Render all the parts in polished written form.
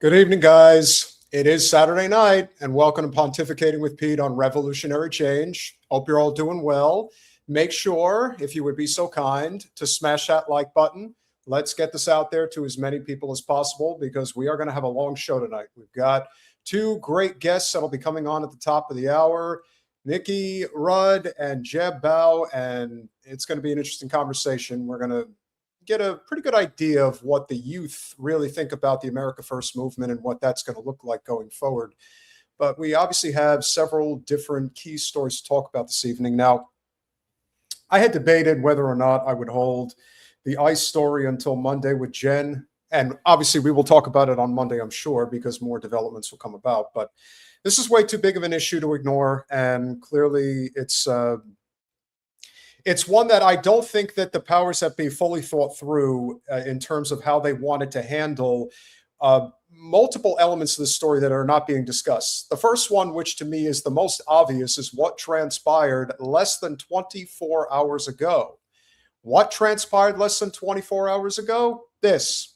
Good evening, guys. It is Saturday night, and welcome to Pontificating with Pete on Revolutionary Change. Hope you're all doing well. Make sure, if you would be so kind, to smash that like button. Let's get this out there to as many people as possible because we are going to have a long show tonight. We've got two great guests that'll be coming on at the top of the hour, Nicky Rudd and Jeb Baugh, and it's going to be an interesting conversation. We're going to get a pretty good idea of what the youth really think about the America First movement and what that's going to look like going forward. But we obviously have several different key stories to talk about this evening. Now, I had debated whether or not I would hold the ICE story until Monday with Jen. And obviously we will talk about it on Monday, I'm sure, because more developments will come about. But this is way too big of an issue to ignore. And clearly it's one that I don't think that the powers that be fully thought through in terms of how they wanted to handle multiple elements of the story that are not being discussed. The first one, which to me is the most obvious, is what transpired less than 24 hours ago. What transpired less than 24 hours ago? This.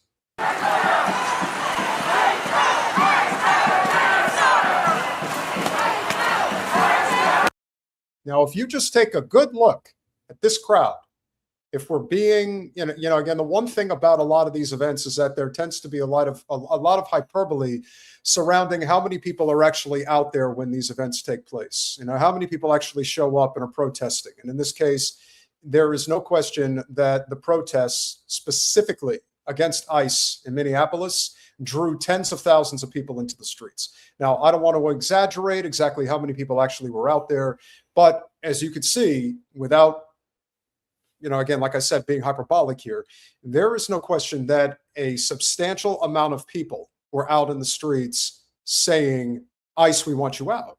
Now, if you just take a good look at this crowd, if we're being, again, the one thing about a lot of these events is that there tends to be a lot of hyperbole surrounding how many people are actually out there when these events take place. How many people actually show up and are protesting. And in this case, there is no question that the protests specifically against ICE in Minneapolis drew tens of thousands of people into the streets. Now, I don't want to exaggerate exactly how many people actually were out there, but as you could see, without again, like I said, being hyperbolic here, there is no question that a substantial amount of people were out in the streets saying, ICE, we want you out.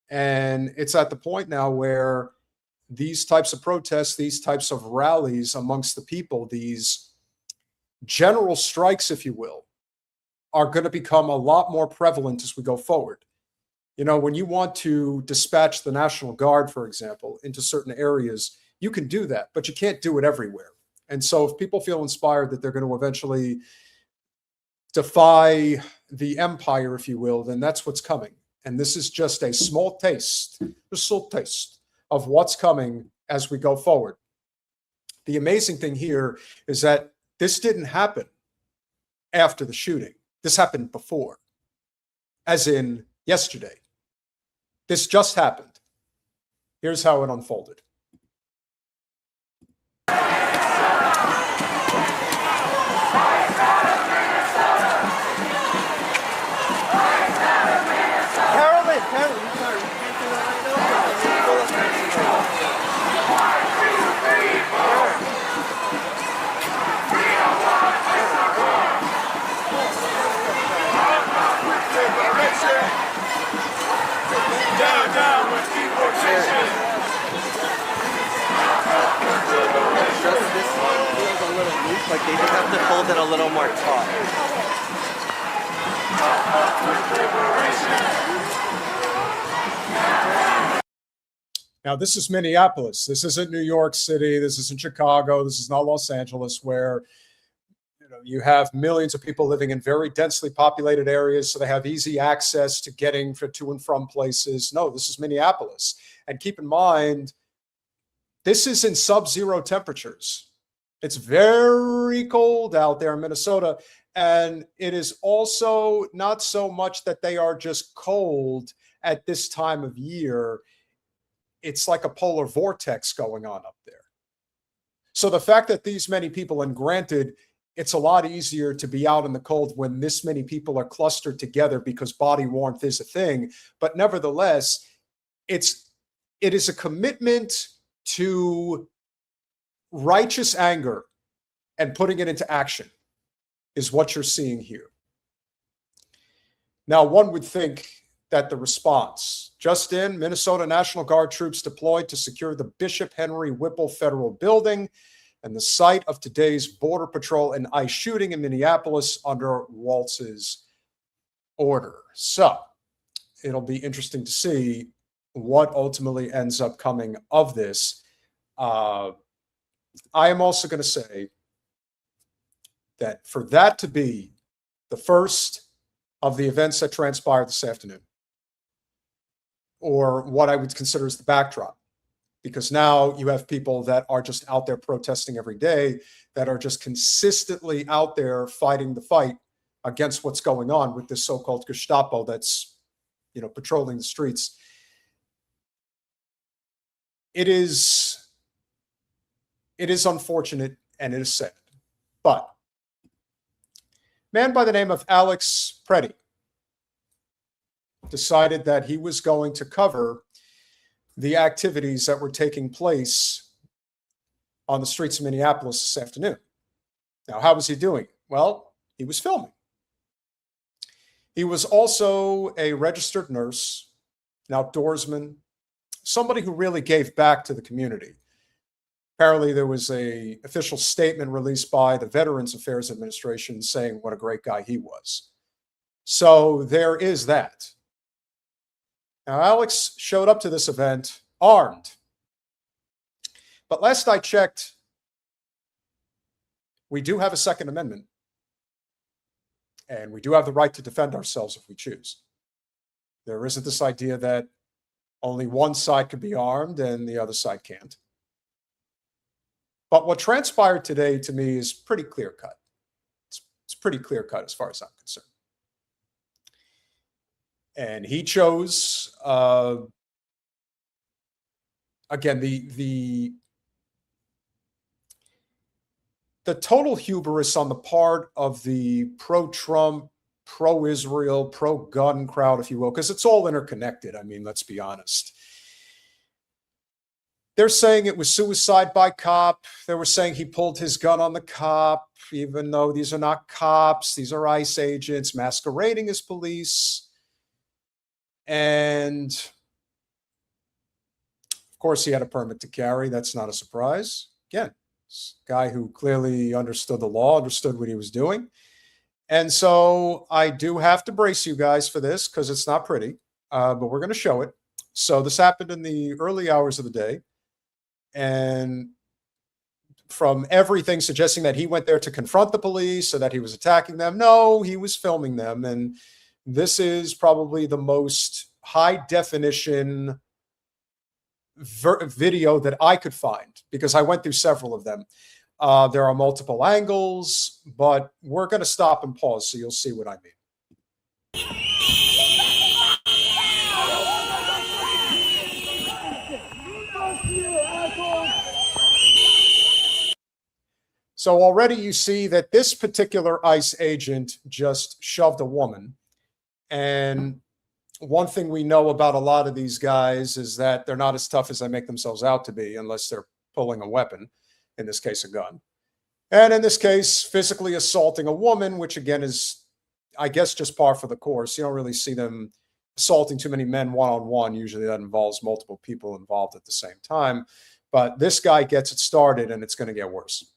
And it's at the point now where these types of protests, these types of rallies amongst the people, these general strikes, if you will, are going to become a lot more prevalent as we go forward. When you want to dispatch the National Guard, for example, into certain areas, you can do that, but you can't do it everywhere. And so if people feel inspired that they're going to eventually defy the empire, if you will, then that's what's coming. And this is just a small taste of what's coming as we go forward. The amazing thing here is that this didn't happen after the shooting. This happened before, as in yesterday. This just happened. Here's how it unfolded. Like they just have to fold it a little more taut. Now, this is Minneapolis. This isn't New York City. This isn't Chicago. This is not Los Angeles, where you have millions of people living in very densely populated areas, so they have easy access to getting to and from places. No, this is Minneapolis. And keep in mind, this is in sub-zero temperatures. It's very cold out there in Minnesota, and it is also not so much that they are just cold at this time of year. It's like a polar vortex going on up there. So the fact that these many people, and granted, it's a lot easier to be out in the cold when this many people are clustered together because body warmth is a thing, but nevertheless, it is a commitment to righteous anger and putting it into action is what you're seeing here. Now, one would think that the response, just in, Minnesota National Guard troops deployed to secure the Bishop Henry Whipple Federal Building and the site of today's Border Patrol and ICE shooting in Minneapolis under Waltz's order. So it'll be interesting to see what ultimately ends up coming of this. I am also going to say that for that to be the first of the events that transpired this afternoon, or what I would consider as the backdrop. Because now you have people that are just out there protesting every day, that are just consistently out there fighting the fight against what's going on with this so-called Gestapo that's, patrolling the streets. It is unfortunate and it is sad. But a man by the name of Alex Preddy decided that he was going to cover the activities that were taking place on the streets of Minneapolis this afternoon. Now, how was he doing? Well, he was filming. He was also a registered nurse, an outdoorsman, somebody who really gave back to the community. Apparently, there was an official statement released by the Veterans Affairs Administration saying what a great guy he was. So there is that. Now, Alex showed up to this event armed. But last I checked, we do have a Second Amendment. And we do have the right to defend ourselves if we choose. There isn't this idea that only one side could be armed and the other side can't. But what transpired today to me is pretty clear-cut. It's pretty clear-cut as far as I'm concerned. And he chose, again, the total hubris on the part of the pro-Trump, pro-Israel, pro-gun crowd, if you will, because it's all interconnected. I mean, let's be honest. They're saying it was suicide by cop. They were saying he pulled his gun on the cop, even though these are not cops. These are ICE agents masquerading as police. And of course, he had a permit to carry. That's not a surprise. Again, this guy who clearly understood the law, understood what he was doing. And so I do have to brace you guys for this because it's not pretty, but we're going to show it. So this happened in the early hours of the day. And from everything suggesting that he went there to confront the police or that he was attacking them, no, he was filming them. And this is probably the most high definition video that I could find because I went through several of them. There are multiple angles, but we're going to stop and pause so you'll see what I mean. So already you see that this particular ICE agent just shoved a woman. And one thing we know about a lot of these guys is that they're not as tough as they make themselves out to be unless they're pulling a weapon, in this case, a gun. And in this case, physically assaulting a woman, which again is, I guess, just par for the course. You don't really see them assaulting too many men one-on-one. Usually that involves multiple people involved at the same time. But this guy gets it started and it's going to get worse.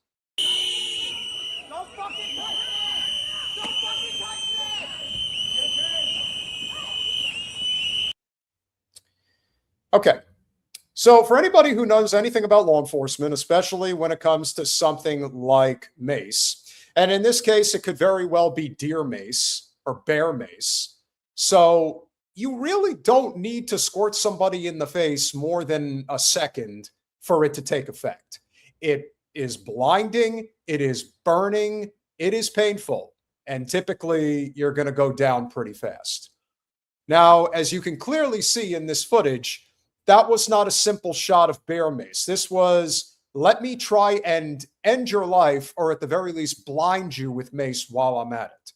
Okay, so for anybody who knows anything about law enforcement, especially when it comes to something like mace, and in this case, it could very well be deer mace or bear mace. So you really don't need to squirt somebody in the face more than a second for it to take effect. It is blinding, it is burning, it is painful, and typically you're going to go down pretty fast. Now, as you can clearly see in this footage, that was not a simple shot of bear mace. This was, let me try and end your life, or at the very least, blind you with mace while I'm at it.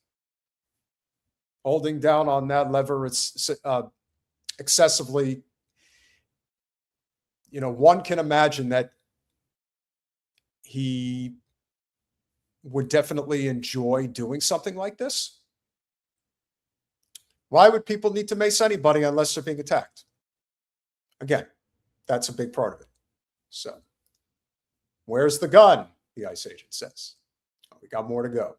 Holding down on that lever, it's excessively, one can imagine that he would definitely enjoy doing something like this. Why would people need to mace anybody unless they're being attacked? Again, that's a big part of it. So, where's the gun? The ICE agent says. Oh, we got more to go.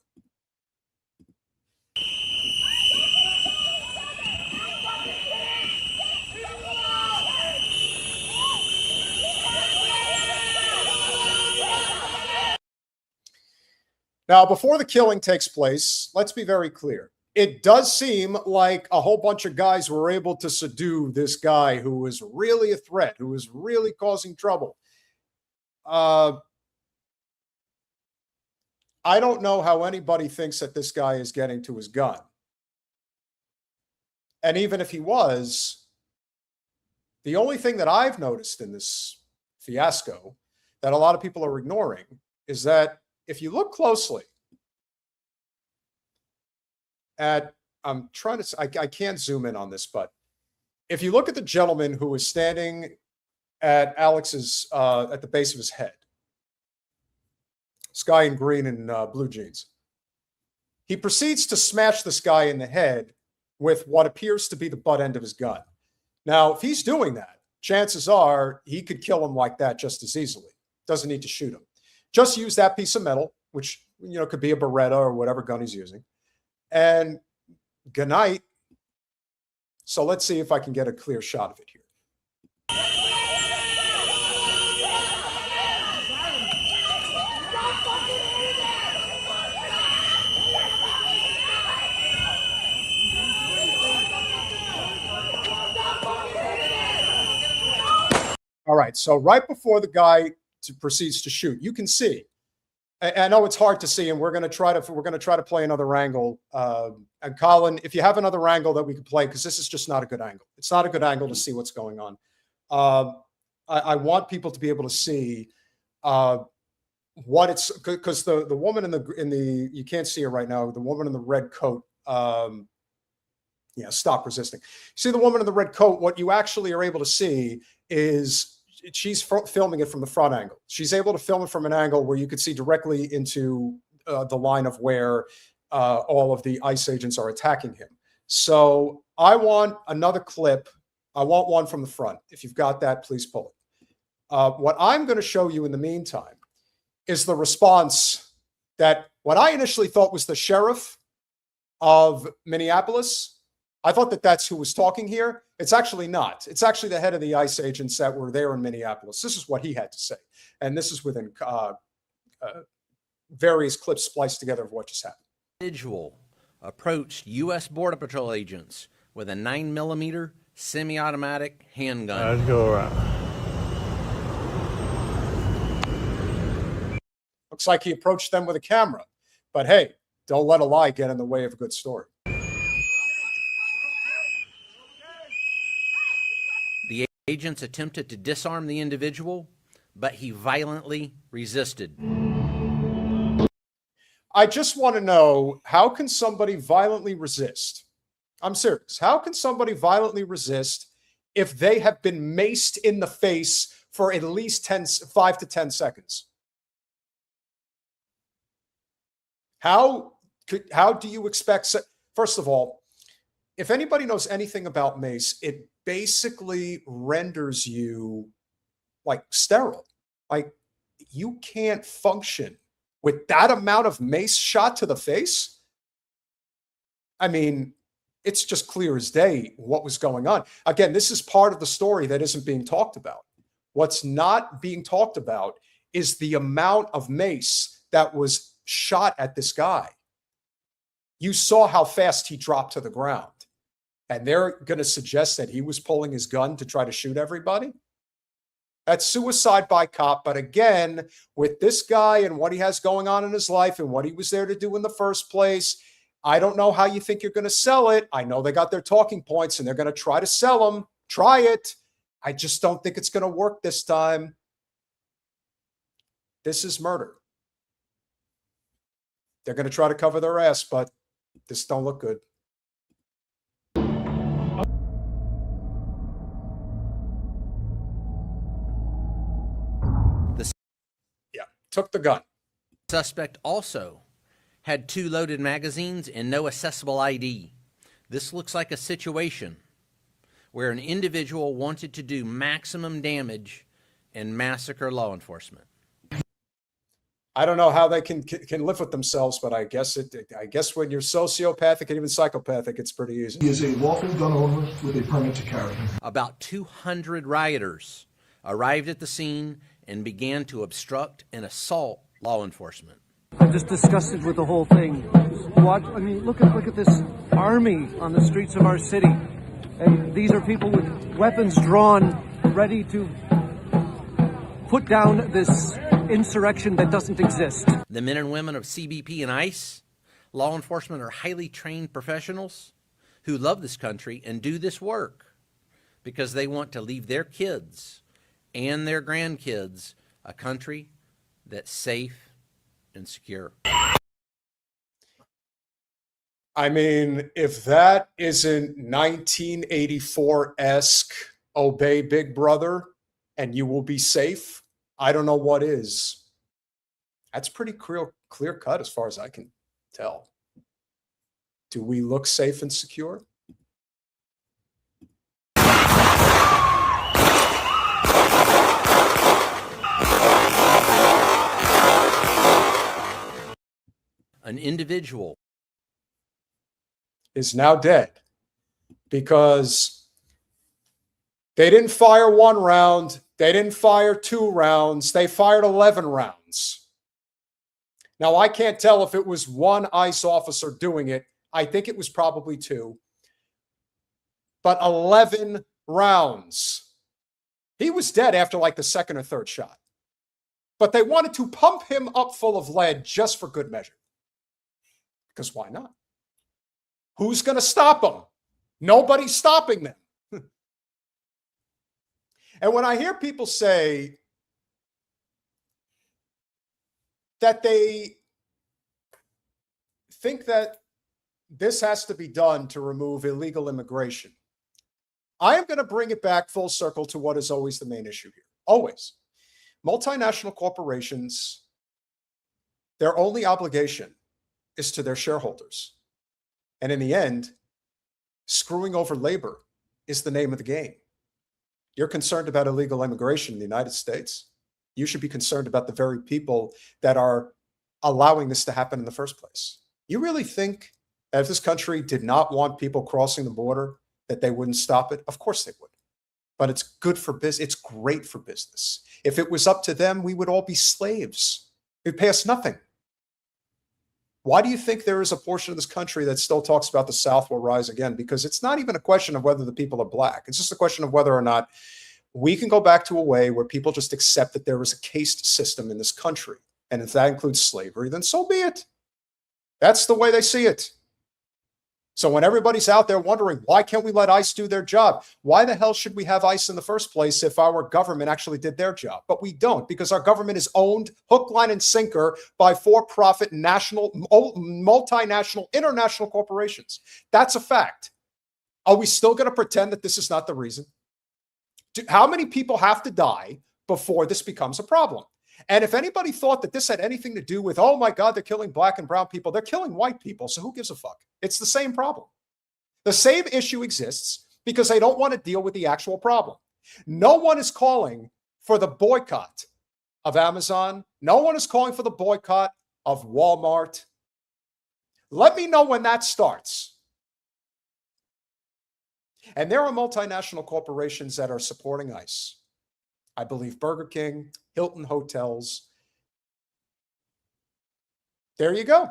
Now, before the killing takes place, let's be very clear. it does seem like a whole bunch of guys were able to subdue this guy who was really a threat, who was really causing trouble. I don't know how anybody thinks that this guy is getting to his gun. And even if he was, the only thing that I've noticed in this fiasco that a lot of people are ignoring is that if you look closely at, I'm trying to, I can't zoom in on this, but if you look at the gentleman who was standing at Alex's, at the base of his head, this guy in green and blue jeans, he proceeds to smash this guy in the head with what appears to be the butt end of his gun. Now, if he's doing that, chances are he could kill him like that just as easily. Doesn't need to shoot him. Just use that piece of metal, which, you know, could be a Beretta or whatever gun he's using. And good night. So let's see if I can get a clear shot of it here. All right, so right before the guy proceeds to shoot, you can see. I know it's hard to see, and we're going to try to play another angle. And Colin, if you have another angle that we could play, because this is just not a good angle. It's not a good angle to see what's going on. I want people to be able to see what it's, because the woman in the you can't see her right now. The woman in the red coat. Yeah, stop resisting. See the woman in the red coat. What you actually are able to see is she's filming it from the front angle. She's able to film it from an angle where you could see directly into the line of where all of the ICE agents are attacking him. So I want another clip. I want one from the front. If you've got that, please pull it. What I'm going to show you in the meantime is the response that what I initially thought was the sheriff of Minneapolis. I thought that that's who was talking here. It's actually not. It's actually the head of the ICE agents that were there in Minneapolis. This is what he had to say. And this is within various clips spliced together of what just happened. Individual approached U.S. Border Patrol agents with a 9mm semi-automatic handgun. Let's go around. Looks like he approached them with a camera. But hey, don't let a lie get in the way of a good story. The agents attempted to disarm the individual, but he violently resisted. I just want to know, how can somebody violently resist? I'm serious. How can somebody violently resist if they have been maced in the face for at least 5 to 10 seconds? How do you expect? First of all, if anybody knows anything about mace, it basically renders you like sterile. Like you can't function with that amount of mace shot to the face. I mean, it's just clear as day what was going on. Again, this is part of the story that isn't being talked about. What's not being talked about is the amount of mace that was shot at this guy. You saw how fast he dropped to the ground. And they're going to suggest that he was pulling his gun to try to shoot everybody? That's suicide by cop. But again, with this guy and what he has going on in his life and what he was there to do in the first place, I don't know how you think you're going to sell it. I know they got their talking points and they're going to try to sell them. Try it. I just don't think it's going to work this time. This is murder. They're going to try to cover their ass, but this don't look good. Took the gun. Suspect also had 2 loaded magazines and no accessible ID. This looks like a situation where an individual wanted to do maximum damage and massacre law enforcement. I don't know how they can live with themselves, but I guess when you're sociopathic and even psychopathic, it's pretty easy. He is a lawful gun owner with a permit to carry. About 200 rioters arrived at the scene and began to obstruct and assault law enforcement. I'm just disgusted with the whole thing. Watch, I mean, look at this army on the streets of our city. And these are people with weapons drawn, ready to put down this insurrection that doesn't exist. The men and women of CBP and ICE, law enforcement, are highly trained professionals who love this country and do this work because they want to leave their kids and their grandkids a country that's safe and secure. I mean, if that isn't 1984-esque obey Big Brother and you will be safe, I don't know what is. That's pretty clear cut as far as I can tell. Do we look safe and secure? An individual is now dead because they didn't fire 1 round. They didn't fire 2 rounds. They fired 11 rounds. Now, I can't tell if it was 1 ICE officer doing it. I think it was probably 2. But 11 rounds. He was dead after like the 2nd or 3rd shot. But they wanted to pump him up full of lead just for good measure. Because why not? Who's going to stop them? Nobody's stopping them. And when I hear people say that they think that this has to be done to remove illegal immigration, I am going to bring it back full circle to what is always the main issue here. Always. Multinational corporations, their only obligation is to their shareholders. And in the end, screwing over labor is the name of the game. You're concerned about illegal immigration in the United States. You should be concerned about the very people that are allowing this to happen in the first place. You really think that if this country did not want people crossing the border, that they wouldn't stop it? Of course they would. But it's good for business. It's great for business. If it was up to them, we would all be slaves. It'd pay us nothing. Why do you think there is a portion of this country that still talks about the South will rise again? Because it's not even a question of whether the people are black. It's just a question of whether or not we can go back to a way where people just accept that there is a caste system in this country. And if that includes slavery, then so be it. That's the way they see it. So when everybody's out there wondering, why can't we let ICE do their job? Why the hell should we have ICE in the first place if our government actually did their job? But we don't, because our government is owned hook, line, and sinker by for-profit, national, multinational, international corporations. That's a fact. Are we still going to pretend that this is not the reason? How many people have to die before this becomes a problem? And if anybody thought that this had anything to do with, oh my God, they're killing black and brown people, they're killing white people, so who gives a fuck? It's the same problem. The same issue exists because they don't want to deal with the actual problem. No one is calling for the boycott of Amazon. No one is calling for the boycott of Walmart. Let me know when that starts. And there are multinational corporations that are supporting ICE. I believe Burger King, Hilton Hotels. There you go.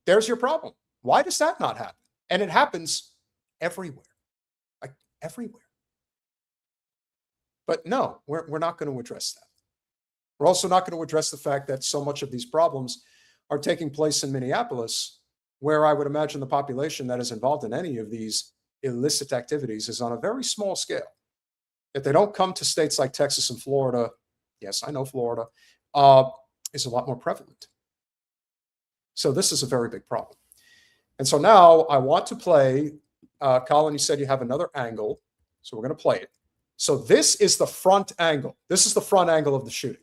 There's your problem. Why does that not happen? And it happens everywhere, like everywhere. But no, we're not going to address that. We're also not going to address the fact that so much of these problems are taking place in Minneapolis, where I would imagine the population that is involved in any of these illicit activities is on a very small scale. If they don't come to states like Texas and Florida, yes, I know Florida, is a lot more prevalent. So this is a very big problem. And so now I want to play, Colin, you said you have another angle, so we're going to play it. So this is the front angle. This is the front angle of the shooting.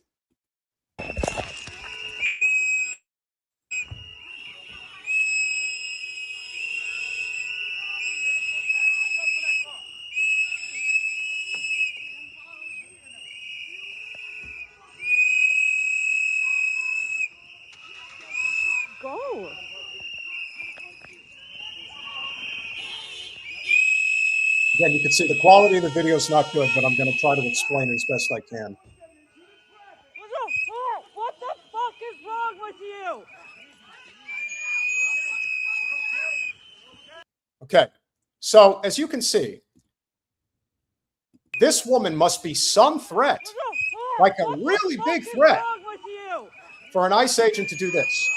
Again, you can see the quality of the video is not good, but I'm going to try to explain it as best I can. What the fuck is wrong with you? Okay. So as you can see, this woman must be some threat, like a really big threat for an ICE agent to do this.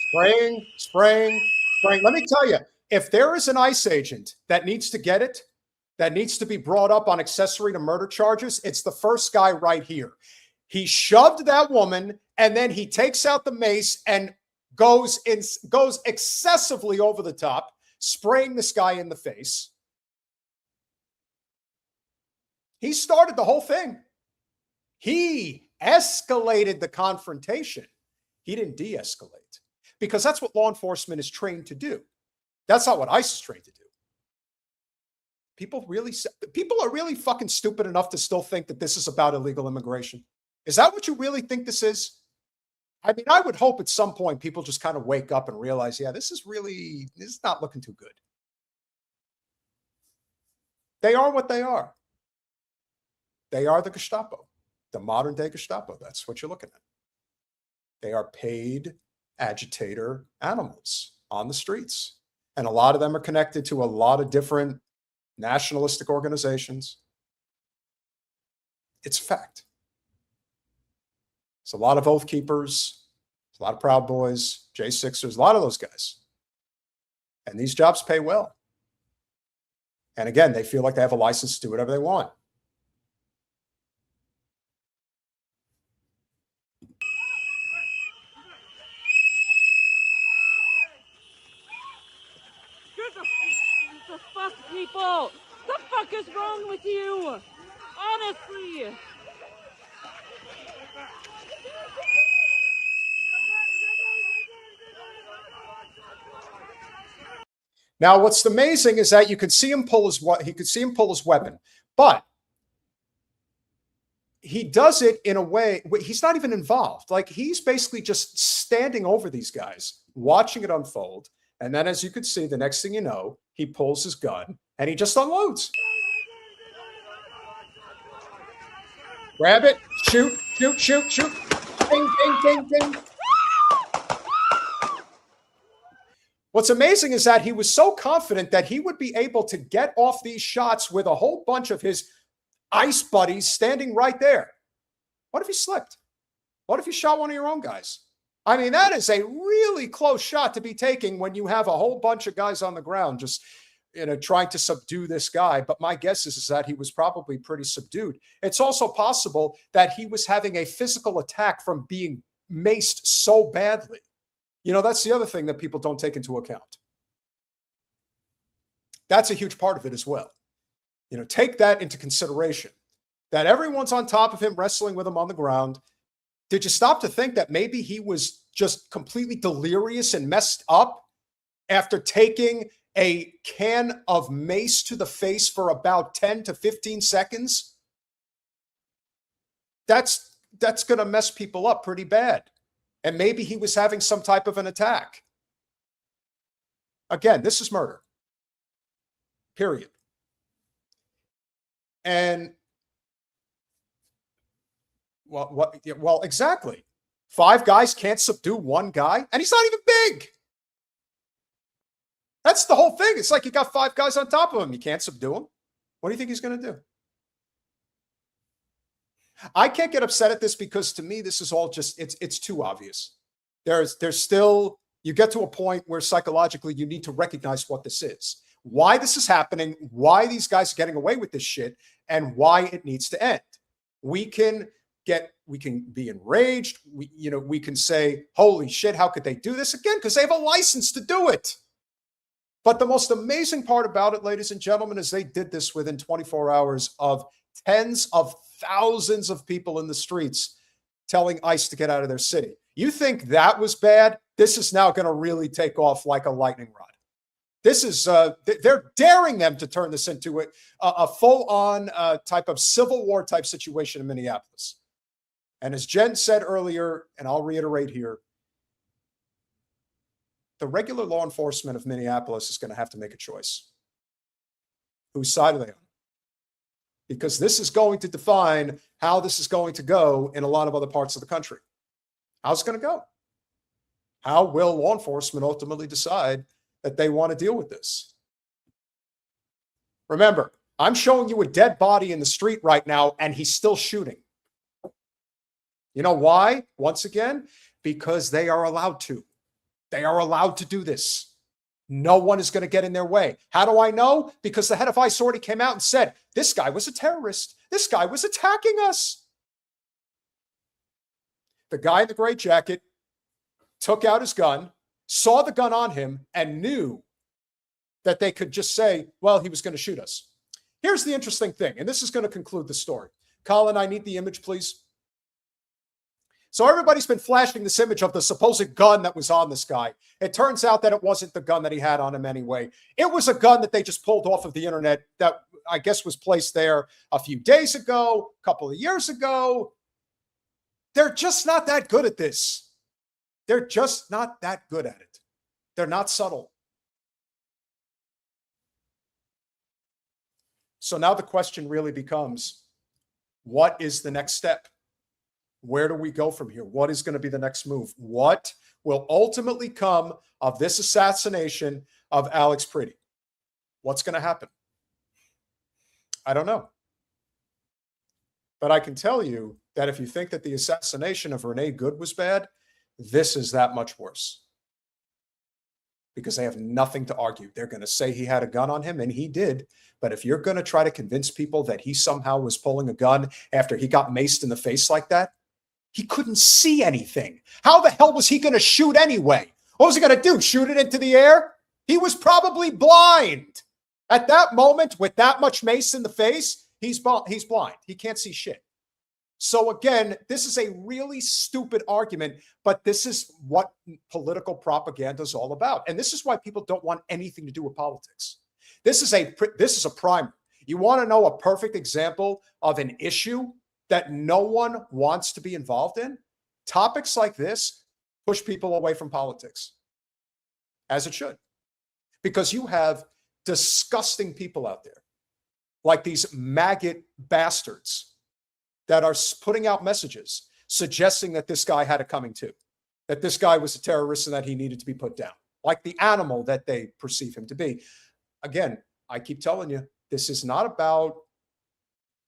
Spraying, spraying, spraying. Let me tell you, if there is an ICE agent that needs to get it, that needs to be brought up on accessory to murder charges, it's the first guy right here. He shoved that woman, and then he takes out the mace and goes excessively over the top, spraying this guy in the face. He started the whole thing. He escalated the confrontation. He didn't de-escalate, because that's what law enforcement is trained to do. That's not what ICE is trained to do. People are really fucking stupid enough to still think that this is about illegal immigration. Is that what you really think this is? I mean, I would hope at some point people just kind of wake up and realize, yeah, this is not looking too good. They are what they are. They are the Gestapo, the modern day Gestapo. That's what you're looking at. They are paid agitator animals on the streets. And a lot of them are connected to a lot of different nationalistic organizations. It's a fact. It's a lot of Oath Keepers, a lot of Proud Boys, J6ers, a lot of those guys. And these jobs pay well. And again, they feel like they have a license to do whatever they want. The fuck, people? The fuck is wrong with you? Honestly. Now, what's amazing is that you could see him pull his weapon, but he does it in a way he's not even involved. Like, he's basically just standing over these guys, watching it unfold. And then, as you could see, the next thing you know, he pulls his gun and he just unloads. Grab it, shoot, shoot, shoot, shoot. Ding, ding, ding, ding. What's amazing is that he was so confident that he would be able to get off these shots with a whole bunch of his ICE buddies standing right there. What if he slipped? What if you shot one of your own guys? I mean, that is a really close shot to be taking when you have a whole bunch of guys on the ground just, trying to subdue this guy. But my guess is that he was probably pretty subdued. It's also possible that he was having a physical attack from being maced so badly. That's the other thing that people don't take into account. That's a huge part of it as well. Take that into consideration, that everyone's on top of him, wrestling with him on the ground. Did you stop to think that maybe he was just completely delirious and messed up after taking a can of mace to the face for about 10 to 15 seconds? That's going to mess people up pretty bad. And maybe he was having some type of an attack. Again, this is murder. Period. And well, exactly. 5 guys can't subdue one guy, and he's not even big. That's the whole thing. It's like you got 5 guys on top of him. You can't subdue him. What do you think he's going to do? I can't get upset at this because to me, this is all just, it's too obvious. There's still, you get to a point where psychologically you need to recognize what this is, why this is happening, why these guys are getting away with this shit, and why it needs to end. We can be enraged. We can say, holy shit, how could they do this again? Because they have a license to do it. But the most amazing part about it, ladies and gentlemen, is they did this within 24 hours of tens of thousands of people in the streets telling ICE to get out of their city. You think that was bad? This is now going to really take off like a lightning rod. This is, they're daring them to turn this into a full-on type of civil war type situation in Minneapolis. And as Jen said earlier, and I'll reiterate here, the regular law enforcement of Minneapolis is going to have to make a choice. Whose side are they on? Because this is going to define how this is going to go in a lot of other parts of the country. How's it going to go? How will law enforcement ultimately decide that they want to deal with this? Remember, I'm showing you a dead body in the street right now, and he's still shooting. You know why? Once again, because they are allowed to. They are allowed to do this. No one is going to get in their way. How do I know? Because the head of ICE already came out and said, this guy was a terrorist. This guy was attacking us. The guy in the gray jacket took out his gun, saw the gun on him, and knew that they could just say, well, he was going to shoot us. Here's the interesting thing, and this is going to conclude the story. Colin, I need the image, please. So everybody's been flashing this image of the supposed gun that was on this guy. It turns out that it wasn't the gun that he had on him anyway. It was a gun that they just pulled off of the internet that I guess was placed there a few days ago, a couple of years ago. They're just not that good at this. They're just not that good at it. They're not subtle. So now the question really becomes, what is the next step? Where do we go from here? What is going to be the next move? What will ultimately come of this assassination of Alex Pretty? What's going to happen? I don't know. But I can tell you that if you think that the assassination of Renee Good was bad, this is that much worse. Because they have nothing to argue. They're going to say he had a gun on him, and he did. But if you're going to try to convince people that he somehow was pulling a gun after he got maced in the face like that, he couldn't see anything. How the hell was he going to shoot anyway? What was he going to do? Shoot it into the air? He was probably blind. At that moment, with that much mace in the face, he's blind. He can't see shit. So again, this is a really stupid argument, but this is what political propaganda is all about. And this is why people don't want anything to do with politics. This is a primer. You want to know a perfect example of an issue that no one wants to be involved in? Topics like this push people away from politics, as it should, because you have disgusting people out there like these maggot bastards that are putting out messages suggesting that this guy had it coming too, that this guy was a terrorist and that he needed to be put down, like the animal that they perceive him to be. Again, I keep telling you, this is not about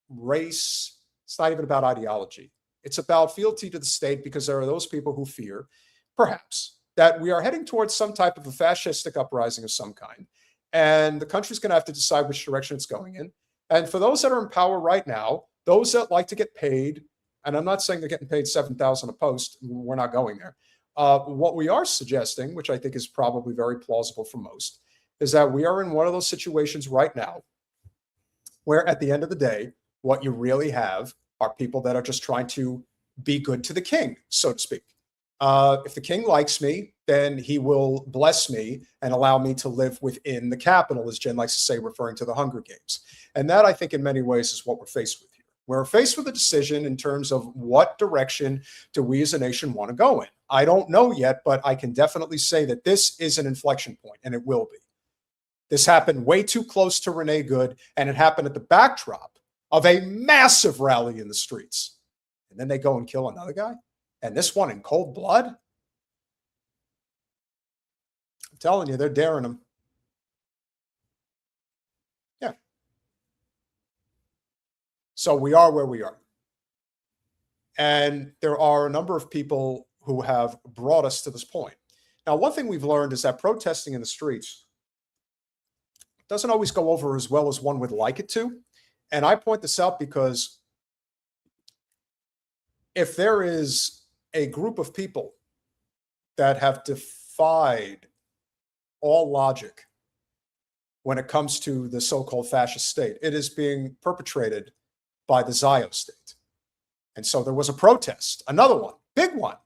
race. It's not even about ideology. It's about fealty to the state, because there are those people who fear, perhaps, that we are heading towards some type of a fascistic uprising of some kind. And the country's going to have to decide which direction it's going in. And for those that are in power right now, those that like to get paid, and I'm not saying they're getting paid $7,000 a post, we're not going there. What we are suggesting, which I think is probably very plausible for most, is that we are in one of those situations right now where at the end of the day, what you really have are people that are just trying to be good to the king, so to speak. If the king likes me, then he will bless me and allow me to live within the capital, as Jen likes to say, referring to the Hunger Games. And that, I think, in many ways is what we're faced with here. We're faced with a decision in terms of what direction do we as a nation want to go in. I don't know yet, but I can definitely say that this is an inflection point, and it will be. This happened way too close to Renee Good, and it happened at the backdrop of a massive rally in the streets. And then they go and kill another guy? And this one in cold blood? I'm telling you, they're daring him. Yeah. So we are where we are. And there are a number of people who have brought us to this point. Now, one thing we've learned is that protesting in the streets doesn't always go over as well as one would like it to. And I point this out because if there is a group of people that have defied all logic when it comes to the so-called fascist state, it is being perpetrated by the Zionist state. And so there was a protest, another one, big one,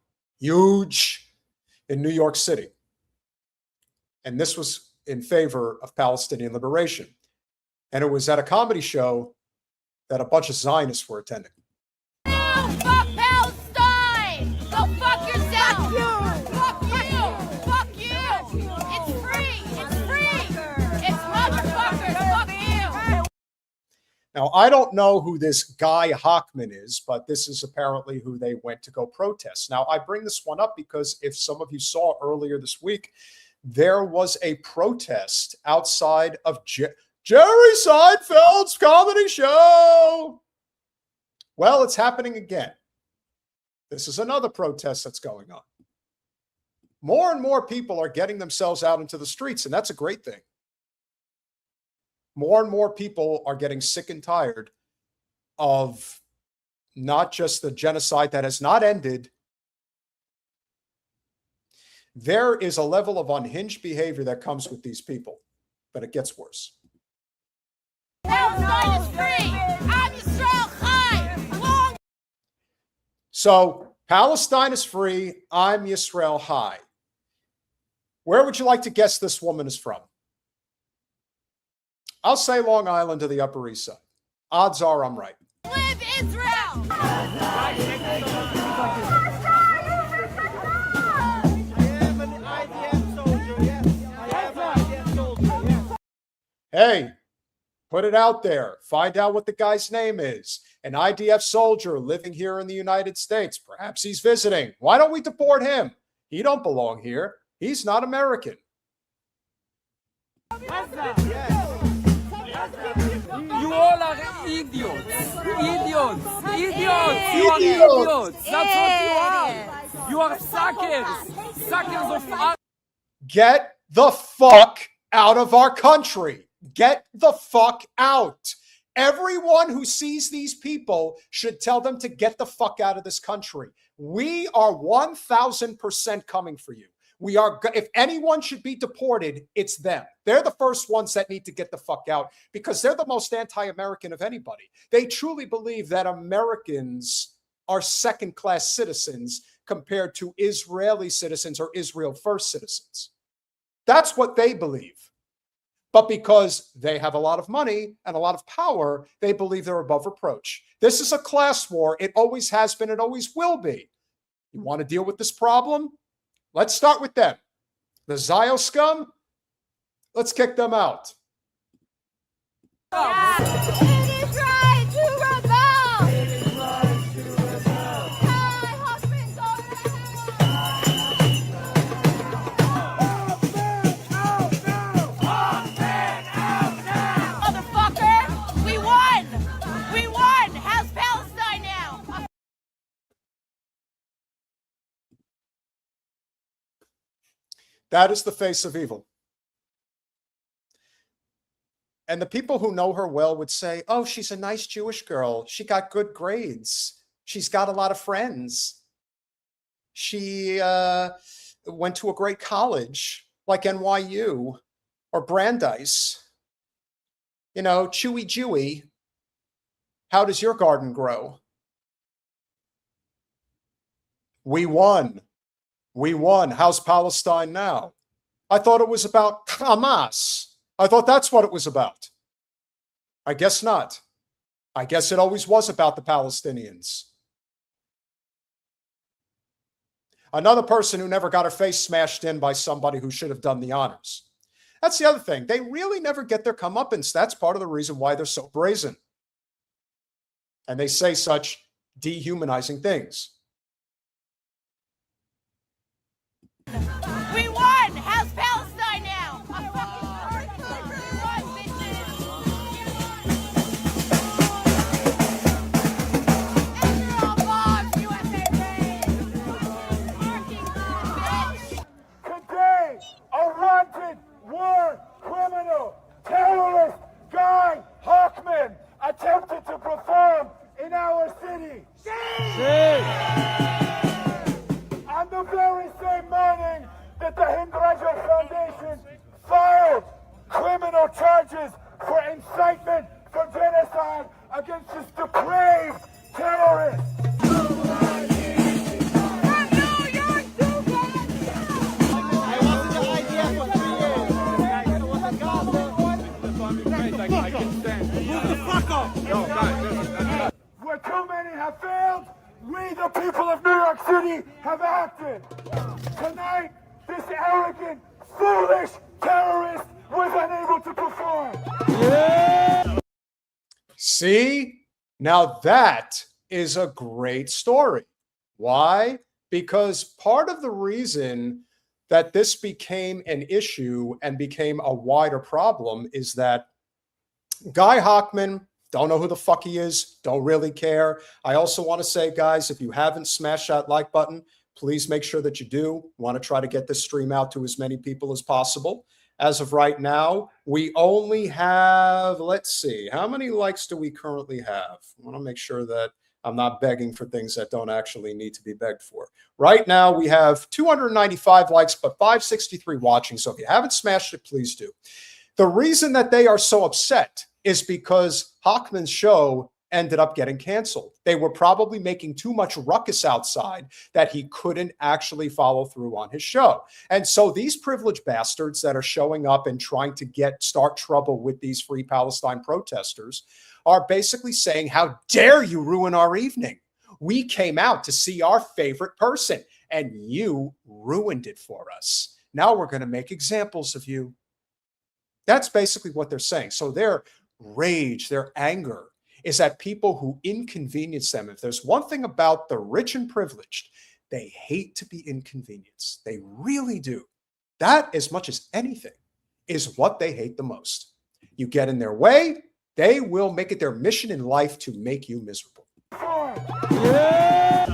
huge, in New York City. And this was in favor of Palestinian liberation. And it was at a comedy show that a bunch of Zionists were attending. Fuck Palestine! Go fuck yourself! Fuck you! Fuck you! It's free! It's free! It's motherfuckers! Fuck you! Now, I don't know who this guy Hochman is, but this is apparently who they went to go protest. Now, I bring this one up because if some of you saw earlier this week, there was a protest outside of Jerry Seinfeld's comedy show. Well, it's happening again. This is another protest that's going on. More and more people are getting themselves out into the streets, and that's a great thing. More and more people are getting sick and tired of not just the genocide that has not ended. There is a level of unhinged behavior that comes with these people, but it gets worse. Palestine is free. I'm Yisrael Chai. So, Palestine is free. I'm Yisrael High. Where would you like to guess this woman is from? I'll say Long Island to the Upper East Side. Odds are I'm right. Live Israel! Hey, put it out there. Find out what the guy's name is. An IDF soldier living here in the United States. Perhaps he's visiting. Why don't we deport him? He don't belong here. He's not American. You all are idiots. Idiots. Idiots. You are idiots. That's what you are. You are suckers. Suckers of art. Get the fuck out of our country. Get the fuck out. Everyone who sees these people should tell them to get the fuck out of this country. We are 1000% coming for you. We are, if anyone should be deported, it's them. They're the first ones that need to get the fuck out because they're the most anti-American of anybody. They truly believe that Americans are second-class citizens compared to Israeli citizens or Israel first citizens. That's what they believe. But because they have a lot of money and a lot of power, they believe they're above reproach. This is a class war. It always has been. It always will be. You want to deal with this problem? Let's start with them. The Zio scum, let's kick them out. It is right to rebel! It is right to rebel! Hi, husband, Motherfucker, we won! We won! How's Palestine now? That is the face of evil. And the people who know her well would say, oh, she's a nice Jewish girl. She got good grades. She's got a lot of friends. She went to a great college like NYU or Brandeis. You know, chewy Jewy. How does your garden grow? We won. We won. How's Palestine now? I thought it was about Hamas. I thought that's what it was about. I guess not. I guess it always was about the Palestinians. Another person who never got her face smashed in by somebody who should have done the honors. That's the other thing. They really never get their comeuppance. That's part of the reason why they're so brazen. And they say such dehumanizing things. We won! How's Palestine now? Today, a wanted war criminal, terrorist Guy Hochman attempted to perform in our city. On the very same morning that the Hindraja Foundation filed criminal charges for incitement for genocide against this depraved terrorist. Where too many have failed, we, the people of New York City, have acted. Tonight, this arrogant, foolish terrorist was unable to perform. See? Now that is a great story. Why? Because part of the reason that this became an issue and became a wider problem is that Guy Hochman, don't know who the fuck he is, don't really care. I also want to say, guys, if you haven't smashed that like button, please make sure that you do. Want to try to get this stream out to as many people as possible. As of right now, we only have, let's see, how many likes do we currently have? I want to make sure that I'm not begging for things that don't actually need to be begged for. Right now, we have 295 likes, but 563 watching. So if you haven't smashed it, please do. The reason that they are so upset is because Hochman's show ended up getting canceled. They were probably making too much ruckus outside that he couldn't actually follow through on his show. And so these privileged bastards that are showing up and trying to start trouble with these Free Palestine protesters are basically saying, how dare you ruin our evening? We came out to see our favorite person and you ruined it for us. Now we're going to make examples of you. That's basically what they're saying. So their rage, their anger is at people who inconvenience them. If there's one thing about the rich and privileged, they hate to be inconvenienced. They really do. That, as much as anything, is what they hate the most. You get in their way, they will make it their mission in life to make you miserable. Yeah!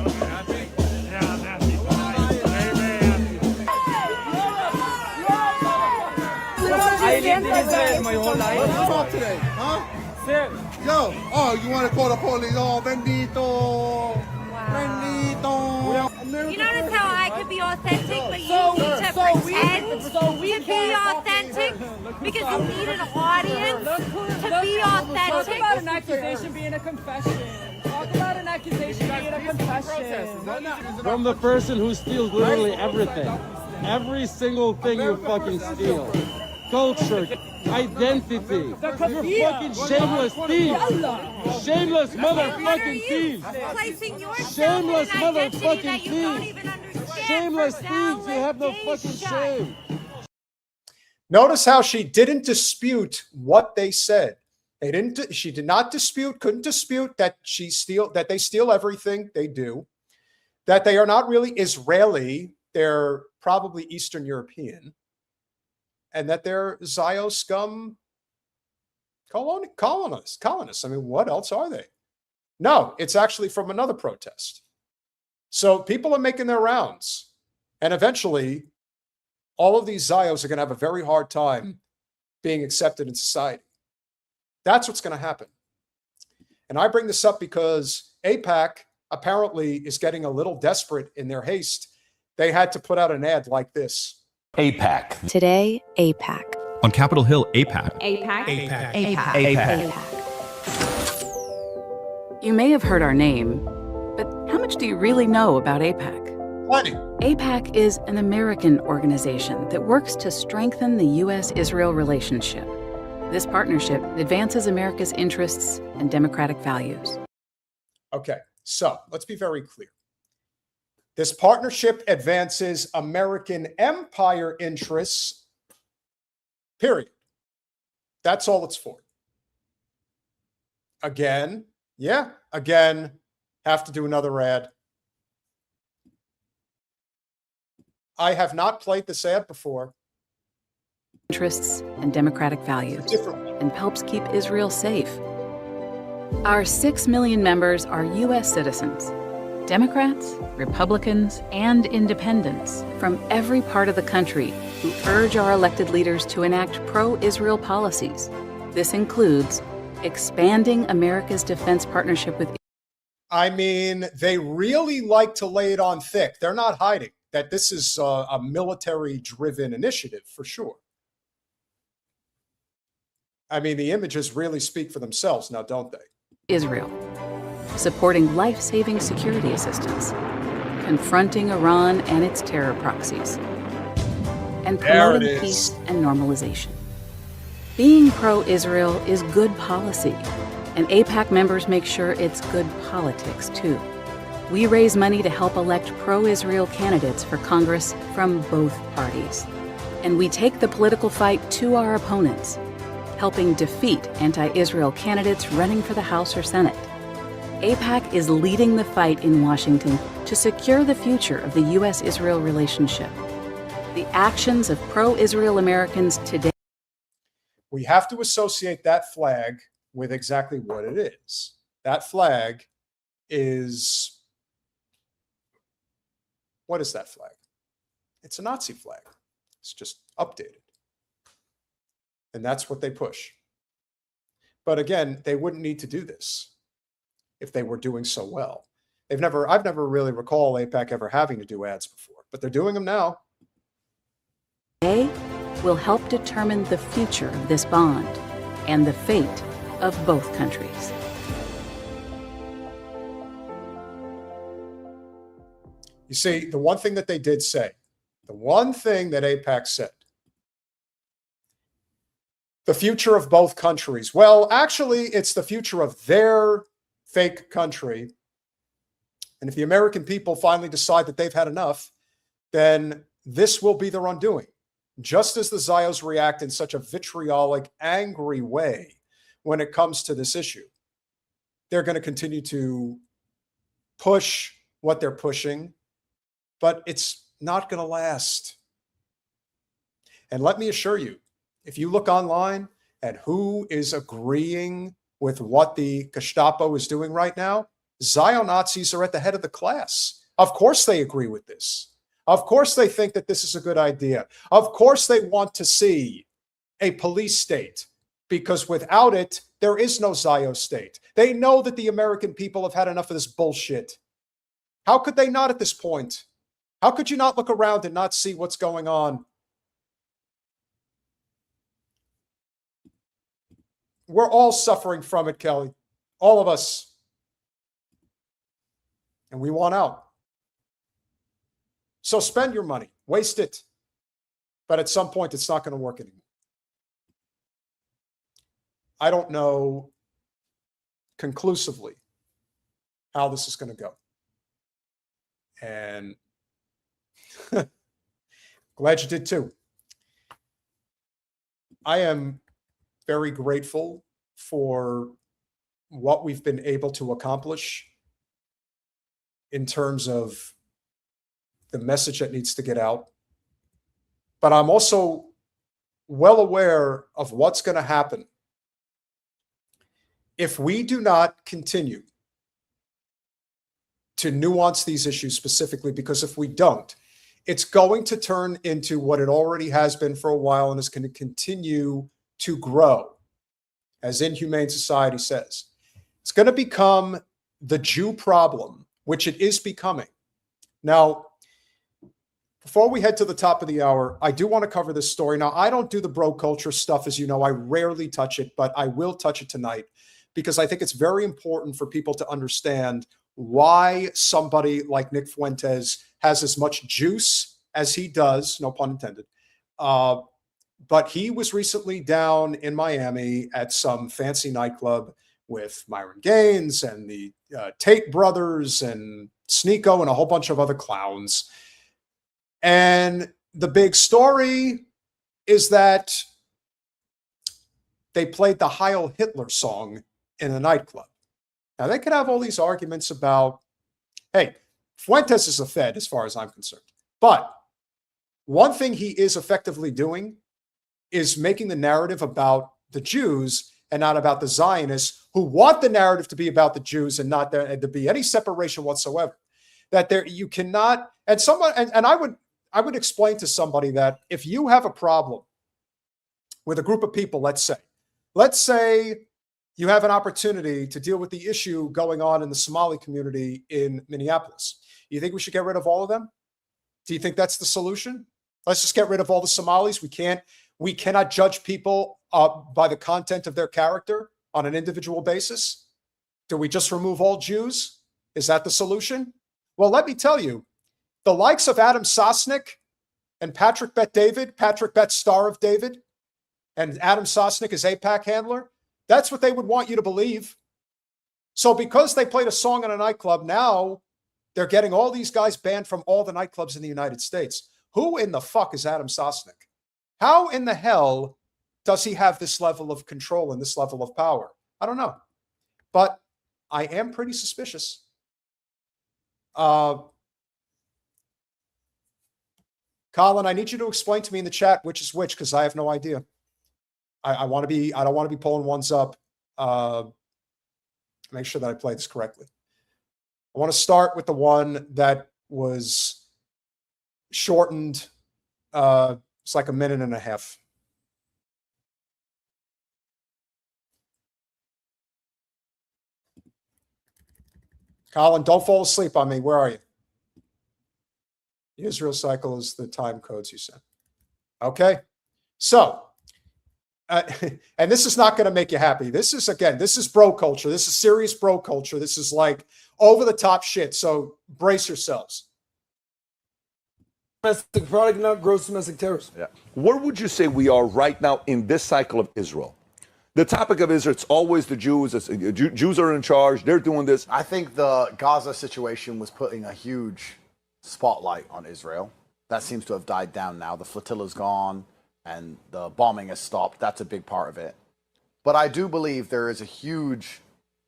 I lived in Israel my whole life. What's up today, huh? Sir. Yo, oh, you want to call the police? Oh, bendito. Bendito. You notice how I could be authentic, but you need to pretend to be authentic because you need an audience to be authentic. Talk about an accusation being a confession. Talk about an accusation being a confession. From the person who steals literally everything. Every single thing you fucking steal. Culture, identity. You're fucking shameless thieves. Shameless motherfucking thieves. Shameless motherfucking thieves. Shameless thieves. You have no fucking shame. Notice how she didn't dispute what they said. They didn't. She did not dispute. Couldn't dispute that they steal everything. They do. That they are not really Israeli. They're probably Eastern European. And that they're Zio scum colonists. I mean, what else are they? No, it's actually from another protest. So people are making their rounds. And eventually, all of these Zios are going to have a very hard time being accepted in society. That's what's going to happen. And I bring this up because AIPAC apparently is getting a little desperate in their haste. They had to put out an ad like this. AIPAC. Today, AIPAC. On Capitol Hill, AIPAC. AIPAC. AIPAC. AIPAC. AIPAC. You may have heard our name, but how much do you really know about AIPAC? Plenty. AIPAC is an American organization that works to strengthen the U.S.-Israel relationship. This partnership advances America's interests and democratic values. Okay, so let's be very clear. This partnership advances American empire interests, period. That's all it's for. Again, have to do another ad. I have not played this ad before. Interests and democratic values, and helps keep Israel safe. Our 6 million members are U.S. citizens. Democrats, Republicans, and independents from every part of the country who urge our elected leaders to enact pro-Israel policies. This includes expanding America's defense partnership with. I mean, they really like to lay it on thick. They're not hiding that this is a military-driven initiative for sure. I mean, the images really speak for themselves now, don't they? Israel. Supporting life-saving security assistance, confronting Iran and its terror proxies, and promoting peace and normalization. Being pro-Israel is good policy, and AIPAC members make sure it's good politics, too. We raise money to help elect pro-Israel candidates for Congress from both parties. And we take the political fight to our opponents. helping defeat anti-Israel candidates running for the House or Senate. AIPAC is leading the fight in Washington to secure the future of the U.S.-Israel relationship. The actions of pro-Israel Americans today. We have to associate that flag with exactly what it is. That flag is, what is that flag? It's a Nazi flag. It's just updated. And that's what they push. But again, they wouldn't need to do this if they were doing so well. I've never really recall AIPAC ever having to do ads before, but they're doing them now. They will help determine the future of this bond and the fate of both countries. You see, the one thing that they did say, the one thing that AIPAC said, the future of both countries. Well, actually, it's the future of their fake country. And if the American people finally decide that they've had enough, then this will be their undoing. Just as the Zios react in such a vitriolic, angry way when it comes to this issue, they're going to continue to push what they're pushing, but it's not going to last. And let me assure you, if you look online at who is agreeing with what the Gestapo is doing right now, Zion Nazis are at the head of the class. Of course they agree with this. Of course they think that this is a good idea. Of course they want to see a police state, because without it, there is no Zio state. They know that the American people have had enough of this bullshit. How could they not at this point? How could you not look around and not see what's going on? We're all suffering from it, Kelly. All of us. And we want out. So spend your money. Waste it. But at some point, it's not going to work anymore. I don't know conclusively how this is going to go. And glad you did too. I am very grateful for what we've been able to accomplish in terms of the message that needs to get out. But I'm also well aware of what's going to happen if we do not continue to nuance these issues specifically, because if we don't, it's going to turn into what it already has been for a while and is going to continue to grow, as Inhumane Society says. It's going to become the Jew problem, which it is becoming. Now, before we head to the top of the hour, I do want to cover this story. Now, I don't do the bro culture stuff, as you know. I rarely touch it, but I will touch it tonight because I think it's very important for people to understand why somebody like Nick Fuentes has as much juice as he does, no pun intended. But he was recently down in Miami at some fancy nightclub with Myron Gaines and the Tate brothers and Sneeko and a whole bunch of other clowns. And the big story is that they played the Heil Hitler song in a nightclub. Now, they could have all these arguments about, hey, Fuentes is a Fed as far as I'm concerned. But one thing he is effectively doing is making the narrative about the Jews and not about the Zionists, who want the narrative to be about the Jews and not there to be any separation whatsoever. That there you cannot, and someone, and I would explain to somebody that if you have a problem with a group of people, let's say you have an opportunity to deal with the issue going on in the Somali community in Minneapolis. You think we should get rid of all of them? Do you think that's the solution? Let's just get rid of all the Somalis. We cannot judge people by the content of their character on an individual basis. Do we just remove all Jews? Is that the solution? Well, let me tell you, the likes of Adam Sosnick and Patrick Bet-David, Patrick Bet Star of David, and Adam Sosnick is AIPAC handler, that's what they would want you to believe. So because they played a song in a nightclub, now they're getting all these guys banned from all the nightclubs in the United States. Who in the fuck is Adam Sosnick? How in the hell does he have this level of control and this level of power? I don't know. But I am pretty suspicious. Colin, I need you to explain to me in the chat which is which, because I have no idea. I don't want to be pulling ones up. Make sure that I play this correctly. I want to start with the one that was shortened. It's like a minute and a half. Colin, don't fall asleep on me. Where are you? The Israel cycle is the time codes you sent. Okay. So, and this is not going to make you happy. This is bro culture. This is serious bro culture. This is like over the top shit. So brace yourselves. Domestic product, not gross domestic terrorism. Yeah. Where would you say we are right now in this cycle of Israel? The topic of Israel, it's always the Jews. Jews are in charge. They're doing this. I think the Gaza situation was putting a huge spotlight on Israel. That seems to have died down now. The flotilla's gone and the bombing has stopped. That's a big part of it. But I do believe there is a huge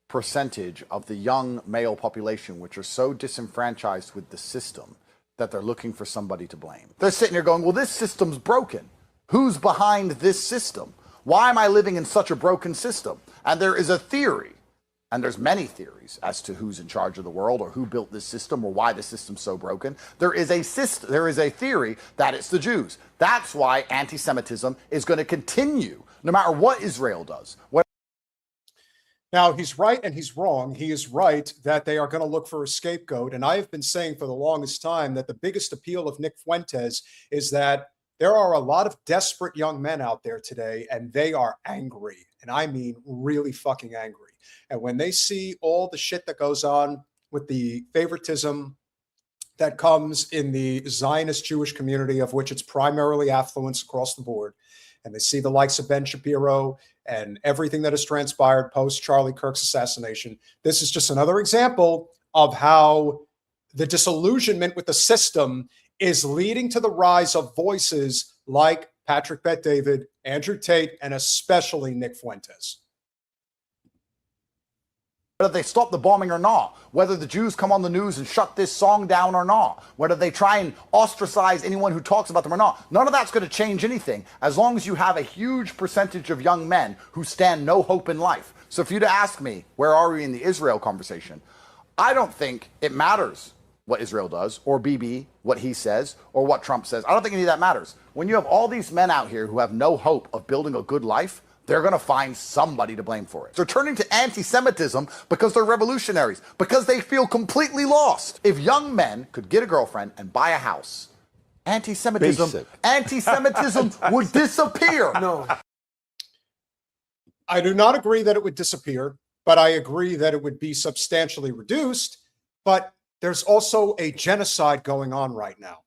percentage of the young male population which are so disenfranchised with the system that they're looking for somebody to blame. They're sitting here going, well, this system's broken. Who's behind this system? Why am I living in such a broken system? And there is a theory, and there's many theories as to who's in charge of the world or who built this system or why the system's so broken. There is a theory that it's the Jews. That's why anti-Semitism is going to continue no matter what Israel does. Now, he's right and he's wrong. He is right that they are going to look for a scapegoat. And I have been saying for the longest time that the biggest appeal of Nick Fuentes is that there are a lot of desperate young men out there today, and they are angry. And I mean really fucking angry. And when they see all the shit that goes on with the favoritism that comes in the Zionist Jewish community, of which it's primarily affluence across the board, and they see the likes of Ben Shapiro and everything that has transpired post Charlie Kirk's assassination, this is just another example of how the disillusionment with the system is leading to the rise of voices like Patrick Bet-David, Andrew Tate, and especially Nick Fuentes. Whether they stop the bombing or not, whether the Jews come on the news and shut this song down or not, whether they try and ostracize anyone who talks about them or not, none of that's going to change anything as long as you have a huge percentage of young men who stand no hope in life. So if you'd ask me, where are we in the Israel conversation? I don't think it matters what Israel does, or Bibi, what he says, or what Trump says. I don't think any of that matters. When you have all these men out here who have no hope of building a good life, they're going to find somebody to blame for it. They're turning to anti-Semitism because they're revolutionaries, because they feel completely lost. If young men could get a girlfriend and buy a house, anti-Semitism would disappear. No. I do not agree that it would disappear, but I agree that it would be substantially reduced. But there's also a genocide going on right now.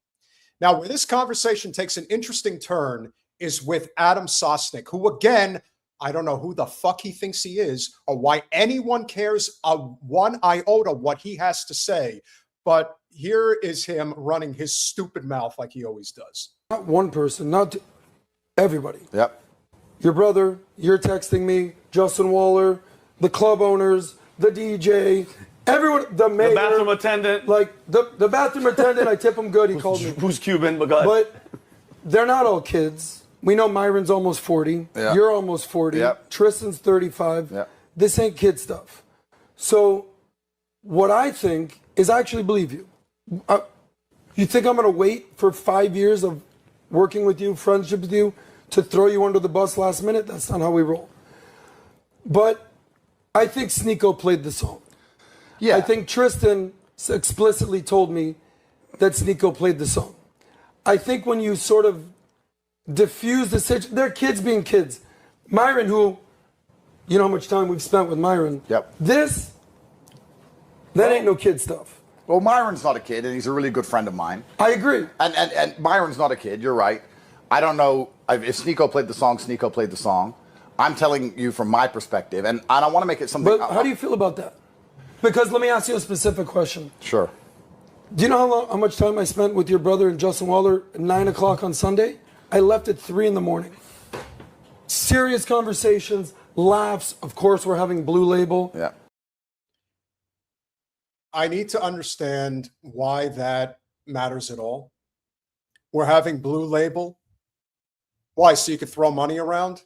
Now, where this conversation takes an interesting turn is with Adam Sosnick, who, again, I don't know who the fuck he thinks he is or why anyone cares one iota what he has to say. But here is him running his stupid mouth like he always does. Not one person, not everybody. Yep. Your brother, you're texting me, Justin Waller, the club owners, the DJ, everyone, the mayor. The bathroom attendant. Like, the bathroom attendant, I tip him good, he called me. Who's Cuban, but go ahead. But they're not all kids. We know Myron's almost 40. Yeah. You're almost 40. Yep. Tristan's 35. Yep. This ain't kid stuff. So what I think is I actually believe you. You think I'm going to wait for 5 years of working with you, friendship with you, to throw you under the bus last minute? That's not how we roll. But I think Sneeko played the song. Yeah. I think Tristan explicitly told me that Sneeko played the song. I think when you sort of diffuse the situation, they're kids being kids. Myron, who, you know how much time we've spent with Myron. Yep. That ain't no kid stuff. Well, Myron's not a kid, and he's a really good friend of mine. I agree. And Myron's not a kid, you're right. I don't know if Sneeko played the song, Sneeko played the song. I'm telling you from my perspective, and I don't want to make it something... But how do you feel about that? Because let me ask you a specific question. Sure. Do you know how much time I spent with your brother and Justin Waller at 9 o'clock on Sunday? I left at 3 in the morning. serious conversations, laughs. Of course, we're having Blue Label. Yeah. I need to understand why that matters at all. We're having Blue Label. Why? So you could throw money around?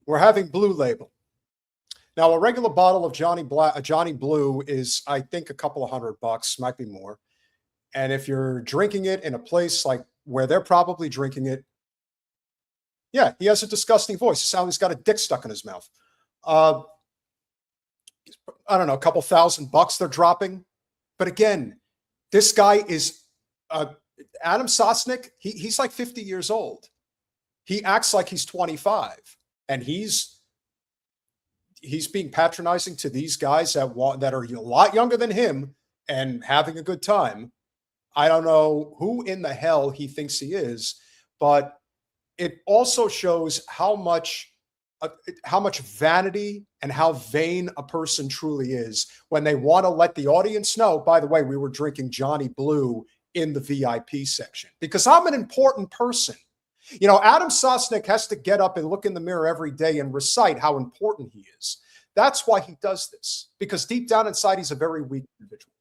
We're having Blue Label. Now, a regular bottle of Johnny Blue is, I think, a couple of $100, might be more. And if you're drinking it in a place like where they're probably drinking it, yeah, he has a disgusting voice. It sounds like he's got a dick stuck in his mouth. I don't know, a couple $1,000 they're dropping. But again, this guy is Adam Sosnick. He's like 50 years old. He acts like he's 25, and he's being patronizing to these guys that are a lot younger than him and having a good time. I don't know who in the hell he thinks he is, but it also shows how much vanity and how vain a person truly is when they want to let the audience know, by the way, we were drinking Johnny Blue in the VIP section because I'm an important person. You know, Adam Sosnick has to get up and look in the mirror every day and recite how important he is. That's why he does this, because deep down inside, he's a very weak individual.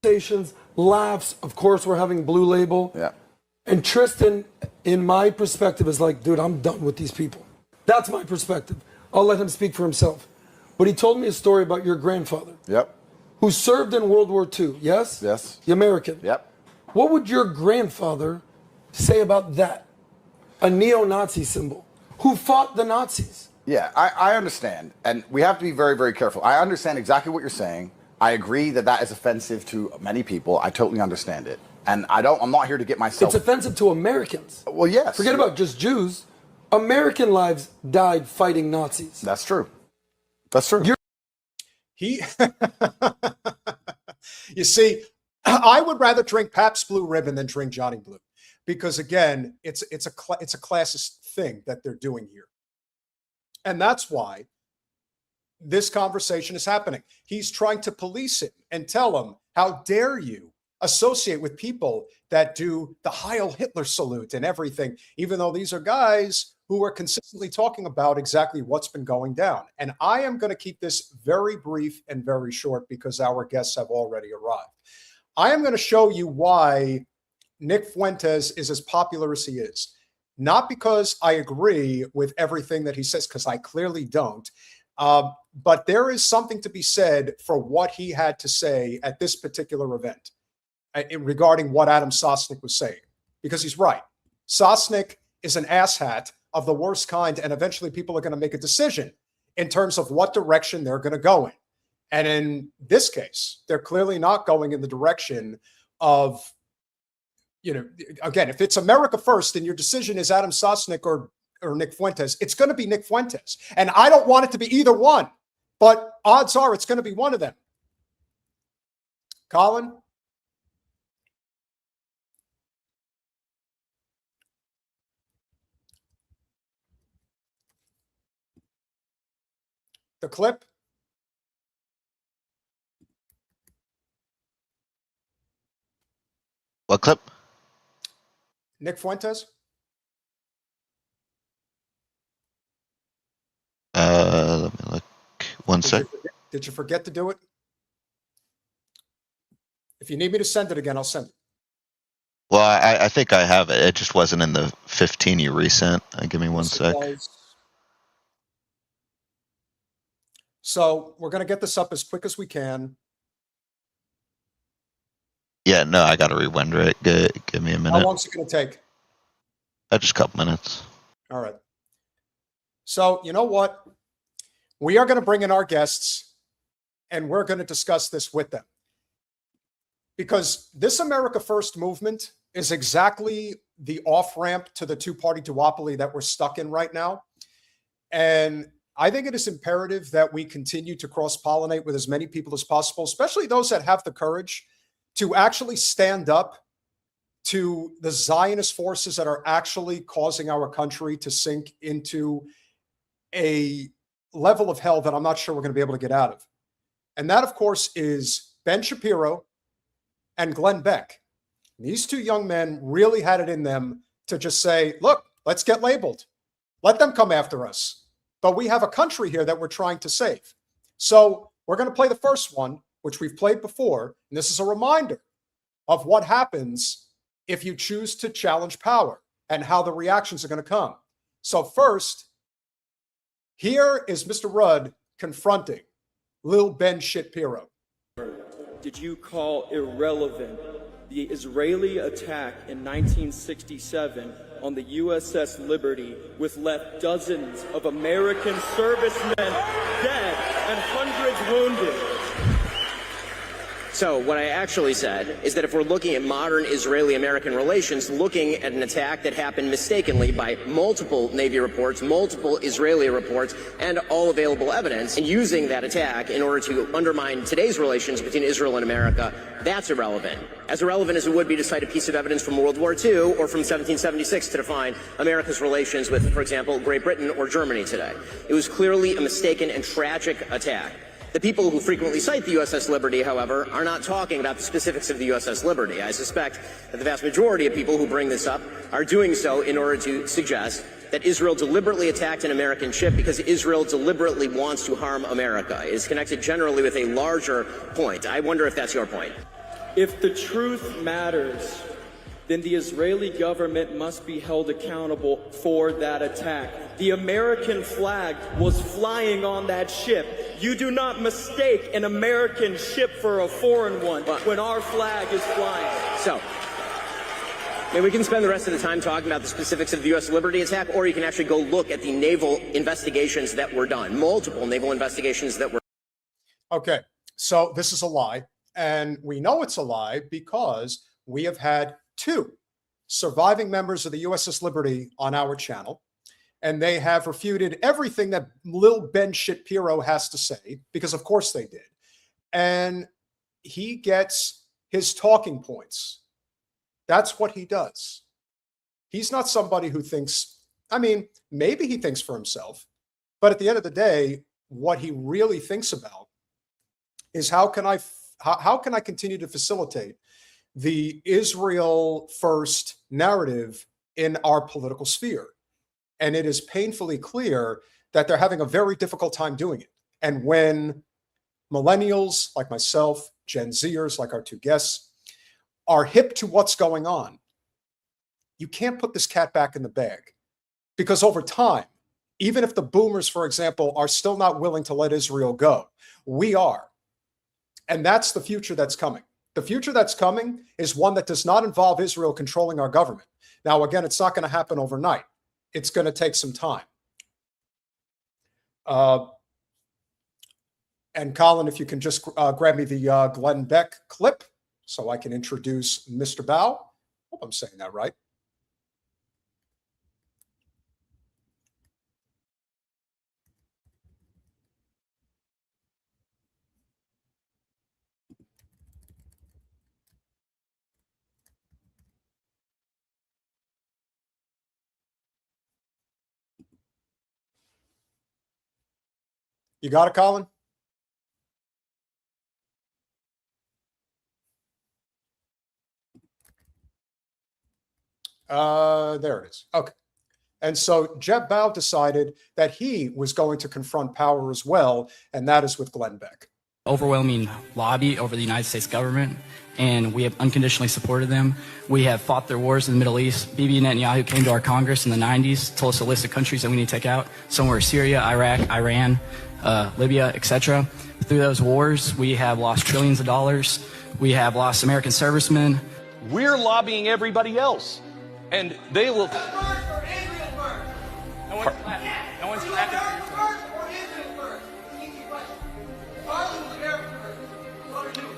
Conversations, laughs. Of course, we're having Blue Label. Yeah. And Tristan, in my perspective, is like, dude, I'm done with these people. That's my perspective. I'll let him speak for himself. But he told me a story about your grandfather. Yep. Who served in World War II, yes? Yes. The American. Yep. What would your grandfather say about that? A neo-Nazi symbol. Who fought the Nazis? Yeah, I understand. And we have to be very, very careful. I understand exactly what you're saying. I agree that that is offensive to many people. I totally understand it. And I'm not here to get myself... It's offensive to Americans. Well, yes. Forget about just Jews. American lives died fighting Nazis. That's true. That's true. You see, I would rather drink Pabst Blue Ribbon than drink Johnny Blue, because again, it's a classist thing that they're doing here, and that's why this conversation is happening. He's trying to police it and tell him, "How dare you associate with people that do the Heil Hitler salute and everything," even though these are guys who are consistently talking about exactly what's been going down. And I am going to keep this very brief and very short because our guests have already arrived. I am going to show you why Nick Fuentes is as popular as he is. Not because I agree with everything that he says, because I clearly don't. But there is something to be said for what he had to say at this particular event regarding what Adam Sosnick was saying. Because he's right. Sosnick is an asshat of the worst kind, and eventually people are going to make a decision in terms of what direction they're going to go in. And in this case, they're clearly not going in the direction of, you know, again, if it's America first, then your decision is Adam Sosnick or Nick Fuentes. It's going to be Nick Fuentes. And I don't want it to be either one, but odds are it's going to be one of them. Colin? The clip. What clip? Nick Fuentes. Let me look. One sec. Did you forget to do it? If you need me to send it again, I'll send it. Well, I think I have it. It just wasn't in the 15 you resent. Give me one sec. So we're going to get this up as quick as we can. Yeah, no, I got to re-render it. Give me a minute. How long is it going to take? Just a couple minutes. All right. So you know what? We are going to bring in our guests, and we're going to discuss this with them. Because this America First movement is exactly the off-ramp to the two-party duopoly that we're stuck in right now. And I think it is imperative that we continue to cross-pollinate with as many people as possible, especially those that have the courage to actually stand up to the Zionist forces that are actually causing our country to sink into a level of hell that I'm not sure we're going to be able to get out of. And that, of course, is Ben Shapiro and Glenn Beck. These two young men really had it in them to just say, look, Let's get labeled. Let them come after us. But we have a country here that we're trying to save. So we're going to play the first one, which we've played before. And this is a reminder of what happens if you choose to challenge power and how the reactions are going to come. So first, here is Mr. Rudd confronting Lil Ben Shapiro. Did you call irrelevant the Israeli attack in 1967 on the USS Liberty, which left dozens of American servicemen dead and hundreds wounded? So what I actually said is that if we're looking at modern Israeli-American relations, looking at an attack that happened mistakenly by multiple Navy reports, multiple Israeli reports, and all available evidence, and using that attack in order to undermine today's relations between Israel and America, that's irrelevant. As irrelevant as it would be to cite a piece of evidence from World War II or from 1776 to define America's relations with, for example, Great Britain or Germany today. It was clearly a mistaken and tragic attack. The people who frequently cite the USS Liberty, however, are not talking about the specifics of the USS Liberty. I suspect that the vast majority of people who bring this up are doing so in order to suggest that Israel deliberately attacked an American ship because Israel deliberately wants to harm America. It is connected generally with a larger point. I wonder if that's your point. If the truth matters, then the Israeli government must be held accountable for that attack. The American flag was flying on that ship. You do not mistake an American ship for a foreign one when our flag is flying. So, maybe we can spend the rest of the time talking about the specifics of the U.S. Liberty attack, or you can actually go look at the naval investigations that were done, multiple naval investigations that were. Okay, so this is a lie. And we know it's a lie because we have had 2 surviving members of the USS Liberty on our channel, and they have refuted everything that Lil Ben Shapiro has to say, because of course they did. And he gets his talking points. That's what he does. He's not somebody who thinks, I mean, maybe he thinks for himself, but at the end of the day, what he really thinks about is how can I continue to facilitate the Israel first narrative in our political sphere. And it is painfully clear that they're having a very difficult time doing it. And when millennials like myself, Gen Zers like our 2 guests, are hip to what's going on, you can't put this cat back in the bag. Because over time, even if the boomers, for example, are still not willing to let Israel go, we are. And that's the future that's coming. The future that's coming is one that does not involve Israel controlling our government. Now, again, it's not going to happen overnight. It's going to take some time. And Colin, if you can just grab me the Glenn Beck clip so I can introduce Mr. Baugh. Hope I'm saying that right. You got it, Colin? There it is. Okay. And so Jeb Baugh decided that he was going to confront power as well, and that is with Glenn Beck. Overwhelming lobby over the United States government, and we have unconditionally supported them. We have fought their wars in the Middle East. Bibi Netanyahu came to our Congress in the 90s, told us a list of countries that we need to take out. Some were Syria, Iraq, Iran, Libya, etc. Through those wars, we have lost trillions of dollars. We have lost American servicemen. We're lobbying everybody else, and they will. No one's clapping for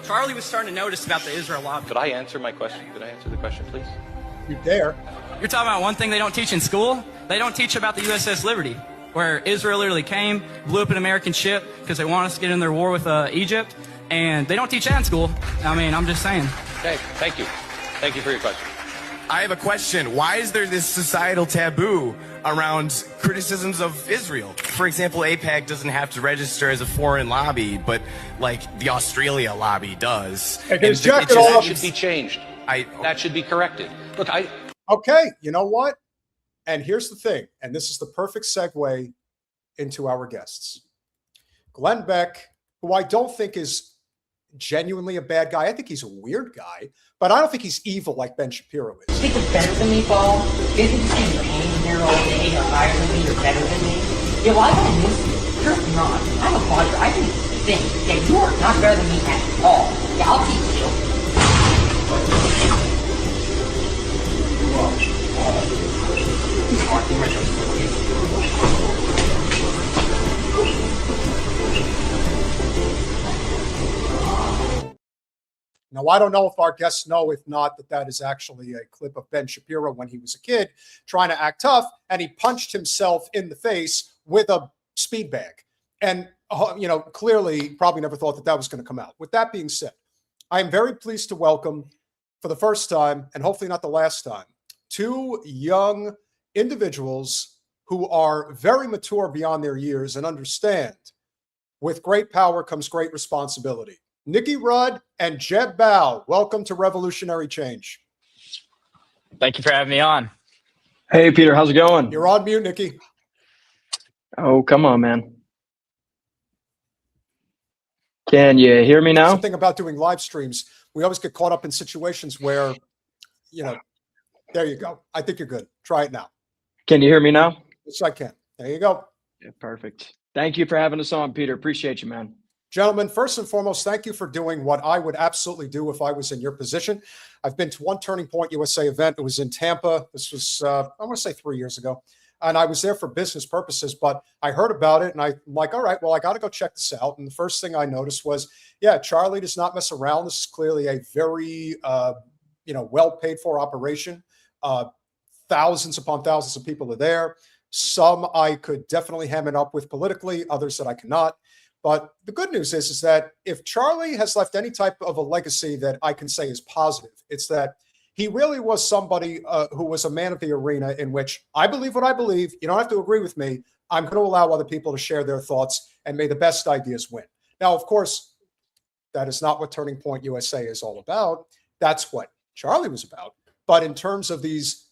Charlie was starting to notice about the Israel lobby. Could I answer my question? Could I answer the question, please? You dare. You're talking about one thing they don't teach in school? They don't teach about the USS Liberty, where Israel literally came, blew up an American ship because they want us to get in their war with Egypt, and they don't teach that in school. I mean, I'm just saying. Okay, thank you. Thank you for your question. I have a question. Why is there this societal taboo around criticisms of Israel? For example, AIPAC doesn't have to register as a foreign lobby, but like the Australia lobby does. That should be changed. That should be corrected. Look, Okay, you know what? And here's the thing, and this is the perfect segue into our guests. Glenn Beck, who I don't think is genuinely a bad guy. I think he's a weird guy, but I don't think he's evil like Ben Shapiro is. You think it's better than me, Paul? You think you're saying you're hanging here all day, you're higher than me, you're better than me? Yeah, well, I don't miss you. You're not. I'm a father. I can think that you are not better than me at all. Yeah, I'll teach you. Now, I don't know if our guests know, if not, that is actually a clip of Ben Shapiro when he was a kid trying to act tough, and he punched himself in the face with a speed bag. And, clearly probably never thought that was going to come out. With that being said, I am very pleased to welcome, for the first time, and hopefully not the last time, two young individuals who are very mature beyond their years and understand with great power comes great responsibility. Nicky Rudd and Jeb Baugh, welcome to Revolutionary Change. Thank you for having me on. Hey, Peter, how's it going? You're on mute, Nicky. Oh, come on, man. Can you hear me now? Something about doing live streams. We always get caught up in situations where, there you go. I think you're good. Try it now. Can you hear me now? Yes, I can. There you go. Yeah, perfect. Thank you for having us on, Peter. Appreciate you, man. Gentlemen, first and foremost, thank you for doing what I would absolutely do if I was in your position. I've been to one Turning Point USA event. It was in Tampa. This was, I want to say 3 years ago. And I was there for business purposes, but I heard about it and I'm like, all right, well, I got to go check this out. And the first thing I noticed was, yeah, Charlie does not mess around. This is clearly a very, well paid for operation. Thousands upon thousands of people are there. Some I could definitely ham it up with politically, others that I cannot. But the good news is that if Charlie has left any type of a legacy that I can say is positive, it's that he really was somebody who was a man of the arena in which I believe what I believe. You don't have to agree with me. I'm going to allow other people to share their thoughts, and may the best ideas win. Now, of course, that is not what Turning Point USA is all about. That's what Charlie was about. But in terms of these,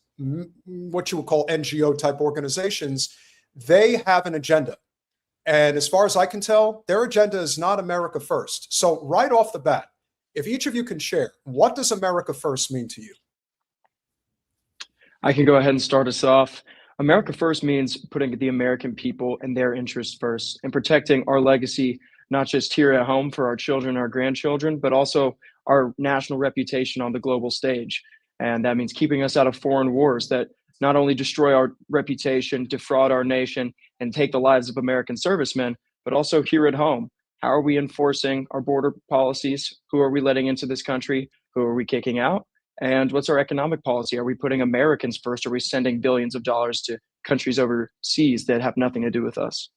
what you would call NGO type organizations, they have an agenda. And as far as I can tell, their agenda is not America first. So right off the bat, if each of you can share, what does America first mean to you? I can go ahead and start us off. America first means putting the American people and their interests first and protecting our legacy, not just here at home for our children, our grandchildren, but also our national reputation on the global stage. And that means keeping us out of foreign wars that not only destroy our reputation, defraud our nation, and take the lives of American servicemen, but also here at home. How are we enforcing our border policies? Who are we letting into this country? Who are we kicking out? And what's our economic policy? Are we putting Americans first? Are we sending billions of dollars to countries overseas that have nothing to do with us?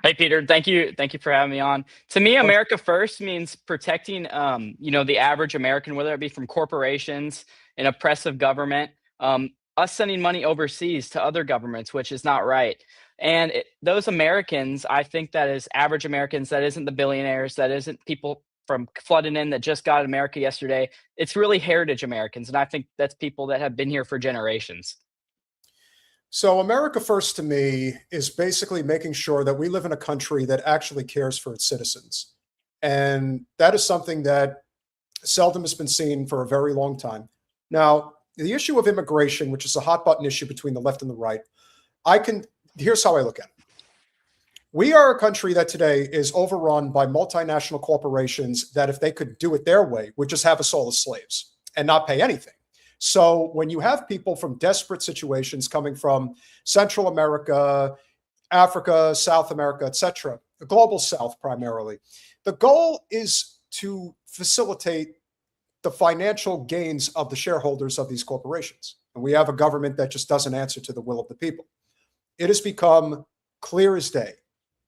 Hey, Peter, thank you for having me on. To me, America first means protecting, the average American, whether it be from corporations, an oppressive government, us sending money overseas to other governments, which is not right. And those Americans, I think that is average Americans, that isn't the billionaires, that isn't people from flooding in that just got America yesterday. It's really heritage Americans. And I think that's people that have been here for generations. So America first to me is basically making sure that we live in a country that actually cares for its citizens. And that is something that seldom has been seen for a very long time. Now, the issue of immigration, which is a hot button issue between the left and the right, here's how I look at it. We are a country that today is overrun by multinational corporations that if they could do it their way, would just have us all as slaves and not pay anything. So when you have people from desperate situations coming from Central America, Africa, South America, etc., the global South primarily, the goal is to facilitate the financial gains of the shareholders of these corporations. And we have a government that just doesn't answer to the will of the people. It has become clear as day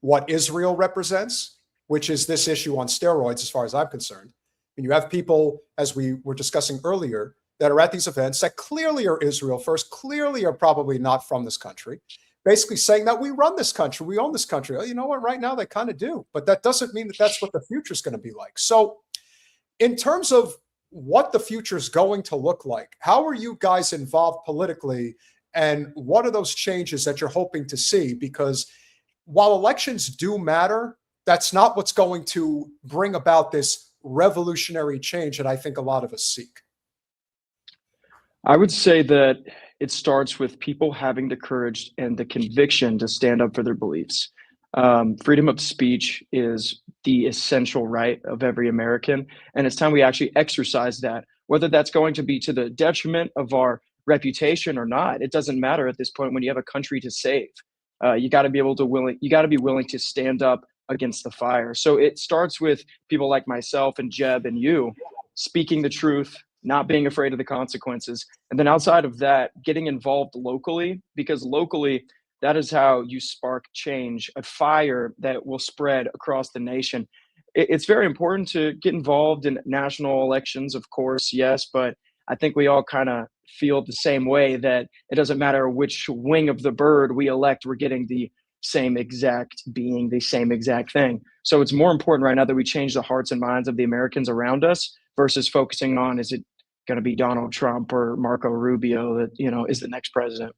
what Israel represents, which is this issue on steroids, as far as I'm concerned. And you have people, as we were discussing earlier, that are at these events that clearly are Israel first, clearly are probably not from this country, basically saying that we run this country, we own this country. Oh, you know what, right now they kind of do, but that doesn't mean that that's what the future is going to be like. So in terms of what the future is going to look like. How are you guys involved politically? And what are those changes that you're hoping to see? Because while elections do matter, that's not what's going to bring about this revolutionary change that I think a lot of us seek. I would say that it starts with people having the courage and the conviction to stand up for their beliefs. Freedom of speech is the essential right of every American, and it's time we actually exercise that, whether that's going to be to the detriment of our reputation or not. It doesn't matter at this point when you have a country to save. You got to be willing to stand up against the fire. So it starts with people like myself and Jeb and you speaking the truth, not being afraid of the consequences. And then outside of that, getting involved locally, because locally, that is how you spark change, a fire that will spread across the nation. It's very important to get involved in national elections, of course, yes, but I think we all kind of feel the same way, that it doesn't matter which wing of the bird we elect, we're getting the same exact being, the same exact thing. So it's more important right now that we change the hearts and minds of the Americans around us versus focusing on, is it going to be Donald Trump or Marco Rubio that, is the next president?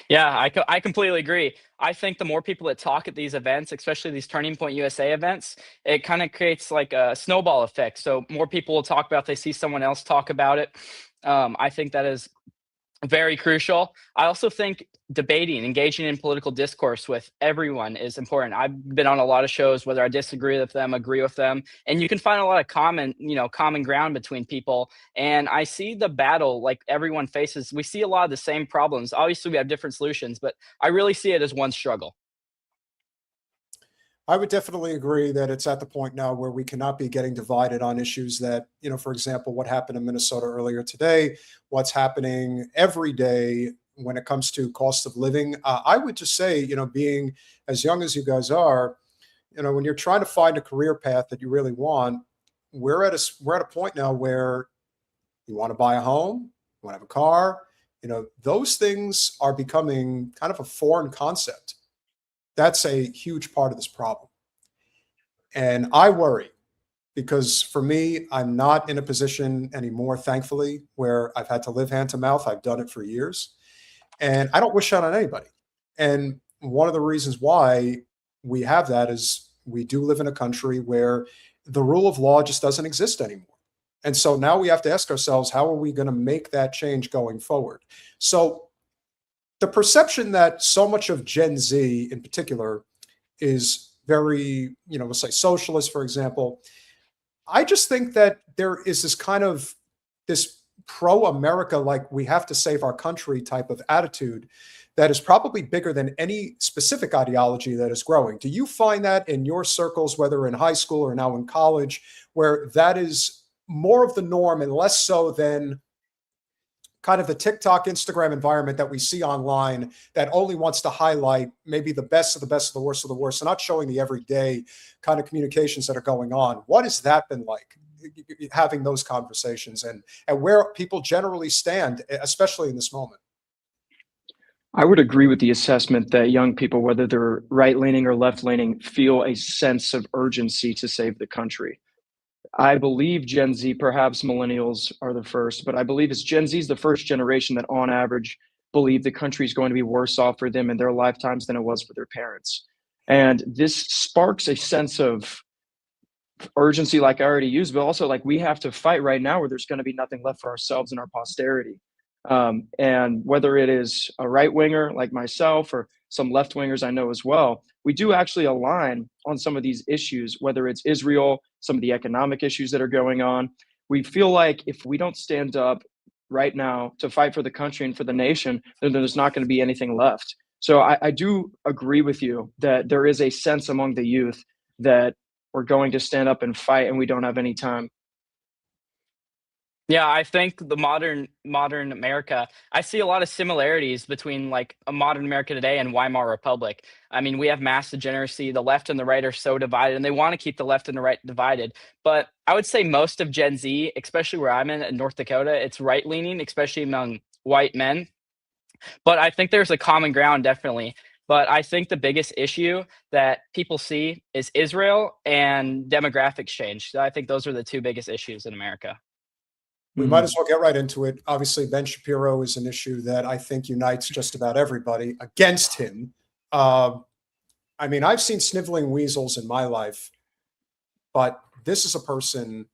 Yeah, I completely agree. I think the more people that talk at these events, especially these Turning Point USA events, it kind of creates like a snowball effect. So more people will talk about, they see someone else talk about it. I think that is very crucial. I also think debating, engaging in political discourse with everyone is important. I've been on a lot of shows, whether I disagree with them, agree with them, and you can find a lot of common ground between people. And I see the battle like everyone faces. We see a lot of the same problems. Obviously, we have different solutions, but I really see it as one struggle. I would definitely agree that it's at the point now where we cannot be getting divided on issues that, for example, what happened in Minnesota earlier today, what's happening every day when it comes to cost of living. I would just say, being as young as you guys are, when you're trying to find a career path that you really want, we're at a point now where you want to buy a home, you want to have a car, those things are becoming kind of a foreign concept. That's a huge part of this problem. And I worry because for me, I'm not in a position anymore, thankfully, where I've had to live hand to mouth. I've done it for years. And I don't wish that on anybody. And one of the reasons why we have that is we do live in a country where the rule of law just doesn't exist anymore. And so now we have to ask ourselves, how are we going to make that change going forward? So the perception that so much of Gen Z in particular is very, let's say socialist, for example, I just think that there is this kind of this pro-America, like we have to save our country type of attitude that is probably bigger than any specific ideology that is growing. Do you find that in your circles, whether in high school or now in college, where that is more of the norm and less so than kind of the TikTok, Instagram environment that we see online that only wants to highlight maybe the best of the best of the worst of the worst and not showing the everyday kind of communications that are going on? What has that been like, having those conversations and where people generally stand, especially in this moment? I would agree with the assessment that young people, whether they're right-leaning or left-leaning, feel a sense of urgency to save the country. I believe Gen Z, perhaps millennials are the first, but I believe it's Gen Z is the first generation that on average believe the country is going to be worse off for them in their lifetimes than it was for their parents. And this sparks a sense of urgency, like I already used, but also like we have to fight right now where there's going to be nothing left for ourselves and our posterity. And whether it is a right winger like myself or some left wingers I know as well, we do actually align on some of these issues, whether it's Israel, some of the economic issues that are going on. We feel like if we don't stand up right now to fight for the country and for the nation, then there's not going to be anything left. So I do agree with you that there is a sense among the youth that we're going to stand up and fight and we don't have any time. Yeah, I think the modern America, I see a lot of similarities between like a modern America today and Weimar Republic. I mean, we have mass degeneracy. The left and the right are so divided, and they want to keep the left and the right divided. But I would say most of Gen Z, especially where I'm in North Dakota, it's right-leaning, especially among white men. But I think there's a common ground, definitely. But I think the biggest issue that people see is Israel and demographics change. So I think those are the two biggest issues in America. We might as well get right into it. Obviously, Ben Shapiro is an issue that I think unites just about everybody against him. I mean, I've seen sniveling weasels in my life, but this is a person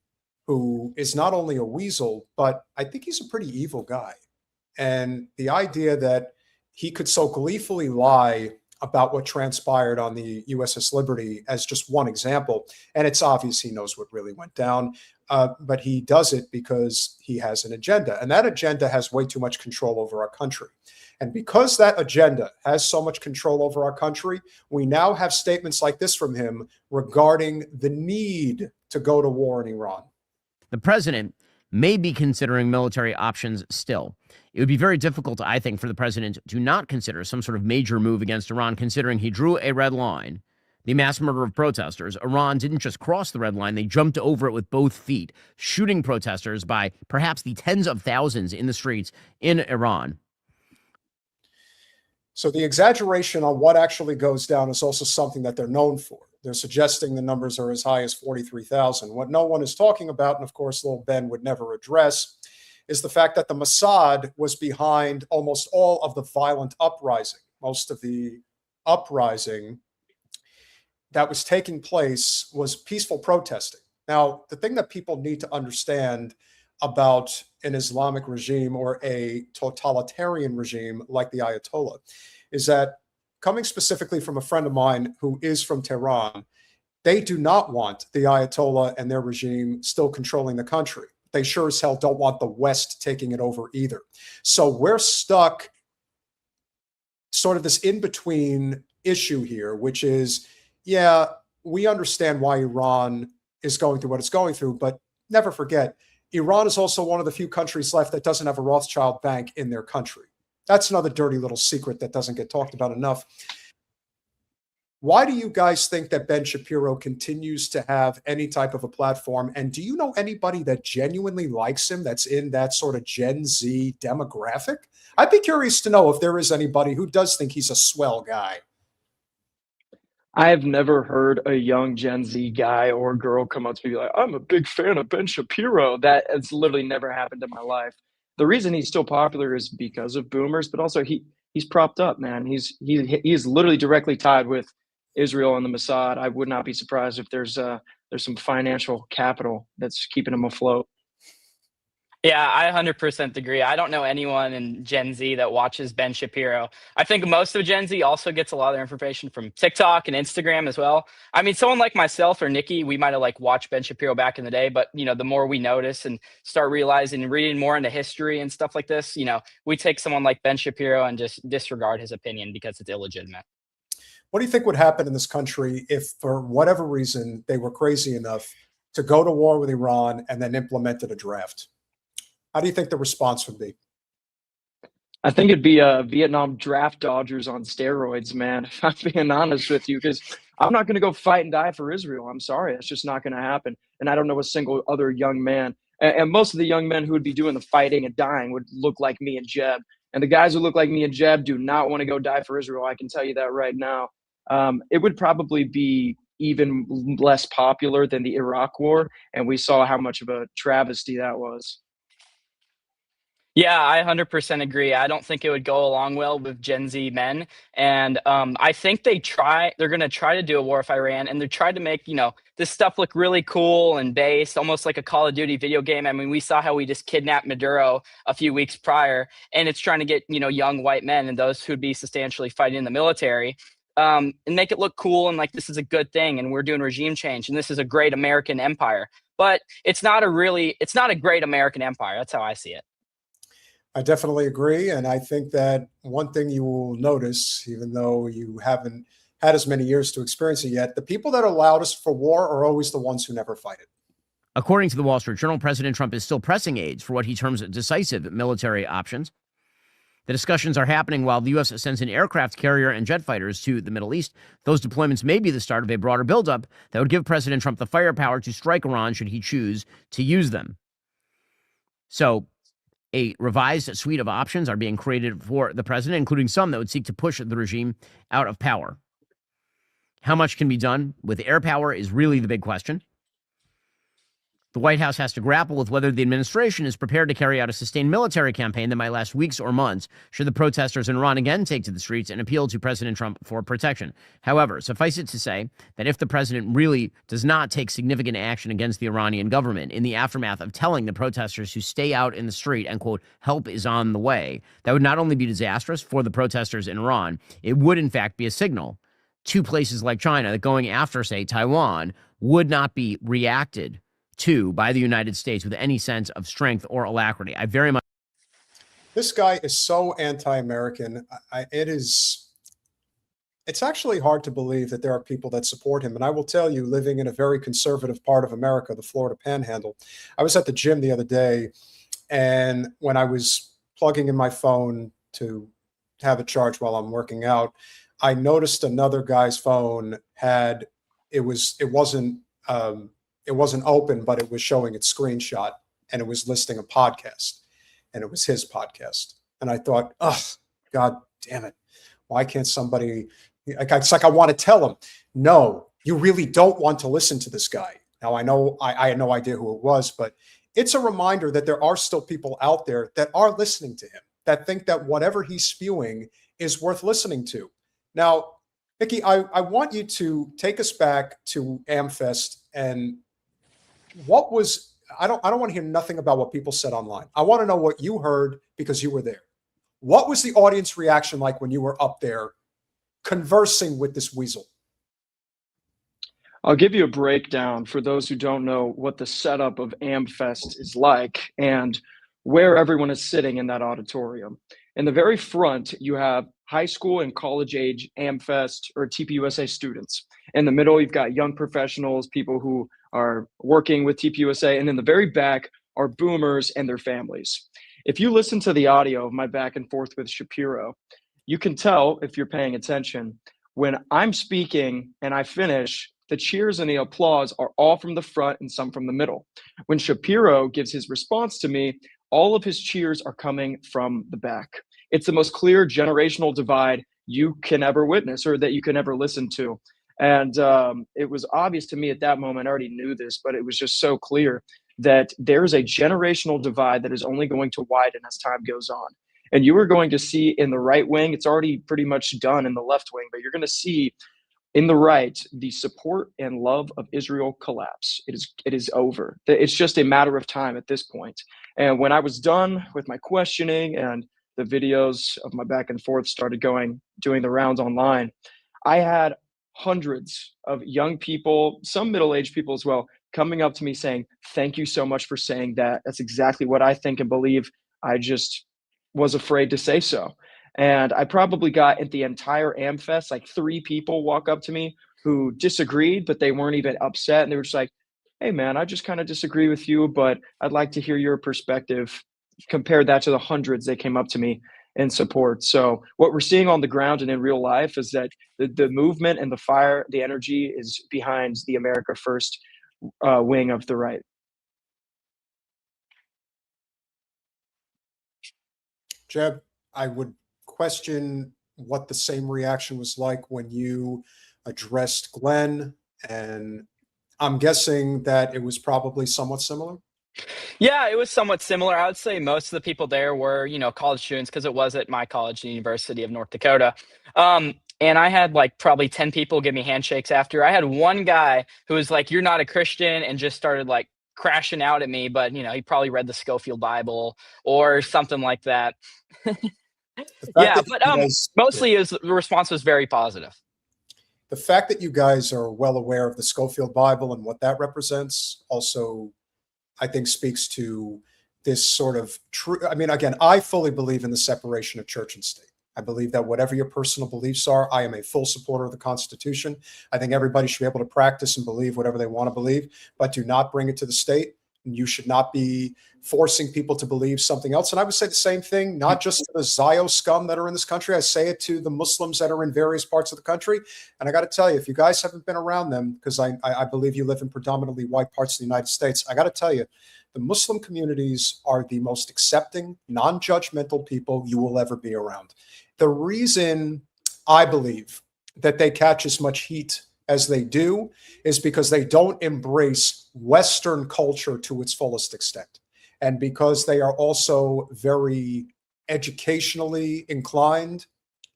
who is not only a weasel, but I think he's a pretty evil guy. And the idea that he could so gleefully lie about what transpired on the USS Liberty as just one example, and it's obvious he knows what really went down, but he does it because he has an agenda, and that agenda has way too much control over our country. And because that agenda has so much control over our country, we now have statements like this from him regarding the need to go to war in Iran. The president may be considering military options still. It would be very difficult, I think, for the president to not consider some sort of major move against Iran, considering he drew a red line. The mass murder of protesters. Iran didn't just cross the red line, they jumped over it with both feet, shooting protesters by perhaps the tens of thousands in the streets in Iran. So the exaggeration on what actually goes down is also something that they're known for. They're suggesting the numbers are as high as 43,000. What no one is talking about, and of course little Ben would never address, is the fact that the Mossad was behind almost all of the violent uprising. Most of the uprising that was taking place was peaceful protesting. Now, the thing that people need to understand about an Islamic regime or a totalitarian regime like the Ayatollah is that, coming specifically from a friend of mine who is from Tehran, they do not want the Ayatollah and their regime still controlling the country. They sure as hell don't want the West taking it over either. So we're stuck sort of this in-between issue here, which is, yeah, we understand why Iran is going through what it's going through, but never forget, Iran is also one of the few countries left that doesn't have a Rothschild bank in their country. That's another dirty little secret that doesn't get talked about enough. Why do you guys think that Ben Shapiro continues to have any type of a platform? And do you know anybody that genuinely likes him that's in that sort of Gen Z demographic? I'd be curious to know if there is anybody who does think he's a swell guy. I have never heard a young Gen Z guy or girl come up to me like, I'm a big fan of Ben Shapiro. That has literally never happened in my life. The reason he's still popular is because of boomers, but also he's propped up, man. He's literally directly tied with Israel and the Mossad. I would not be surprised if there's some financial capital that's keeping him afloat. Yeah, I 100% agree. I don't know anyone in Gen Z that watches Ben Shapiro. I think most of Gen Z also gets a lot of their information from TikTok and Instagram as well. I mean, someone like myself or Nicky, we might have like watched Ben Shapiro back in the day, but you know, the more we notice and start realizing and reading more into history and stuff like this, you know, we take someone like Ben Shapiro and just disregard his opinion because it's illegitimate. What do you think would happen in this country if, for whatever reason, they were crazy enough to go to war with Iran and then implemented a draft? How do you think the response would be? I think it'd be Vietnam draft dodgers on steroids, man, if I'm being honest with you, because I'm not going to go fight and die for Israel. I'm sorry. It's just not going to happen. And I don't know a single other young man. And most of the young men who would be doing the fighting and dying would look like me and Jeb. And the guys who look like me and Jeb do not want to go die for Israel. I can tell you that right now. It would probably be even less popular than the Iraq War. And we saw how much of a travesty that was. Yeah, I 100% agree. I don't think it would go along well with Gen Z men. And I think they're going to try to do a war with Iran, and they're trying to make, you know, this stuff look really cool and based, almost like a Call of Duty video game. I mean, we saw how we just kidnapped Maduro a few weeks prior, and it's trying to get, you know, young white men and those who'd be substantially fighting in the military and make it look cool and like this is a good thing and we're doing regime change and this is a great American empire. But it's not a great American empire. That's how I see it. I definitely agree. And I think that one thing you will notice, even though you haven't had as many years to experience it yet, the people that are loudest for war are always the ones who never fight it. According to the Wall Street Journal, President Trump is still pressing aides for what he terms decisive military options. The discussions are happening while the U.S. sends an aircraft carrier and jet fighters to the Middle East. Those deployments may be the start of a broader buildup that would give President Trump the firepower to strike Iran should he choose to use them. So A revised suite of options are being created for the president, including some that would seek to push the regime out of power. How much can be done with air power is really the big question. The White House has to grapple with whether the administration is prepared to carry out a sustained military campaign that might last weeks or months should the protesters in Iran again take to the streets and appeal to President Trump for protection. However, suffice it to say that if the president really does not take significant action against the Iranian government in the aftermath of telling the protesters to stay out in the street and, quote, help is on the way, that would not only be disastrous for the protesters in Iran, it would in fact be a signal to places like China that going after, say, Taiwan would not be reacted to by the United States with any sense of strength or alacrity. I very much. This guy is so anti-American. It's actually hard to believe that there are people that support him. And I will tell you, living in a very conservative part of America, the Florida Panhandle, I was at the gym the other day, and when I was plugging in my phone to have it charged while I'm working out, I noticed another guy's phone had it wasn't open, but it was showing its screenshot, and it was listing a podcast, and it was his podcast. And I thought, oh, God damn it. Why can't somebody, it's like I want to tell him, no, you really don't want to listen to this guy. Now, I know I had no idea who it was, but it's a reminder that there are still people out there that are listening to him, that think that whatever he's spewing is worth listening to. Now, Nicky, I want you to take us back to AmFest and what was, I don't want to hear nothing about what people said online. I want to know what you heard because you were there. What was the audience reaction like when you were up there conversing with this weasel? I'll give you a breakdown for those who don't know what the setup of AmFest is like and where everyone is sitting in that auditorium. In the very front, you have high school and college age AmFest or TPUSA students. In the middle, you've got young professionals, people who are working with TPUSA, and in the very back are boomers and their families. If you listen to the audio of my back and forth with Shapiro, you can tell, if you're paying attention, when I'm speaking and I finish, the cheers and the applause are all from the front and some from the middle. When Shapiro gives his response to me, all of his cheers are coming from the back. It's the most clear generational divide you can ever witness or that you can ever listen to. And it was obvious to me at that moment, I already knew this, but it was just so clear that there's a generational divide that is only going to widen as time goes on. And you are going to see in the right wing, it's already pretty much done in the left wing, but you're going to see in the right, the support and love of Israel collapse. It is over. It's just a matter of time at this point. And when I was done with my questioning and the videos of my back and forth started doing the rounds online, I had hundreds of young people, some middle-aged people as well, coming up to me saying, thank you so much for saying that. That's exactly what I think and believe. I just was afraid to say so. And I probably got at the entire AmFest, like 3 people walk up to me who disagreed, but they weren't even upset. And they were just like, hey man, I just kind of disagree with you, but I'd like to hear your perspective. Compare that to the hundreds that came up to me in support. So what we're seeing on the ground and in real life is that the movement and the fire, the energy is behind the America First wing of the right. Jeb, I would question what the same reaction was like when you addressed Glenn, and I'm guessing that it was probably somewhat similar. Yeah, it was somewhat similar. I would say most of the people there were, college students because it was at my college, the University of North Dakota. And I had like probably 10 people give me handshakes after. I had one guy who was like, you're not a Christian, and just started like crashing out at me. But, he probably read the Schofield Bible or something like that. Yeah, but mostly the response was very positive. The fact that you guys are well aware of the Schofield Bible and what that represents also, I think, speaks to this sort of true. I mean, again, I fully believe in the separation of church and state. I believe that whatever your personal beliefs are, I am a full supporter of the Constitution. I think everybody should be able to practice and believe whatever they want to believe, but do not bring it to the state. You should not be forcing people to believe something else. And I would say the same thing, not just to the Zio scum that are in this country. I say it to the Muslims that are in various parts of the country. And I got to tell you, if you guys haven't been around them, because I believe you live in predominantly white parts of the United States, I got to tell you, the Muslim communities are the most accepting, non-judgmental people you will ever be around. The reason I believe that they catch as much heat as they do is because they don't embrace Western culture to its fullest extent. And because they are also very educationally inclined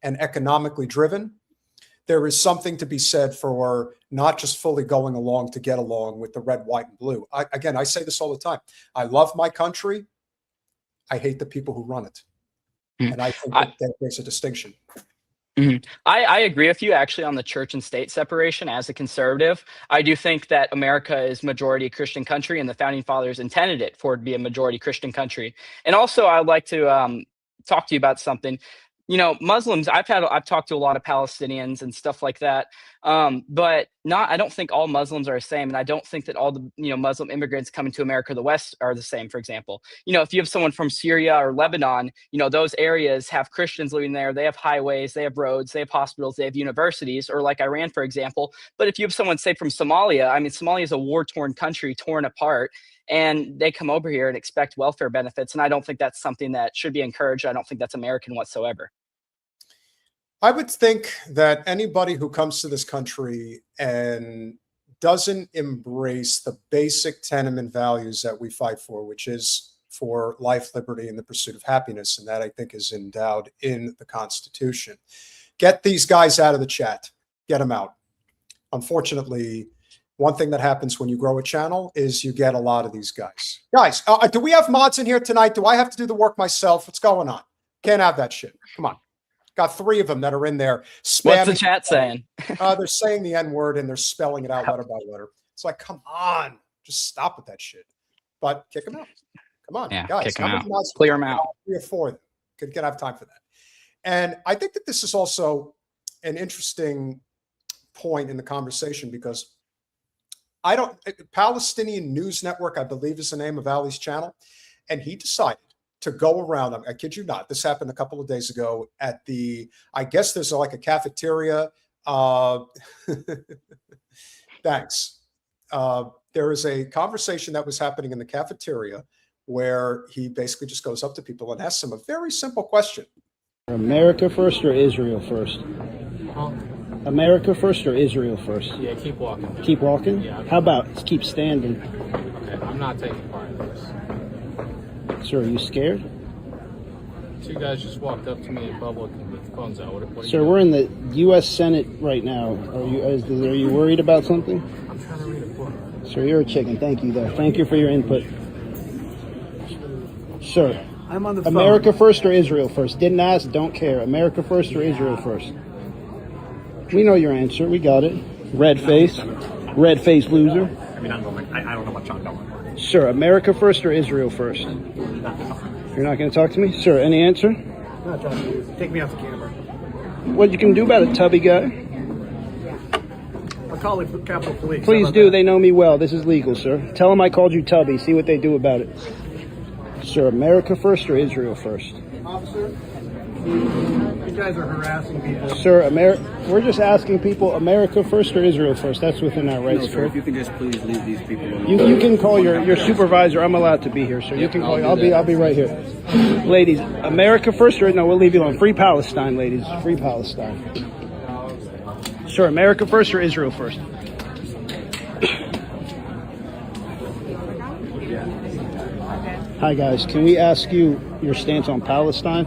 and economically driven, there is something to be said for not just fully going along to get along with the red, white, and blue. Again, I say this all the time. I love my country. I hate the people who run it. And I think that makes a distinction. I agree with you actually on the church and state separation. As a conservative, I do think that America is majority Christian country, and the founding fathers intended it for it to be a majority Christian country. And also, I'd like to talk to you about something. You know, Muslims, I've talked to a lot of Palestinians and stuff like that. But I don't think all Muslims are the same. And I don't think that all the, Muslim immigrants coming to America, the West, are the same, for example. If you have someone from Syria or Lebanon, those areas have Christians living there. They have highways, they have roads, they have hospitals, they have universities, or like Iran, for example. But if you have someone, say, from Somalia, I mean, Somalia is a war-torn country, torn apart. And they come over here and expect welfare benefits. And I don't think that's something that should be encouraged. I don't think that's American whatsoever. I would think that anybody who comes to this country and doesn't embrace the basic tenement values that we fight for, which is for life, liberty, and the pursuit of happiness, and that I think is endowed in the Constitution. Get these guys out of the chat. Get them out. Unfortunately, one thing that happens when you grow a channel is you get a lot of these guys. Guys, do we have mods in here tonight? Do I have to do the work myself? What's going on? Can't have that shit. Come on. Got 3 of them that are in there spamming. What's the chat saying? They're saying the N-word and they're spelling it out letter by letter. It's like, come on. Just stop with that shit. But kick them out. Come on, yeah, guys. Kick them out. Clear them out. 3 or 4 of them. Can have time for that. And I think that this is also an interesting point in the conversation because Palestinian News Network, I believe is the name of Ali's channel. And he decided to go around, I kid you not, this happened a couple of days ago at I guess there's like a cafeteria. Thanks. There is a conversation that was happening in the cafeteria where he basically just goes up to people and asks them a very simple question. America first or Israel first? Huh? America first or Israel first? Yeah, keep walking. Keep walking? Yeah. How about keep standing? Okay, I'm not taking part in this. Sir, are you scared? 2 guys just walked up to me in public with phones out. What Sir, we're in the U.S. Senate right now. Are you worried about something? I'm trying to read a book. Sir, you're a chicken. Thank you, though. Thank you for your input. Sir, I'm on the America phone. first or Israel first? Didn't ask, don't care. America first or Israel first? We know your answer. We got it. Red face. Red face loser. I mean, I don't know what John Bell. Sir, America first or Israel first? You're not going to talk to me? Sir, any answer? No, John, take me off the camera. What you can do about it, tubby guy? I'll call the Capitol Police. Please do. They know me well. This is legal, sir. Tell them I called you tubby. See what they do about it. Sir, America first or Israel first? Officer, you guys are harassing people. Sir, we're just asking people America first or Israel first. That's within our rights, sir. If you can just please leave these people alone. You can call your supervisor. I'm allowed to be here, sir. You can call. I'll be right here. Ladies, America first or no? We'll leave you alone. Free Palestine, ladies. Free Palestine. Sir, America first or Israel first? Hi guys, can we ask you your stance on Palestine?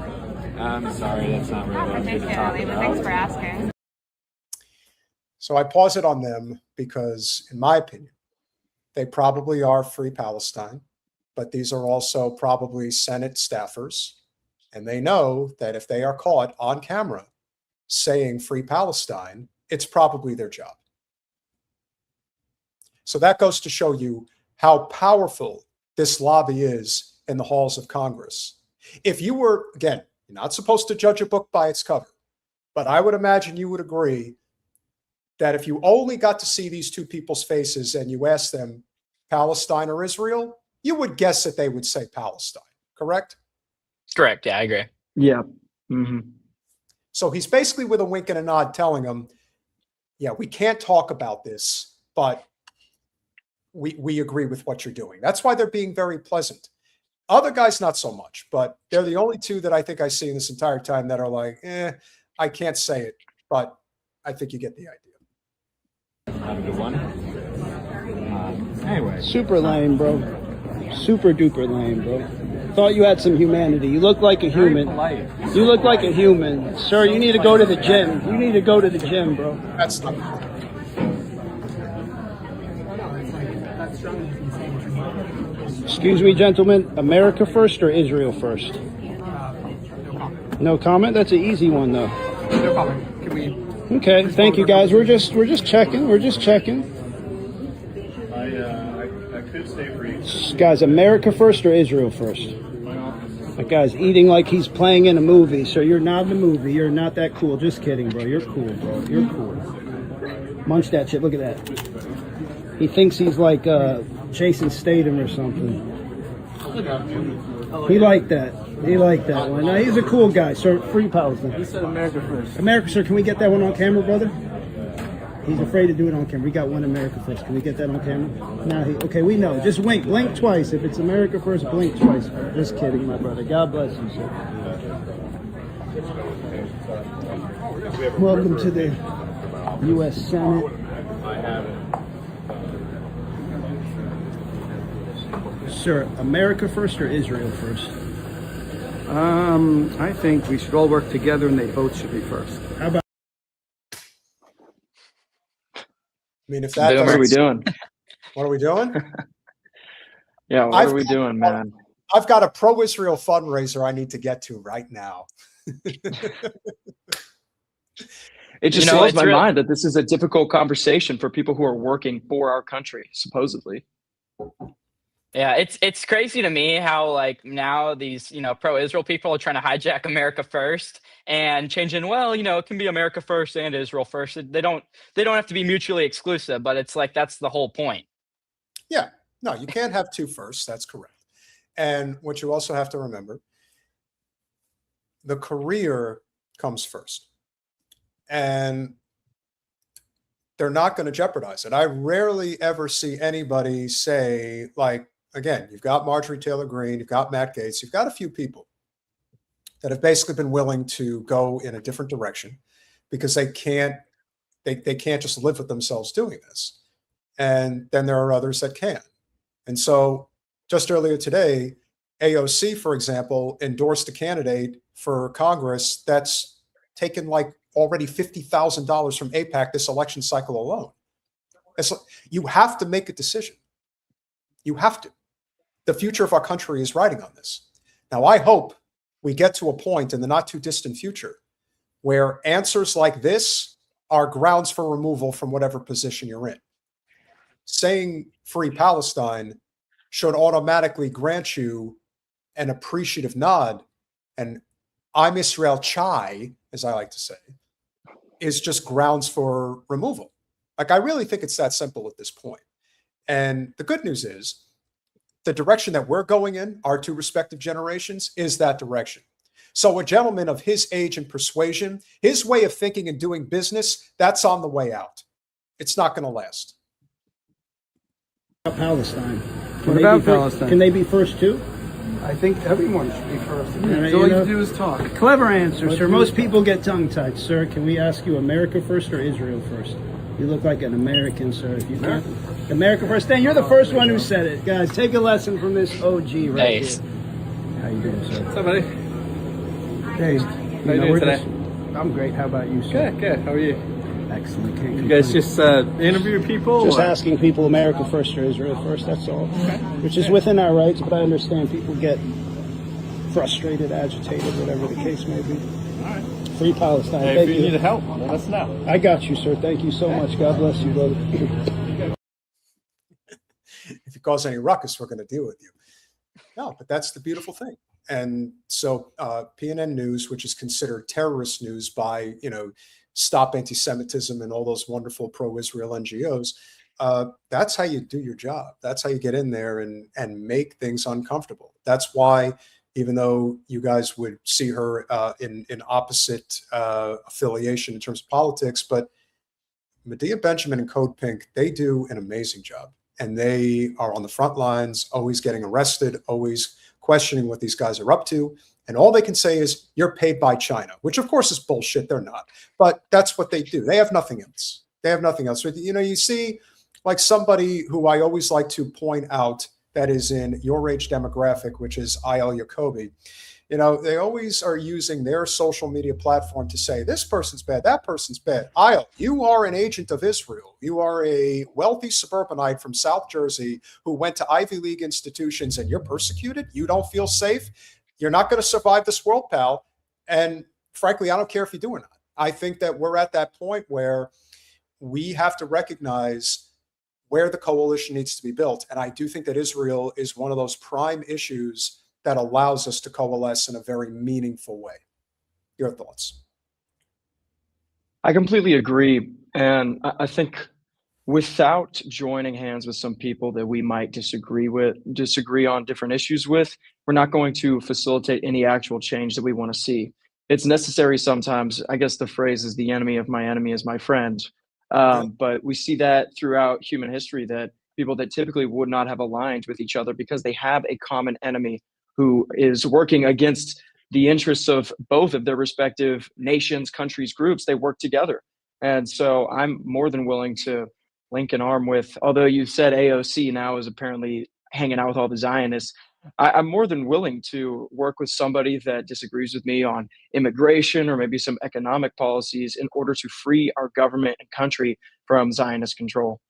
I'm sorry, that's not really what I'm here to talk about. Thanks for asking. So I pause it on them because, in my opinion, they probably are Free Palestine, but these are also probably Senate staffers. And they know that if they are caught on camera saying Free Palestine, it's probably their job. So that goes to show you how powerful this lobby is in the halls of Congress. If you were, again, you're not supposed to judge a book by its cover, but I would imagine you would agree that if you only got to see these 2 people's faces and you asked them Palestine or Israel, you would guess that they would say Palestine, correct? Correct. Yeah, I agree. Yeah. Mm-hmm. So he's basically with a wink and a nod telling them, yeah, we can't talk about this, but we agree with what you're doing. That's why they're being very pleasant. Other guys, not so much, but they're the only two that I think I see in this entire time that are like, I can't say it, but I think you get the idea. Have a good one. Anyway. Super lame, bro. Super duper lame, bro. Thought you had some humanity. You look like a human. You look like a human. Sir, you need to go to the gym. You need to go to the gym, bro. That's not. Excuse me, gentlemen. America first or Israel first? No comment? That's an easy one, though. No comment. Can we? Okay, thank you, guys. We're just checking. We're just checking. I could stay for you. Guys, America first or Israel first? That guy's eating like he's playing in a movie. So you're not in the movie. You're not that cool. Just kidding, bro. You're cool, bro. You're cool. Munch that shit. Look at that. He thinks he's like Jason Statham or something. He liked that. He liked that one. Now, he's a cool guy. Sir, free Palestine. He said America first. America, sir, can we get that one on camera, brother? He's afraid to do it on camera. We got one America first. Can we get that on camera? Now, okay, we know. Just wink. Blink twice. If it's America first, blink twice. Just kidding, my brother. God bless you, sir. Welcome to the U.S. Senate. Sir, America first or Israel first? I think we should all work together and they both should be first. How about? I mean, if that What are we doing? What are we doing? Yeah, what are we doing, man? I've got a pro-Israel fundraiser I need to get to right now. It just blows my mind that this is a difficult conversation for people who are working for our country, supposedly. Yeah, it's crazy to me how like now these, pro-Israel people are trying to hijack America first and changing, well, it can be America first and Israel first. They don't have to be mutually exclusive, but it's like that's the whole point. Yeah. No, you can't have two firsts. That's correct. And what you also have to remember, the career comes first. And they're not going to jeopardize it. I rarely ever see anybody say, like, again, you've got Marjorie Taylor Greene, you've got Matt Gaetz, you've got a few people that have basically been willing to go in a different direction because they can't just live with themselves doing this. And then there are others that can. And so just earlier today, AOC, for example, endorsed a candidate for Congress that's taken like already $50,000 from AIPAC this election cycle alone. You have to make a decision. You have to. The future of our country is riding on this. Now, I hope we get to a point in the not too distant future where answers like this are grounds for removal from whatever position you're in. Saying free Palestine should automatically grant you an appreciative nod, and I'm Israel Chai, as I like to say, is just grounds for removal. Like, I really think it's that simple at this point. And the good news is the direction that we're going in, our two respective generations, is that direction. So a gentleman of his age and persuasion, his way of thinking and doing business, that's on the way out. It's not going to last. Palestine. What about Palestine? Can they be first too? I think everyone should be first. Right, All you have to do is talk. Clever answer, sir. Most people get tongue-tied. Sir, can we ask you America first or Israel first? You look like an American, sir. If you can't. America first. Dan, you're the first one who said it. Guys, take a lesson from this OG right here. How you doing, sir? What's up, buddy? Hey, how you doing today? I'm great. How about you, sir? Good. How are you? Excellent. Can't you guys just interview people? Just asking people America first or Israel first, that's all. Okay. Which is within our rights, but I understand people get frustrated, agitated, whatever the case may be. All right. Free Palestine. Hey, Thank if you need help, let us know. I got you, sir. Thank you so much. God bless you, brother. If you cause any ruckus, we're going to deal with you. No, but that's the beautiful thing. And so PNN News, which is considered terrorist news by, Stop Anti-Semitism and all those wonderful pro-Israel NGOs, that's how you do your job. That's how you get in there and make things uncomfortable. That's why, even though you guys would see her in opposite affiliation in terms of politics, but Medea Benjamin and Code Pink, they do an amazing job. And they are on the front lines, always getting arrested, always questioning what these guys are up to. And all they can say is, you're paid by China, which of course is bullshit. They're not. But that's what they do. They have nothing else. They have nothing else. You know, you see like somebody who I always like to point out that is in your age demographic, which is IL Jacoby. You know, they always are using their social media platform to say, this person's bad, that person's bad. IL, you are an agent of Israel. You are a wealthy suburbanite from South Jersey who went to Ivy League institutions and you're persecuted. You don't feel safe. You're not going to survive this world, pal. And frankly, I don't care if you do or not. I think that we're at that point where we have to recognize where the coalition needs to be built. And I do think that Israel is one of those prime issues that allows us to coalesce in a very meaningful way. Your thoughts? I completely agree. And I think without joining hands with some people that we might disagree on different issues with, we're not going to facilitate any actual change that we want to see. It's necessary sometimes. I guess the phrase is, the enemy of my enemy is my friend. But we see that throughout human history, that people that typically would not have aligned with each other because they have a common enemy who is working against the interests of both of their respective nations, countries, groups, they work together. And so I'm more than willing to link an arm with, although you said AOC now is apparently hanging out with all the Zionists, I'm more than willing to work with somebody that disagrees with me on immigration or maybe some economic policies in order to free our government and country from Zionist control.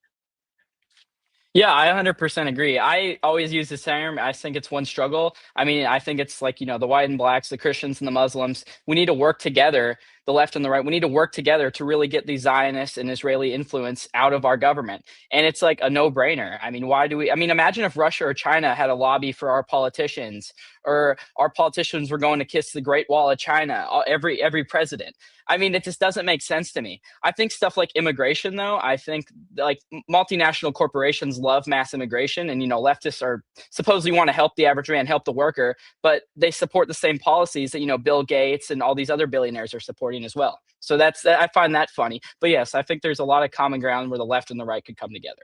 Yeah, I 100% agree. I always use this term. I think it's one struggle. I mean, I think it's like, you know, the white and blacks, the Christians and the Muslims. We need to work together, the left and the right. We need to work together to really get the Zionist and Israeli influence out of our government. And it's like a no-brainer. I mean, imagine if Russia or China had a lobby for our politicians, or our politicians were going to kiss the Great Wall of China, every president. I mean, it just doesn't make sense to me. I think stuff like immigration, though, I think like multinational corporations love mass immigration, and, you know, leftists are supposedly want to help the average man, help the worker, but they support the same policies that, you know, Bill Gates and all these other billionaires are supporting as well. So I find that funny. But yes, I think there's a lot of common ground where the left and the right could come together.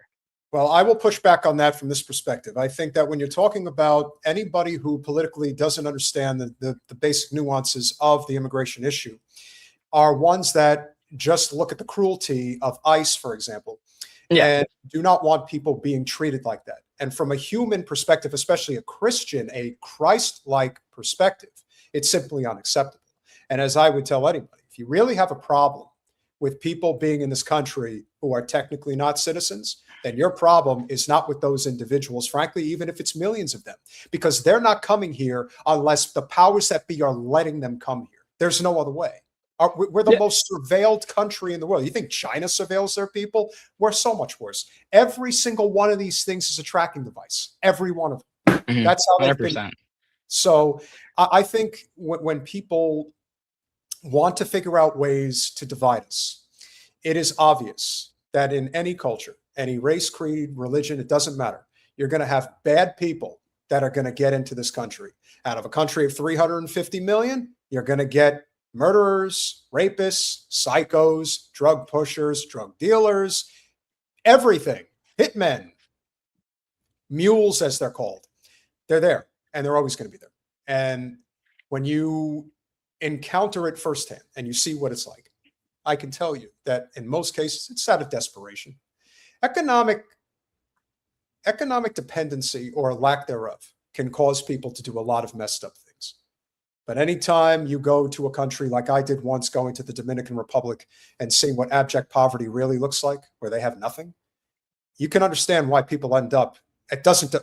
Well, I will push back on that from this perspective. I think that when you're talking about anybody who politically doesn't understand the basic nuances of the immigration issue, are ones that just look at the cruelty of ICE, for example, and do not want people being treated like that. And from a human perspective, especially a Christian, a Christ-like perspective, it's simply unacceptable. And as I would tell anybody, if you really have a problem with people being in this country who are technically not citizens, then your problem is not with those individuals, frankly, even if it's millions of them, because they're not coming here unless the powers that be are letting them come here. There's no other way. We're the most surveilled country in the world. You think China surveils their people? We're so much worse. Every single one of these things is a tracking device. Every one of them. Mm-hmm. That's how they've 100%. Been. So I think when people want to figure out ways to divide us, it is obvious that in any culture, any race, creed, religion, it doesn't matter. You're going to have bad people that are going to get into this country. Out of a country of 350 million, you're going to get murderers, rapists, psychos, drug pushers, drug dealers, everything, hitmen, mules, as they're called. They're there, and they're always going to be there. And when you encounter it firsthand and you see what it's like, I can tell you that in most cases, it's out of desperation. Economic dependency or lack thereof can cause people to do a lot of messed up things. But anytime you go to a country like I did once, going to the Dominican Republic and seeing what abject poverty really looks like, where they have nothing, you can understand why people end up.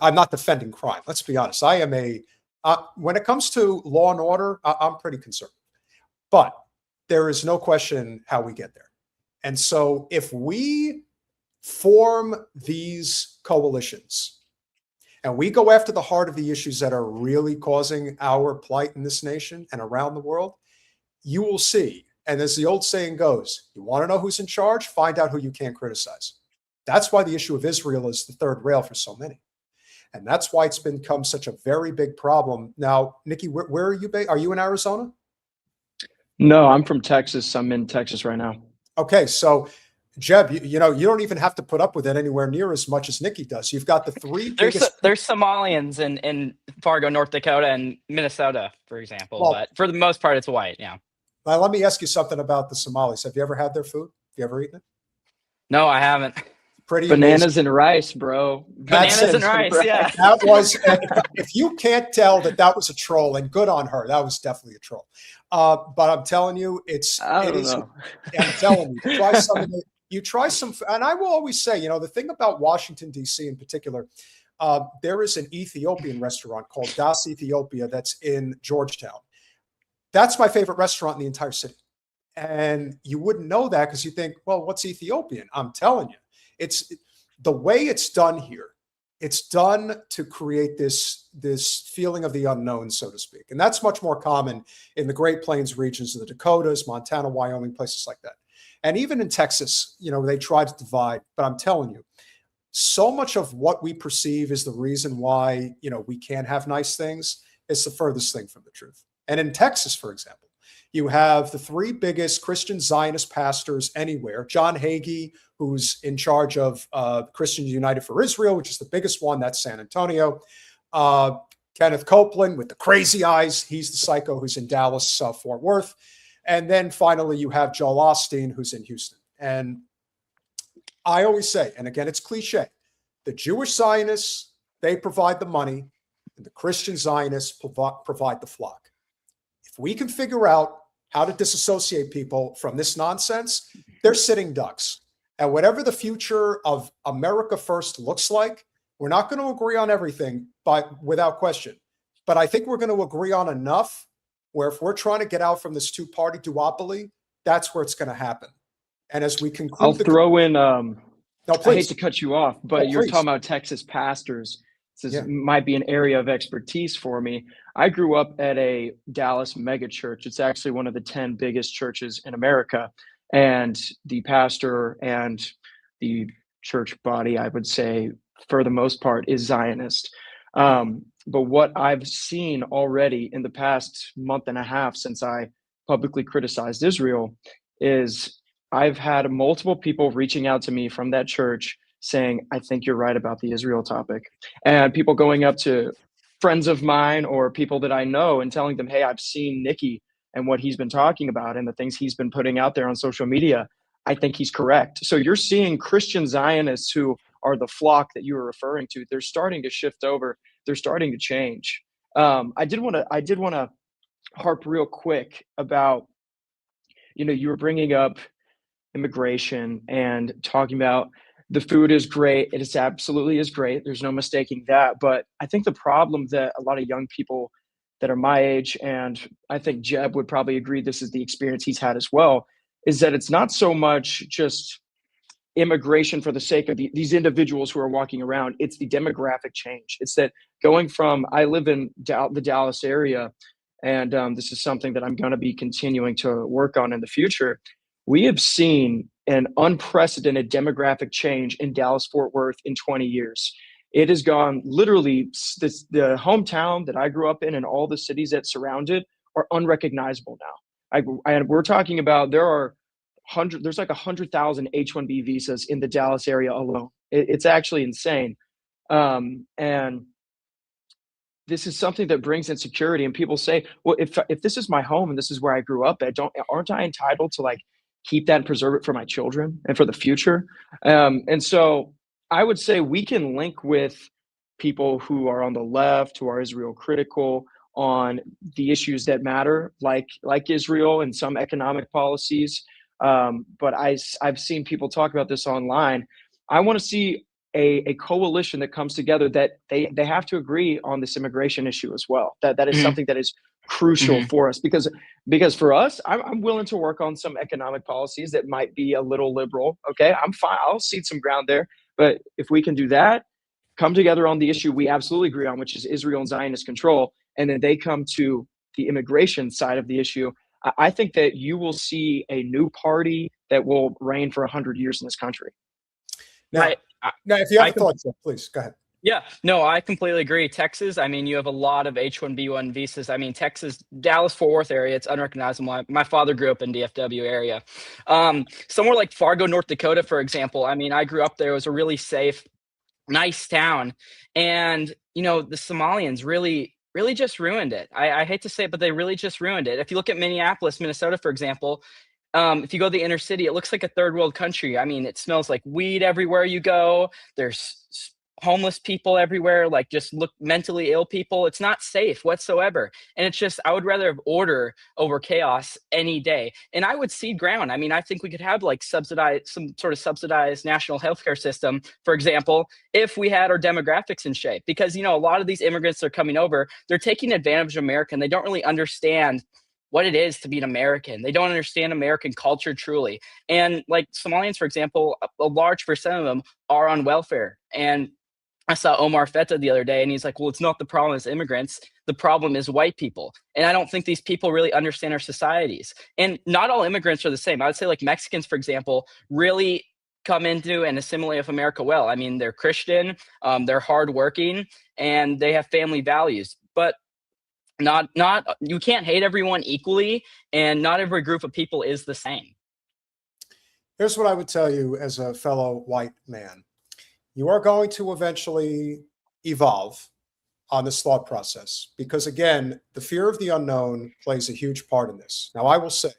I'm not defending crime. Let's be honest. I am when it comes to law and order, I'm pretty conservative. But there is no question how we get there. And so if we form these coalitions and we go after the heart of the issues that are really causing our plight in this nation and around the world, you will see. And as the old saying goes, you want to know who's in charge? Find out who you can't criticize. That's why the issue of Israel is the third rail for so many. And that's why it's become such a very big problem. Now, Nicky, where are you based? Are you in Arizona? No, I'm from Texas. I'm in Texas right now. Okay, so Jeb, you know, you don't even have to put up with it anywhere near as much as Nicky does. You've got the three biggest. There's Somalians in Fargo, North Dakota, and Minnesota, for example. Well, but for the most part, it's white. Yeah. Now, let me ask you something about the Somalis. Have you ever had their food? Have you ever eaten it? No, I haven't. Pretty bananas amazing. and rice, bro. Bananas and rice, yeah. That was, if you can't tell that was a troll, and good on her, that was definitely a troll. But I'm telling you, I don't know. I'm telling you, try some of it. You try some, and I will always say, you know, the thing about Washington, D.C. in particular, there is an Ethiopian restaurant called Das Ethiopia that's in Georgetown. That's my favorite restaurant in the entire city. And you wouldn't know that because you think, well, what's Ethiopian? I'm telling you, it's the way it's done here. It's done to create this feeling of the unknown, so to speak. And that's much more common in the Great Plains regions of the Dakotas, Montana, Wyoming, places like that. And even in Texas, you know, they try to divide. But I'm telling you, so much of what we perceive is the reason why, you know, we can't have nice things is the furthest thing from the truth. And in Texas, for example, you have the three biggest Christian Zionist pastors anywhere. John Hager, who's in charge of Christians United for Israel, which is the biggest one. That's San Antonio. Kenneth Copeland with the crazy eyes. He's the psycho who's in Dallas, Fort Worth. And then finally, you have Joel Osteen, who's in Houston. And I always say, and again, it's cliche, the Jewish Zionists, they provide the money, and the Christian Zionists provide the flock. If we can figure out how to disassociate people from this nonsense, they're sitting ducks. And whatever the future of America First looks like, we're not going to agree on everything, but without question. But I think we're going to agree on enough where if we're trying to get out from this two-party duopoly, that's where it's going to happen. And as we conclude, I'll throw in. No, I hate to cut you off, but you're talking about Texas pastors. This might be an area of expertise for me. I grew up at a Dallas megachurch. It's actually one of the 10 biggest churches in America. And the pastor and the church body, I would say, for the most part, is Zionist. But what I've seen already in the past month and a half since I publicly criticized Israel is I've had multiple people reaching out to me from that church saying, I think you're right about the Israel topic. And people going up to friends of mine or people that I know and telling them, hey, I've seen Nicky and what he's been talking about and the things he's been putting out there on social media. I think he's correct. So you're seeing Christian Zionists who are the flock that you were referring to. They're starting to shift over. They're starting to change. I did want to harp real quick about, you know, you were bringing up immigration and talking about the food is great. It is absolutely is great. There's no mistaking that. But I think the problem that a lot of young people that are my age, and I think Jeb would probably agree this is the experience he's had as well, is that it's not so much just immigration for the sake of these individuals who are walking around. It's the demographic change. It's that going from, I live in the Dallas area, and this is something that I'm going to be continuing to work on in the future. We have seen an unprecedented demographic change in Dallas-Fort Worth in 20 years. It has gone literally, the hometown that I grew up in and all the cities that surround it are unrecognizable now. And we're talking about there's like 100,000 H-1B visas in the Dallas area alone. It's actually insane. And this is something that brings insecurity, and people say, well, if this is my home and this is where I grew up at, aren't I entitled to like keep that and preserve it for my children and for the future? And so I would say we can link with people who are on the left, who are Israel critical on the issues that matter, like Israel and some economic policies. But I've seen people talk about this online. I want to see a coalition that comes together that they have to agree on this immigration issue as well. That is something that is crucial for us, because for us, I'm willing to work on some economic policies that might be a little liberal. Okay, I'm fine. I'll cede some ground there. But if we can do that, come together on the issue we absolutely agree on, which is Israel and Zionist control, and then they come to the immigration side of the issue, I think that you will see a new party that will reign for 100 years in this country. Now, now if you have thoughts, please go ahead. Yeah, no, I completely agree. Texas, I mean, you have a lot of H-1B1 visas. I mean, Texas, Dallas-Fort Worth area, it's unrecognizable. My father grew up in DFW area. Somewhere like Fargo, North Dakota, for example, I mean, I grew up there. It was a really safe, nice town. And, you know, the Somalians really just ruined it. I hate to say it, but they really just ruined it. If you look at Minneapolis, Minnesota, for example, if you go to the inner city, it looks like a third world country. I mean, it smells like weed everywhere you go. There's homeless people everywhere, like just look mentally ill people. It's not safe whatsoever. And it's just, I would rather have order over chaos any day. And I would cede ground. I mean, I think we could have like some sort of subsidized national healthcare system, for example, if we had our demographics in shape, because, you know, a lot of these immigrants that are coming over, they're taking advantage of America and they don't really understand what it is to be an American. They don't understand American culture truly. And like Somalians, for example, a large percent of them are on welfare. And I saw Omar Feta the other day and he's like, well, it's not the problem as immigrants. The problem is white people. And I don't think these people really understand our societies. And not all immigrants are the same. I would say like Mexicans, for example, really come into and assimilate with America well. I mean, they're Christian, they're hardworking, and they have family values. But not you can't hate everyone equally, and not every group of people is the same. Here's what I would tell you as a fellow white man. You are going to eventually evolve on this thought process because, again, the fear of the unknown plays a huge part in this. Now, I will say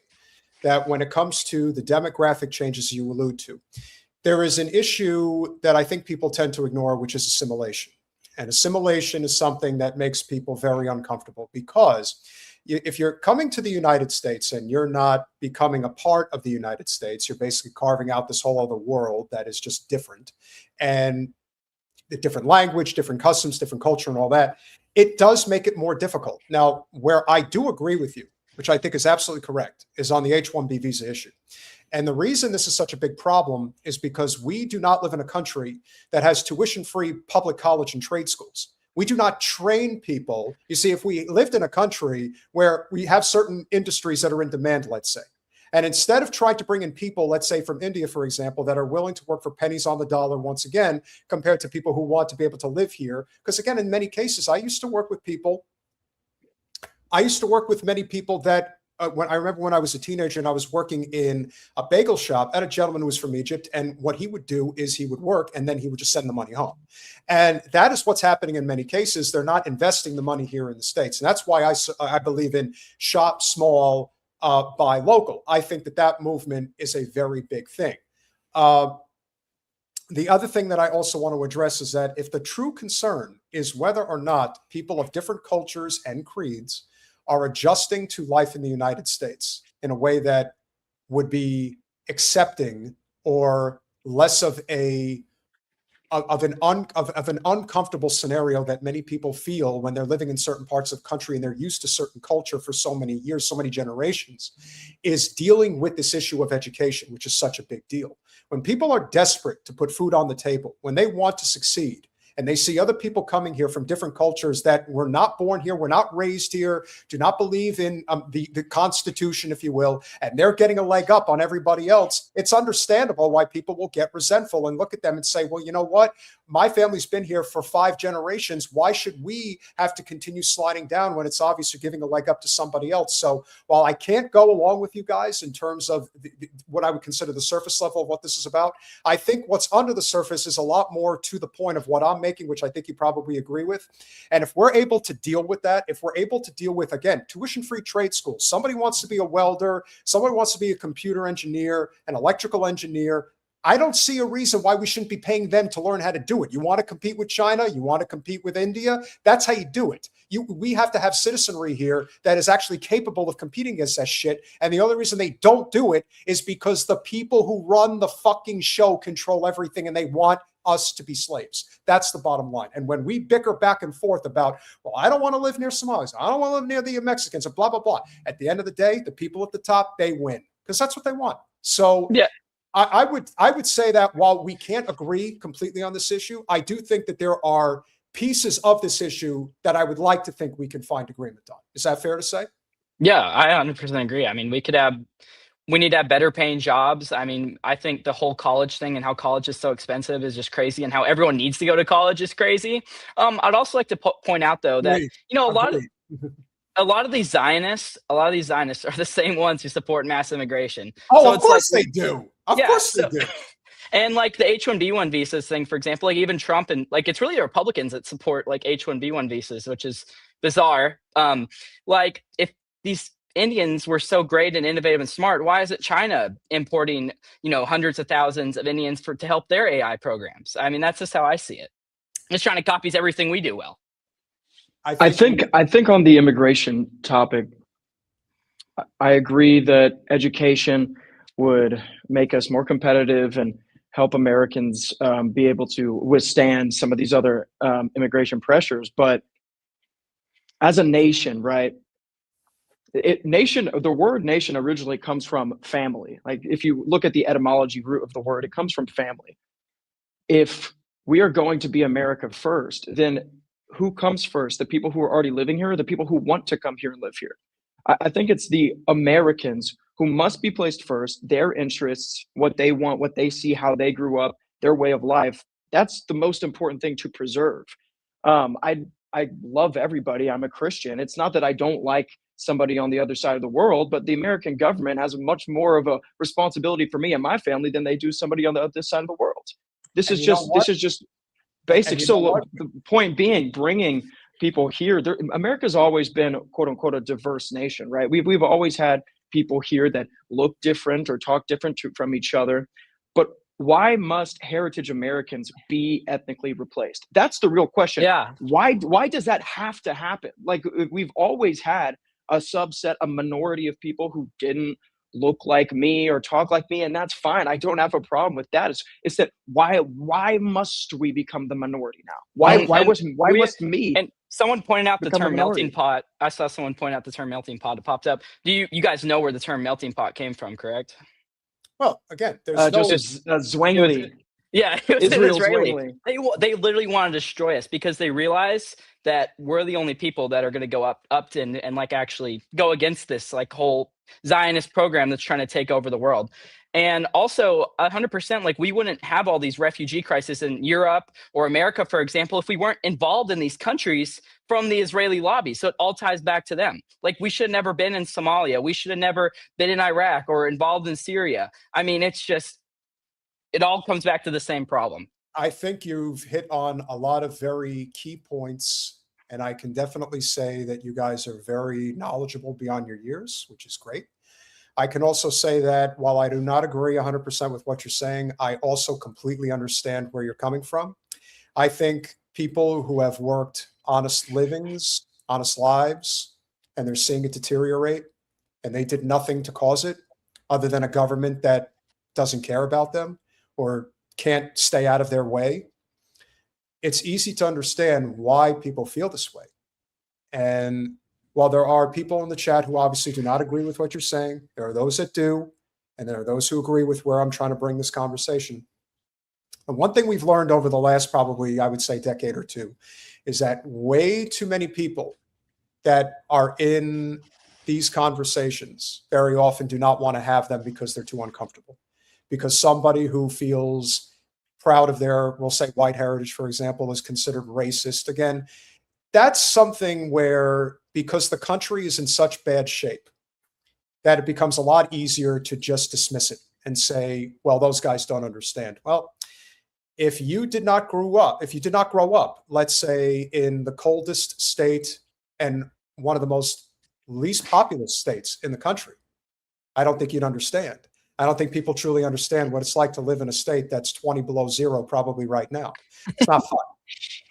that when it comes to the demographic changes you allude to, there is an issue that I think people tend to ignore, which is assimilation. And assimilation is something that makes people very uncomfortable because if you're coming to the United States and you're not becoming a part of the United States, you're basically carving out this whole other world that is just different. And the different language, different customs, different culture, and all that, it does make it more difficult. Now, where I do agree with you, which I think is absolutely correct, is on the H-1B visa issue. And the reason this is such a big problem is because we do not live in a country that has tuition-free public college and trade schools. We do not train people. You see, if we lived in a country where we have certain industries that are in demand, let's say, and instead of trying to bring in people, let's say from India, for example, that are willing to work for pennies on the dollar once again, compared to people who want to be able to live here, because again, in many cases, I used to work with many people that I remember when I was a teenager and I was working in a bagel shop at a gentleman who was from Egypt. And what he would do is he would work and then he would just send the money home. And that is what's happening in many cases. They're not investing the money here in the States. And that's why I believe in shop small, buy local. I think that movement is a very big thing. The other thing that I also want to address is that if the true concern is whether or not people of different cultures and creeds are adjusting to life in the United States in a way that would be accepting or less of an uncomfortable scenario that many people feel when they're living in certain parts of the country and they're used to certain culture for so many years, so many generations, is dealing with this issue of education, which is such a big deal. When people are desperate to put food on the table, when they want to succeed, and they see other people coming here from different cultures that were not born here, were not raised here, do not believe in the Constitution, if you will, and they're getting a leg up on everybody else, it's understandable why people will get resentful and look at them and say, well, you know what? My family's been here for 5 generations. Why should we have to continue sliding down when it's obvious you're giving a leg up to somebody else? So while I can't go along with you guys in terms of what I would consider the surface level of what this is about, I think what's under the surface is a lot more to the point of what I'm making, which I think you probably agree with. And if we're able to deal with that, if we're able to deal with, again, tuition-free trade schools, somebody wants to be a welder, somebody wants to be a computer engineer, an electrical engineer, I don't see a reason why we shouldn't be paying them to learn how to do it. You want to compete with China? You want to compete with India? That's how you do it. We have to have citizenry here that is actually capable of competing against that shit. And the only reason they don't do it is because the people who run the fucking show control everything and they want us to be slaves. That's the bottom line. And when we bicker back and forth about, well, I don't want to live near Somalis, I don't want to live near the Mexicans, and blah, blah, blah. At the end of the day, the people at the top, they win because that's what they want. So yeah. I would say that while we can't agree completely on this issue, I do think that there are pieces of this issue that I would like to think we can find agreement on. Is that fair to say? Yeah, I 100% agree. I mean, we could have we need to have better paying jobs. I mean, I think the whole college thing and how college is so expensive is just crazy, and how everyone needs to go to college is crazy. I'd also like to point out though that, Agreed. you know, Agreed. a lot of these Zionists are the same ones who support mass immigration. Oh, So of it's like, course they do. Of yeah, course so they do. and like the H-1B1 visas thing, for example, like even Trump, and like it's really the Republicans that support like H-1B1 visas, which is bizarre. Like if these Indians were so great and innovative and smart, why is it China importing, you know, hundreds of thousands of Indians to help their AI programs? I mean, that's just how I see it. It's China copies everything we do well. I think on the immigration topic, I agree that education would make us more competitive and help Americans be able to withstand some of these other immigration pressures. But as a nation, right? The word nation originally comes from family. Like if you look at the etymology root of the word, it comes from family. If we are going to be America first, then who comes first? The people who are already living here, or the people who want to come here and live here? I think it's the Americans who must be placed first, their interests, what they want, what they see, how they grew up, their way of life. That's the most important thing to preserve. I love everybody. I'm a Christian. It's not that I don't like somebody on the other side of the world, but the American government has much more of a responsibility for me and my family than they do somebody on the other side of the world. This is just basic. So the point being, bringing people here. America's always been, quote unquote, a diverse nation, right? We've always had people here that look different or talk different from each other. But why must heritage Americans be ethnically replaced? That's the real question. Yeah. Why does that have to happen? Like we've always had a subset, a minority of people who didn't look like me or talk like me, and that's fine. I don't have a problem with that. It's that why must we become the minority now? Why must me? And someone pointed out the become a term minority? melting pot. I saw someone point out the term melting pot. It popped up. Do you guys know where the term melting pot came from? Correct. Well, again, there's just Zwingli. Yeah, it was Israel's Israeli. Zwingli. They literally want to destroy us because they realize that we're the only people that are going to go up and like actually go against this like whole Zionist program that's trying to take over the world. And also 100%, like we wouldn't have all these refugee crises in Europe or America, for example, if we weren't involved in these countries from the Israeli lobby. So it all ties back to them. Like we should have never been in Somalia. We should have never been in Iraq or involved in Syria. I mean, it's just, it all comes back to the same problem. I think you've hit on a lot of very key points, and I can definitely say that you guys are very knowledgeable beyond your years, which is great. I can also say that while I do not agree 100% with what you're saying, I also completely understand where you're coming from. I think people who have worked honest livings, honest lives, and they're seeing it deteriorate, and they did nothing to cause it other than a government that doesn't care about them or can't stay out of their way, it's easy to understand why people feel this way. And while there are people in the chat who obviously do not agree with what you're saying, there are those that do, and there are those who agree with where I'm trying to bring this conversation. And one thing we've learned over the last probably, I would say, decade or two, is that way too many people that are in these conversations very often do not want to have them because they're too uncomfortable. Because somebody who feels proud of their, we'll say, white heritage, for example, is considered racist. Again, that's something where, because the country is in such bad shape, that it becomes a lot easier to just dismiss it and say, well, those guys don't understand. Well, if you did not grow up, let's say in the coldest state and one of the most least populous states in the country, I don't think you'd understand. I don't think people truly understand what it's like to live in a state that's 20 below zero probably right now. It's not fun.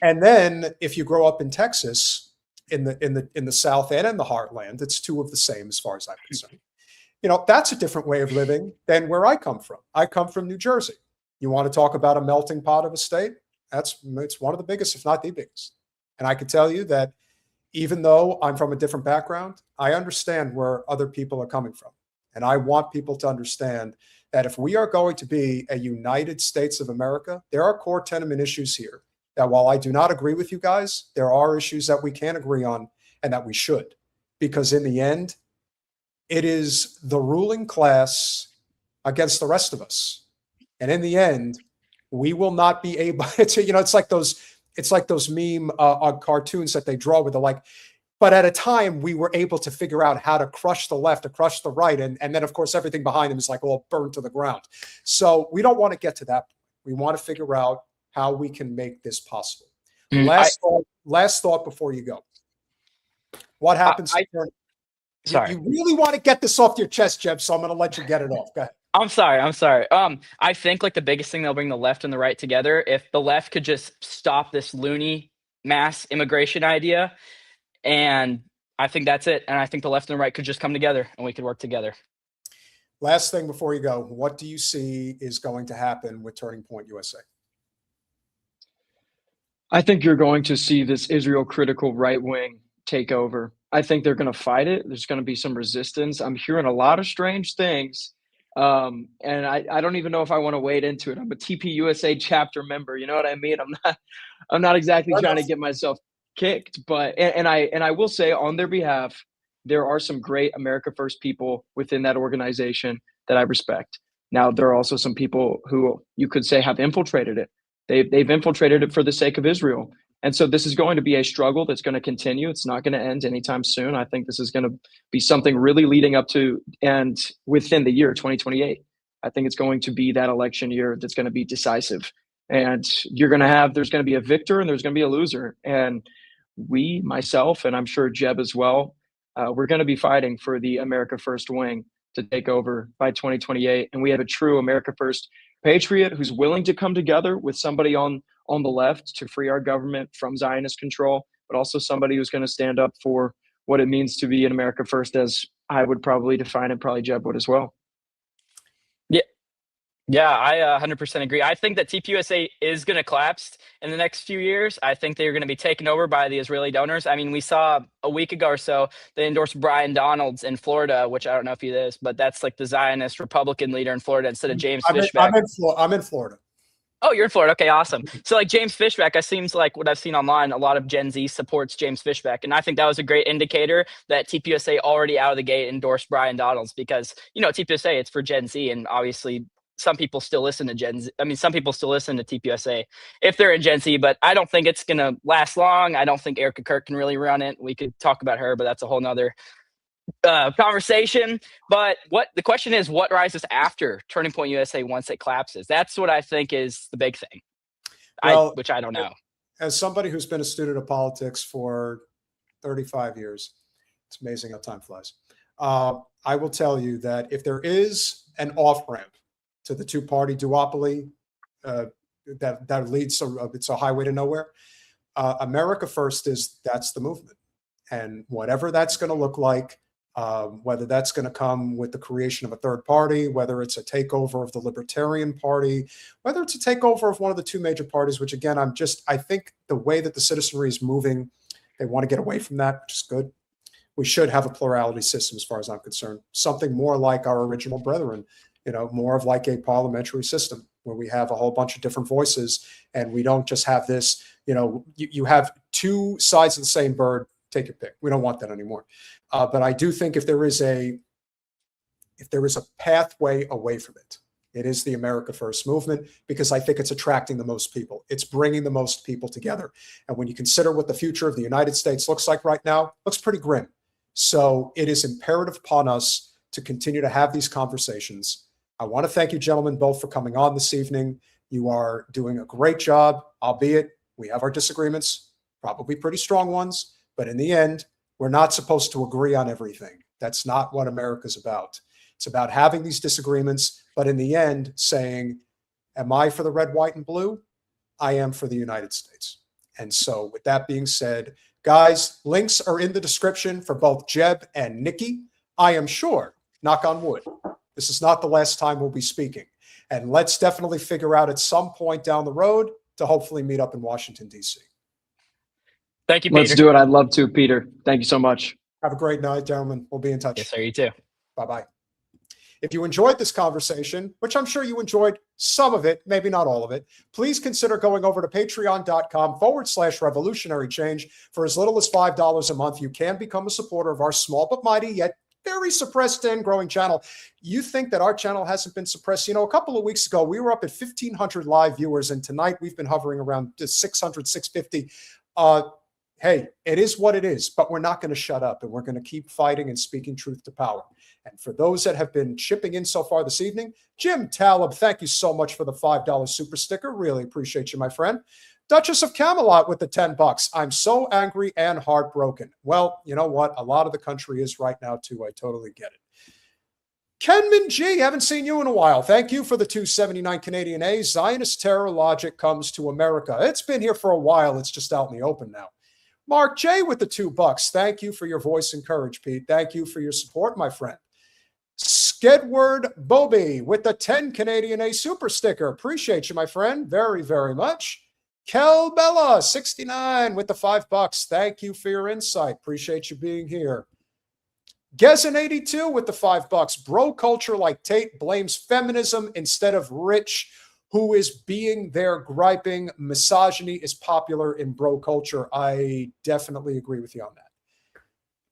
And then if you grow up in Texas, in the South and in the heartland, it's two of the same as far as I'm concerned. You know, that's a different way of living than where I come from. I come from New Jersey. You want to talk about a melting pot of a state? It's one of the biggest, if not the biggest. And I can tell you that even though I'm from a different background, I understand where other people are coming from. And I want people to understand that if we are going to be a United States of America, there are core tenement issues here that while I do not agree with you guys, there are issues that we can agree on and that we should. Because in the end, It is the ruling class against the rest of us. And in the end, we will not be able to, it's like those meme cartoons that they draw where they're like, but at a time we were able to figure out how to crush the left, to crush the right. And then of course, everything behind them is like all burned to the ground. So we don't want to get to that point. We want to figure out how we can make this possible. Last thought before you go. What happens? Sorry. You really want to get this off your chest, Jeb, so I'm going to let you get it off. Go ahead. I'm sorry. I think like the biggest thing that'll bring the left and the right together, if the left could just stop this loony mass immigration idea, and I think that's it. And I think the left and the right could just come together and we could work together. Last thing before you go, what do you see is going to happen with Turning Point USA? I think you're going to see this Israel critical right wing take over. I think they're going to fight it. There's going to be some resistance. I'm hearing a lot of strange things. And I don't even know if I want to wade into it. I'm a TPUSA chapter member. You know what I mean? I'm not exactly trying to get myself kicked, but, and I will say on their behalf, there are some great America First people within that organization that I respect. Now, there are also some people who you could say have infiltrated it. They've infiltrated it for the sake of Israel. And so this is going to be a struggle that's going to continue. It's not going to end anytime soon. I think this is going to be something really leading up to and within the year 2028. I think it's going to be that election year that's going to be decisive. And there's going to be a victor and there's going to be a loser. And we, myself, and I'm sure Jeb as well, we're going to be fighting for the America First wing to take over by 2028. And we have a true America First patriot who's willing to come together with somebody on the left to free our government from Zionist control, but also somebody who's going to stand up for what it means to be an America First, as I would probably define it, probably Jeb would as well. Yeah, I 100% agree. I think that TPUSA is going to collapse in the next few years. I think they're going to be taken over by the Israeli donors. I mean, we saw a week ago or so, they endorsed Brian Donalds in Florida, which I don't know if he is, but that's like the Zionist Republican leader in Florida instead of James Fishback. I'm in Florida. Oh, you're in Florida. Okay, awesome. So like James Fishback, it seems like what I've seen online, a lot of Gen Z supports James Fishback. And I think that was a great indicator that TPUSA already out of the gate endorsed Brian Donalds because, TPUSA, it's for Gen Z. And obviously some people still listen to Gen Z. I mean, some people still listen to TPUSA if they're in Gen Z, but I don't think it's going to last long. I don't think Erika Kirk can really run it. We could talk about her, but that's a whole nother conversation. But the question is, what rises after Turning Point USA once it collapses? That's what I think is the big thing, which I don't know. As somebody who's been a student of politics for 35 years, it's amazing how time flies. I will tell you that if there is an off-ramp to the two-party duopoly that leads, it's a highway to nowhere, America First that's the movement. And whatever that's going to look like, whether that's going to come with the creation of a third party, whether it's a takeover of the Libertarian Party, whether it's a takeover of one of the two major parties, which again, I think the way that the citizenry is moving, they want to get away from that, which is good. We should have a plurality system as far as I'm concerned, something more like our original brethren, more of like a parliamentary system where we have a whole bunch of different voices and we don't just have this, you have two sides of the same bird. Take your pick. We don't want that anymore. But I do think if there is a pathway away from it, it is the America First movement, because I think it's attracting the most people. It's bringing the most people together. And when you consider what the future of the United States looks like right now, it looks pretty grim. So it is imperative upon us to continue to have these conversations. I want to thank you, gentlemen, both for coming on this evening. You are doing a great job, albeit we have our disagreements, probably pretty strong ones. But in the end, we're not supposed to agree on everything. That's not what America's about. It's about having these disagreements, but in the end, saying, am I for the red, white, and blue? I am for the United States. And so with that being said, guys, links are in the description for both Jeb and Nicky. I am sure, knock on wood, this is not the last time we'll be speaking. And let's definitely figure out at some point down the road to hopefully meet up in Washington, D.C. Thank you, Peter. Let's do it. I'd love to, Peter. Thank you so much. Have a great night, gentlemen. We'll be in touch. Yes, sir. You too. Bye-bye. If you enjoyed this conversation, which I'm sure you enjoyed some of it, maybe not all of it, please consider going over to patreon.com/revolutionary change. For as little as $5 a month, you can become a supporter of our small but mighty yet very suppressed and growing channel. You think that our channel hasn't been suppressed? You know, a couple of weeks ago, we were up at 1,500 live viewers, and tonight we've been hovering around 600, 650. Hey, it is what it is, but we're not going to shut up, and we're going to keep fighting and speaking truth to power. And for those that have been chipping in so far this evening, Jim Talib, thank you so much for the $5 super sticker. Really appreciate you, my friend. Duchess of Camelot with the $10. I'm so angry and heartbroken. Well, you know what? A lot of the country is right now, too. I totally get it. Kenman G, haven't seen you in a while. Thank you for the 279 Canadian A. Zionist terror logic comes to America. It's been here for a while. It's just out in the open now. Mark J with the $2. Thank you for your voice and courage, Pete. Thank you for your support, my friend. Skedward Bobby with the 10 Canadian A super sticker. Appreciate you, my friend. Very, very much. Kel Bella, 69 with the $5. Thank you for your insight. Appreciate you being here. Gezin 82 with the $5. Bro culture like Tate blames feminism instead of Rich, who is being there griping. Misogyny is popular in bro culture. I definitely agree with you on that.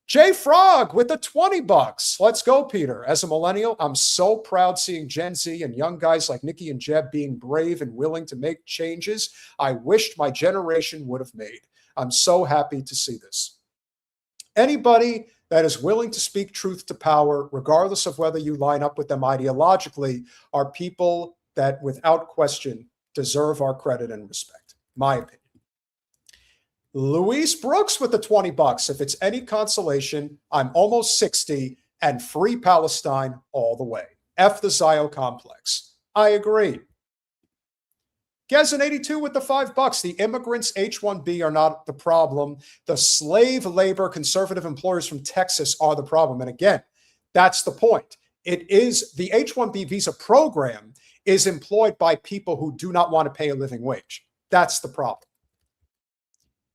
Jay Frog with the $20. Let's go, Peter. As a millennial, I'm so proud seeing Gen Z and young guys like Nicky and Jeb being brave and willing to make changes I wished my generation would have made. I'm so happy to see this. Anybody that is willing to speak truth to power, regardless of whether you line up with them ideologically, are people that, without question, deserve our credit and respect. My opinion. Louise Brooks with the $20. If it's any consolation, I'm almost 60 and free Palestine all the way. F the Zio complex. I agree. Gezin 82 with the $5. The immigrants H-1B are not the problem. The slave labor conservative employers from Texas are the problem. And again, that's the point. It is the H-1B visa program is employed by people who do not want to pay a living wage. That's the problem.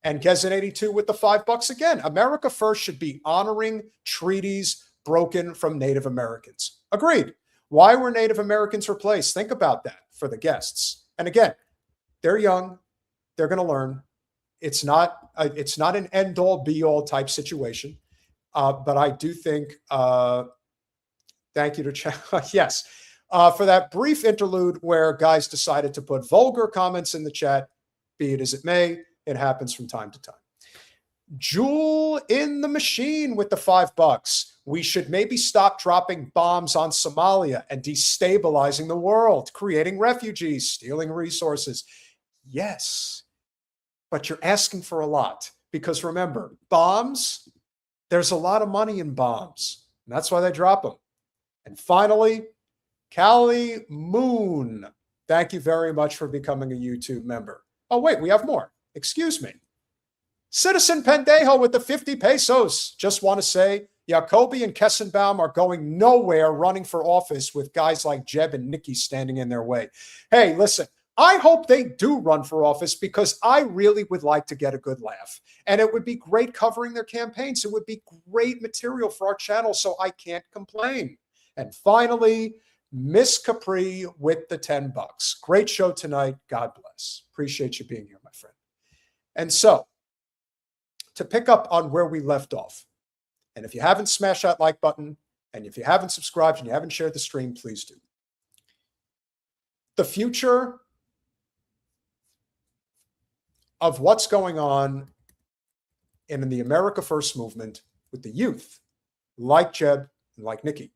And Gezin 82 with the $5 again. America First should be honoring treaties broken from Native Americans. Agreed. Why were Native Americans replaced? Think about that for the guests. And again, they're young. They're going to learn. It's not an end-all, be-all type situation. But I do think, thank you to yes, for that brief interlude where guys decided to put vulgar comments in the chat, be it as it may. It happens from time to time. Jewel in the machine with the $5. We should maybe stop dropping bombs on Somalia and destabilizing the world, creating refugees, stealing resources. Yes, but you're asking for a lot because remember, bombs, there's a lot of money in bombs. And that's why they drop them. And finally, Callie Moon. Thank you very much for becoming a YouTube member. Oh, wait, we have more. Excuse me. Citizen Pendejo with the 50 pesos. Just want to say, Jacoby and Kessenbaum are going nowhere running for office with guys like Jeb and Nicky standing in their way. Hey, listen, I hope they do run for office because I really would like to get a good laugh. And it would be great covering their campaigns. It would be great material for our channel, so I can't complain. And finally, Miss Capri with the $10. Great show tonight. God bless. Appreciate you being here, my friend. And so, to pick up on where we left off, and if you haven't smashed that like button, and if you haven't subscribed and you haven't shared the stream, please do. The future of what's going on in the America First movement with the youth, like Jeb and like Nicky,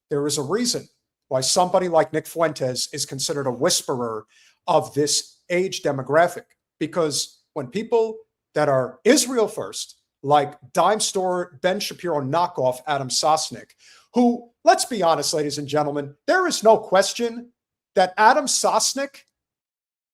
there is a reason why somebody like Nick Fuentes is considered a whisperer of this age demographic, because when people that are Israel first, like dime store Ben Shapiro knockoff Adam Sosnick, who, let's be honest, ladies and gentlemen, there is no question that Adam Sosnick,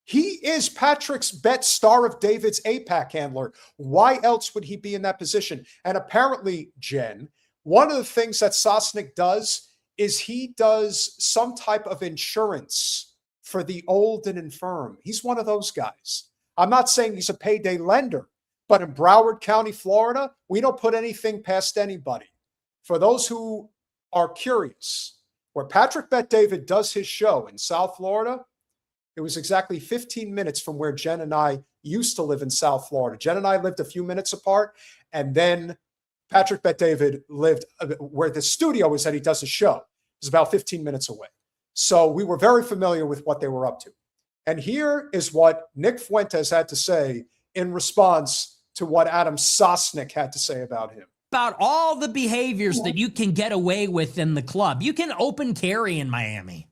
he is Patrick's Bet Star of David's APAC handler. Why else would he be in that position? And apparently, Jen, one of the things that Sosnick does is he does some type of insurance for the old and infirm. He's one of those guys. I'm not saying he's a payday lender, but in Broward County, Florida, we don't put anything past anybody. For those who are curious, where Patrick Bet David does his show in South Florida, it was exactly 15 minutes from where Jen and I used to live in South Florida. Jen and I lived a few minutes apart, and then Patrick Bet-David lived where the studio is that he does a show. It was about 15 minutes away. So we were very familiar with what they were up to. And here is what Nick Fuentes had to say in response to what Adam Sosnick had to say about him. About all the behaviors that you can get away with in the club. You can open carry in Miami.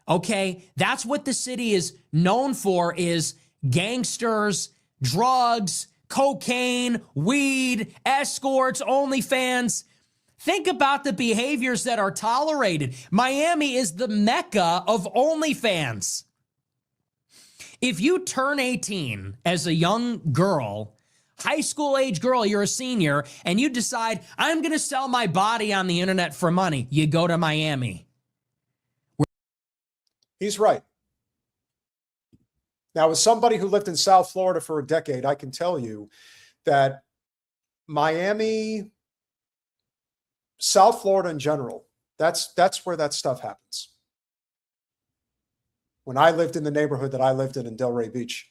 Okay, that's what the city is known for, is gangsters, drugs, cocaine, weed, escorts, OnlyFans. Think about the behaviors that are tolerated. Miami is the mecca of OnlyFans. If you turn 18 as a young girl, high school age girl, you're a senior, and you decide, I'm going to sell my body on the internet for money, you go to Miami. He's right. Now, as somebody who lived in South Florida for a decade, I can tell you that Miami, South Florida in general, that's where that stuff happens. When I lived in the neighborhood that I lived in Delray Beach,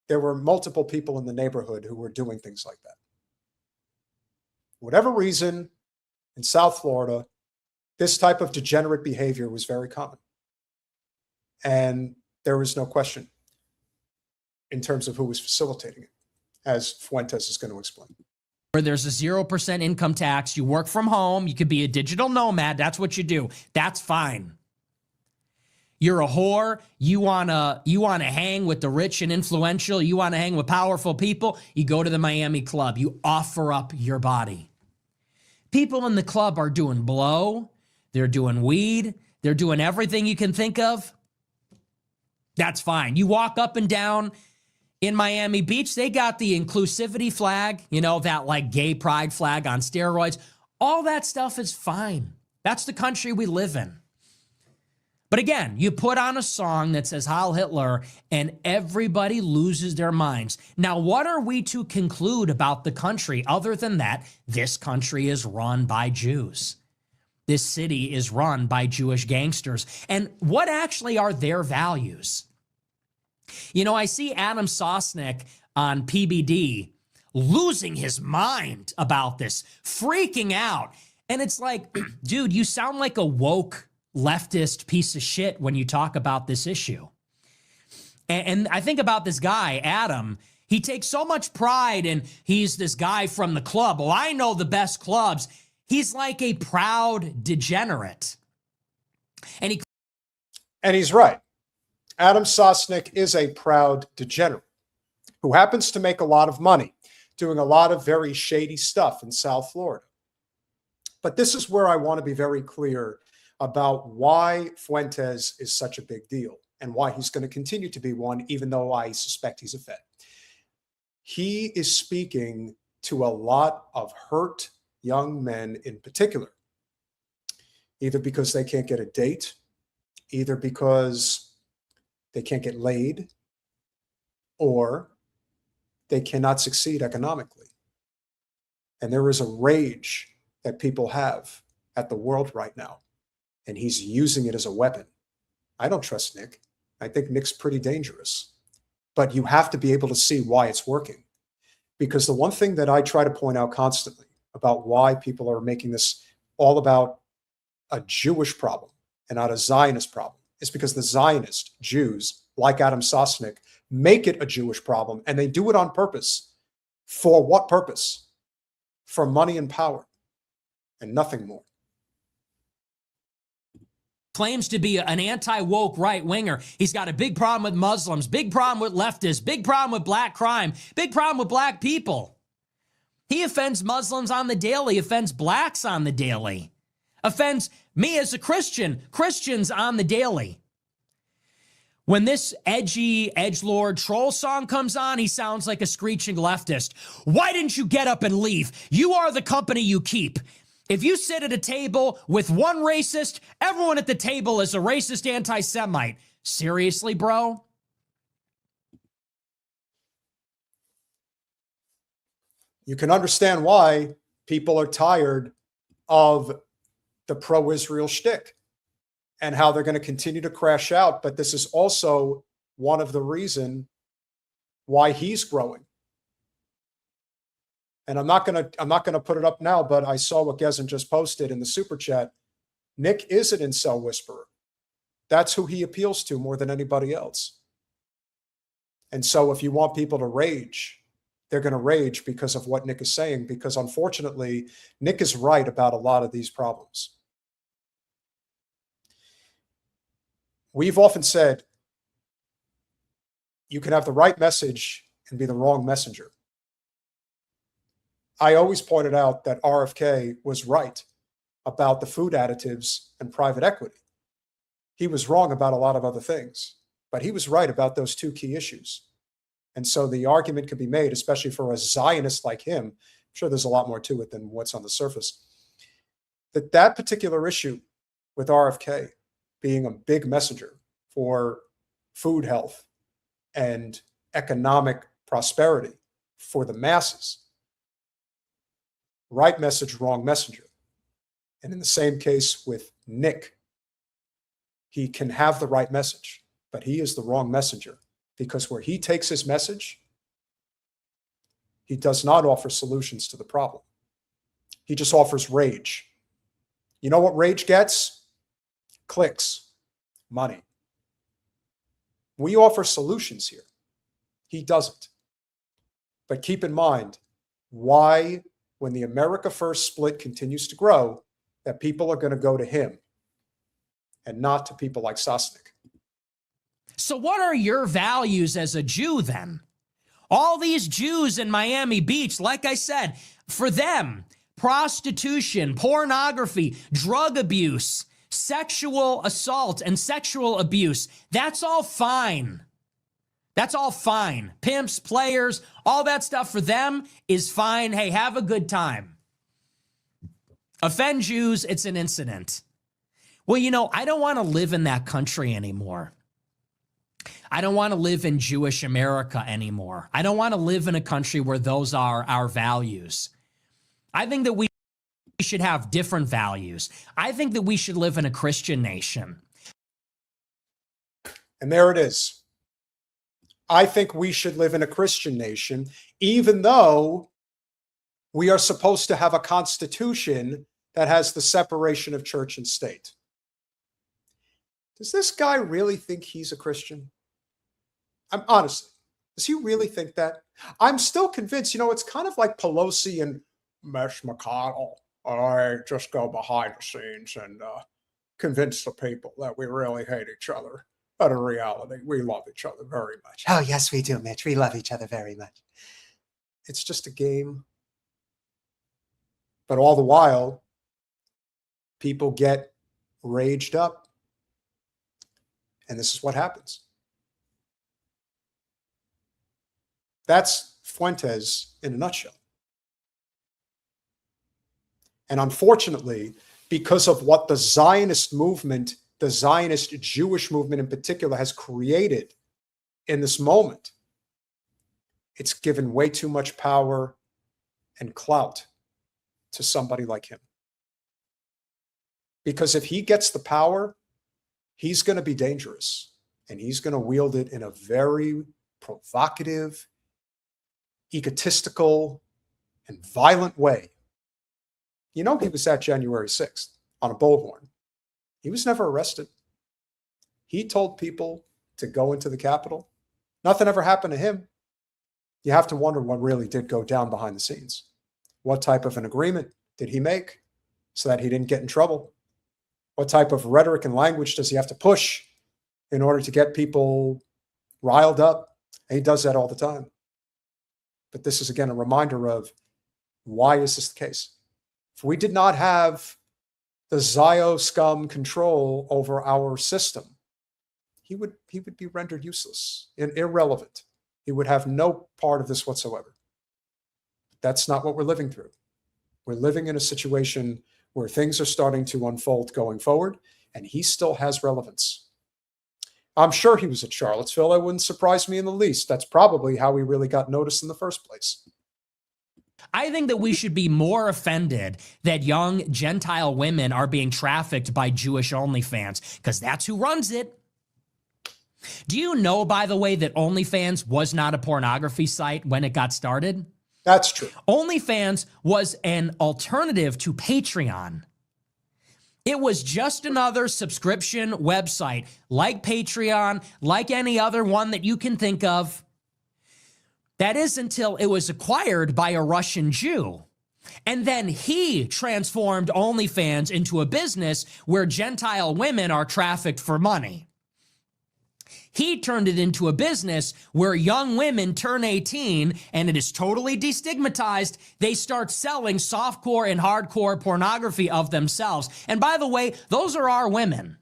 there were multiple people in the neighborhood who were doing things like that. For whatever reason, in South Florida, this type of degenerate behavior was very common. And there was no question in terms of who was facilitating it, as Fuentes is going to explain. Where there's a 0% income tax, you work from home, you could be a digital nomad, that's what you do. That's fine. You're a whore, you wanna hang with the rich and influential, you wanna hang with powerful people, you go to the Miami club, you offer up your body. People in the club are doing blow, they're doing weed, they're doing everything you can think of. That's fine. You walk up and down in Miami Beach, they got the inclusivity flag, you know, that like gay pride flag on steroids. All that stuff is fine. That's the country we live in. But again, you put on a song that says Heil Hitler and everybody loses their minds. Now, what are we to conclude about the country other than that this country is run by Jews? This city is run by Jewish gangsters. And what actually are their values? You know, I see Adam Sosnick on PBD losing his mind about this, freaking out. And it's like, dude, you sound like a woke leftist piece of shit when you talk about this issue. And I think about this guy, Adam. He takes so much pride in he's this guy from the club. Oh, I know the best clubs. He's like a proud degenerate. And he's right. Adam Sosnick is a proud degenerate who happens to make a lot of money doing a lot of very shady stuff in South Florida. But this is where I want to be very clear about why Fuentes is such a big deal and why he's going to continue to be one, even though I suspect he's a Fed. He is speaking to a lot of hurt young men in particular, either because they can't get a date, either because they can't get laid, or they cannot succeed economically. And there is a rage that people have at the world right now, and he's using it as a weapon. I don't trust Nick. I think Nick's pretty dangerous, but you have to be able to see why it's working. Because the one thing that I try to point out constantly about why people are making this all about a Jewish problem and not a Zionist problem is because the Zionist Jews, like Adam Sosnick, make it a Jewish problem, and they do it on purpose. For what purpose? For money and power, and nothing more. Claims to be an anti-woke right-winger. He's got a big problem with Muslims, big problem with leftists, big problem with black crime, big problem with black people. He offends Muslims on the daily, offends blacks on the daily, offends me as a Christian, Christians on the daily. When this edgy, edgelord troll song comes on, he sounds like a screeching leftist. Why didn't you get up and leave? You are the company you keep. If you sit at a table with one racist, everyone at the table is a racist anti-Semite. Seriously, bro? You can understand why people are tired of the pro-Israel shtick and how they're going to continue to crash out. But this is also one of the reasons why he's growing. And I'm not gonna put it up now, but I saw what Gezin just posted in the super chat. Nick is an incel whisperer. That's who he appeals to more than anybody else. And so if you want people to rage, they're going to rage because of what Nick is saying, because unfortunately, Nick is right about a lot of these problems. We've often said you can have the right message and be the wrong messenger. I always pointed out that RFK was right about the food additives and private equity. He was wrong about a lot of other things, but he was right about those two key issues. And so the argument could be made, especially for a Zionist like him, I'm sure there's a lot more to it than what's on the surface, that particular issue with RFK being a big messenger for food health and economic prosperity for the masses. Right message, wrong messenger. And in the same case with Nick, he can have the right message, but he is the wrong messenger, because where he takes his message, he does not offer solutions to the problem. He just offers rage. You know what rage gets? Clicks, money. We offer solutions here. He doesn't. But keep in mind why, when the America First split continues to grow, that people are going to go to him and not to people like Sosnick. So what are your values as a Jew then? All these Jews in Miami Beach, like I said, for them, prostitution, pornography, drug abuse, sexual assault, and sexual abuse, that's all fine. That's all fine. Pimps, players, all that stuff for them is fine. Hey, have a good time. Offend Jews, it's an incident. Well, you know, I don't want to live in that country anymore. I don't want to live in Jewish America anymore. I don't want to live in a country where those are our values. I think that we should have different values. I think that we should live in a Christian nation. And there it is. I think we should live in a Christian nation, even though we are supposed to have a constitution that has the separation of church and state. Does this guy really think he's a Christian? I'm honestly, does he really think that? I'm still convinced, you know, it's kind of like Pelosi and Mitch McConnell. I just go behind the scenes and convince the people that we really hate each other. But in reality, we love each other very much. Oh, yes, we do, Mitch. We love each other very much. It's just a game. But all the while, people get raged up. And this is what happens. That's Fuentes in a nutshell. And unfortunately, because of what the Zionist movement, the Zionist Jewish movement in particular, has created in this moment, it's given way too much power and clout to somebody like him. Because if he gets the power, he's going to be dangerous, and he's going to wield it in a very provocative, egotistical, and violent way. You know, he was at January 6th on a bullhorn. He was never arrested. He told people to go into the Capitol. Nothing ever happened to him. You have to wonder what really did go down behind the scenes. What type of an agreement did he make so that he didn't get in trouble? What type of rhetoric and language does he have to push in order to get people riled up? And he does that all the time. But this is, again, a reminder of why is this the case? If we did not have the Zio scum control over our system, he would be rendered useless and irrelevant. He would have no part of this whatsoever. That's not what we're living through. We're living in a situation where things are starting to unfold going forward, and he still has relevance. I'm sure he was at Charlottesville. It wouldn't surprise me in the least. That's probably how he really got noticed in the first place. I think that we should be more offended that young Gentile women are being trafficked by Jewish OnlyFans, because that's who runs it. Do you know, by the way, that OnlyFans was not a pornography site when it got started? That's true. OnlyFans was an alternative to Patreon. It was just another subscription website like Patreon, like any other one that you can think of. That is until it was acquired by a Russian Jew. And then he transformed OnlyFans into a business where Gentile women are trafficked for money. He turned it into a business where young women turn 18 and it is totally destigmatized. They start selling softcore and hardcore pornography of themselves. And by the way, those are our women.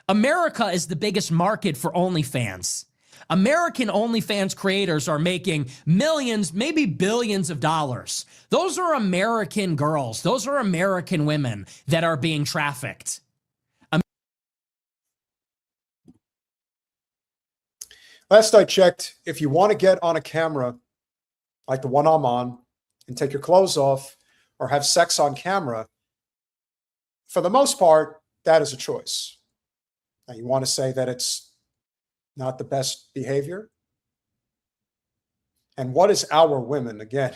America is the biggest market for OnlyFans. American OnlyFans creators are making millions, maybe billions of dollars. Those are American girls. Those are American women that are being trafficked. Last I checked, if you want to get on a camera like the one I'm on and take your clothes off or have sex on camera, for the most part, that is a choice. Now, you want to say that it's not the best behavior? And what is our women? Again,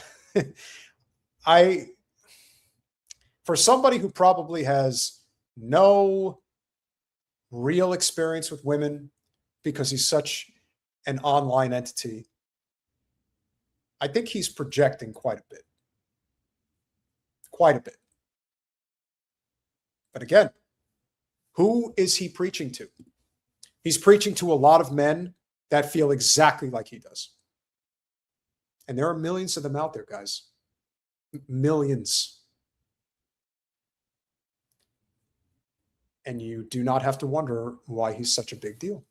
for somebody who probably has no real experience with women because he's such an online entity, I think he's projecting quite a bit. Quite a bit. But again, who is he preaching to? He's preaching to a lot of men that feel exactly like he does. And there are millions of them out there, guys. Millions. And you do not have to wonder why he's such a big deal.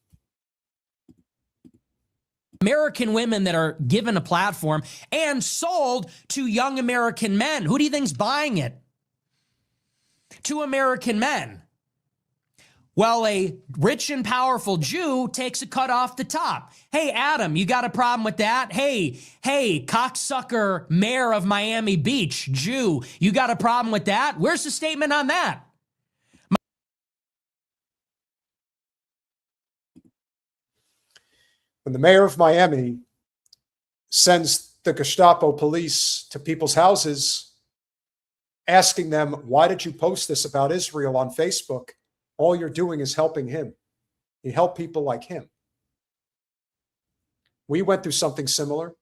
American women that are given a platform and sold to young American men. Who do you think's buying it? To American men. Well, a rich and powerful Jew takes a cut off the top. Hey, Adam, you got a problem with that? Hey, cocksucker mayor of Miami Beach, Jew, you got a problem with that? Where's the statement on that? When the mayor of Miami sends the Gestapo police to people's houses, asking them, why did you post this about Israel on Facebook? All you're doing is helping him. You help people like him. We went through something similar,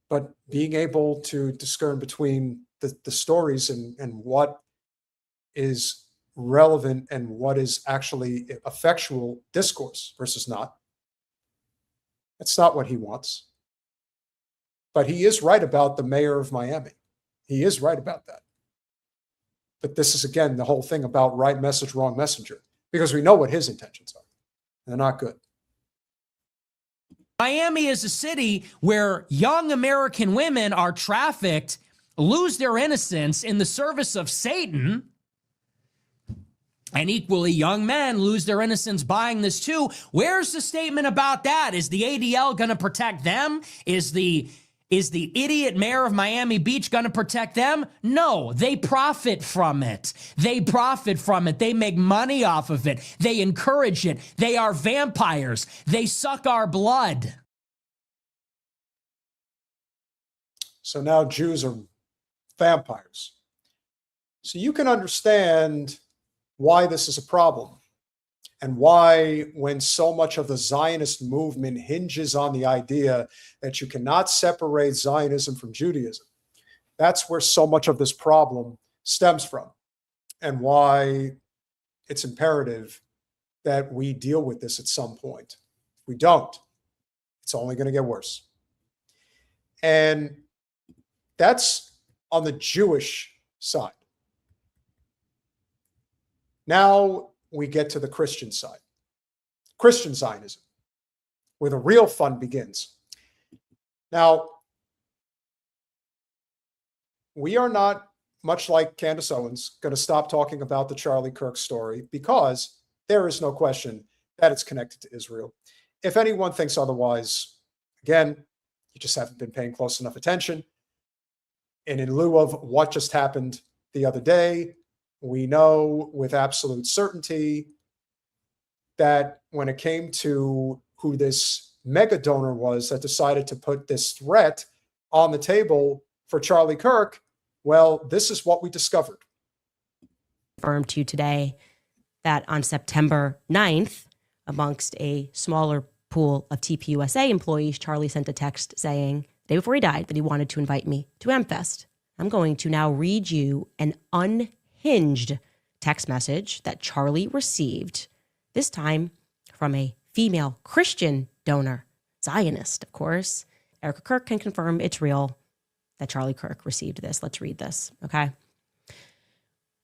but being able to discern between the stories and what is relevant and what is actually effectual discourse versus not. That's not what he wants. But he is right about the mayor of Miami. He is right about that. But this is, again, the whole thing about right message, wrong messenger, because we know what his intentions are. They're not good. Miami is a city where young American women are trafficked, lose their innocence in the service of Satan, and equally young men lose their innocence buying this too. Where's the statement about that? Is the ADL going to protect them? Is the idiot mayor of Miami Beach going to protect them? No, they profit from it. They profit from it. They make money off of it. They encourage it. They are vampires. They suck our blood. So now Jews are vampires. So you can understand why this is a problem and why, when so much of the Zionist movement hinges on the idea that you cannot separate Zionism from Judaism, that's where so much of this problem stems from, and why it's imperative that we deal with this at some point. If we don't, it's only going to get worse. And that's on the Jewish side. Now we get to the Christian side, Christian Zionism, where the real fun begins. Now, we are not, much like Candace Owens, going to stop talking about the Charlie Kirk story, because there is no question that it's connected to Israel. If anyone thinks otherwise, again, you just haven't been paying close enough attention. And in lieu of what just happened the other day, we know with absolute certainty that when it came to who this mega donor was that decided to put this threat on the table for Charlie Kirk, well, this is what we discovered. Confirmed to you today that on September 9th, amongst a smaller pool of TPUSA employees, Charlie sent a text saying, the day before he died, that he wanted to invite me to AmFest. I'm going to now read you an unhinged text message that Charlie received, this time from a female Christian donor, Zionist, of course. Erika Kirk can confirm it's real that Charlie Kirk received this. Let's read this, okay?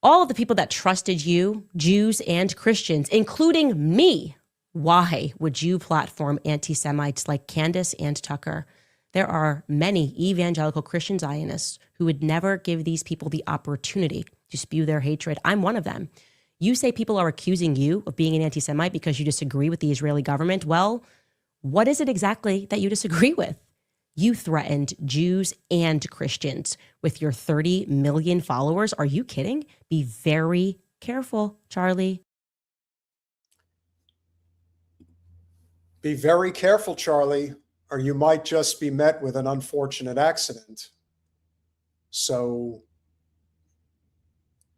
All of the people that trusted you, Jews and Christians, including me, why would you platform anti-Semites like Candace and Tucker? There are many evangelical Christian Zionists who would never give these people the opportunity to spew their hatred. I'm one of them. You say people are accusing you of being an anti-Semite because you disagree with the Israeli government. Well, what is it exactly that you disagree with? You threatened Jews and Christians with your 30 million followers. Are you kidding? Be very careful, Charlie. Be very careful, Charlie, or you might just be met with an unfortunate accident. So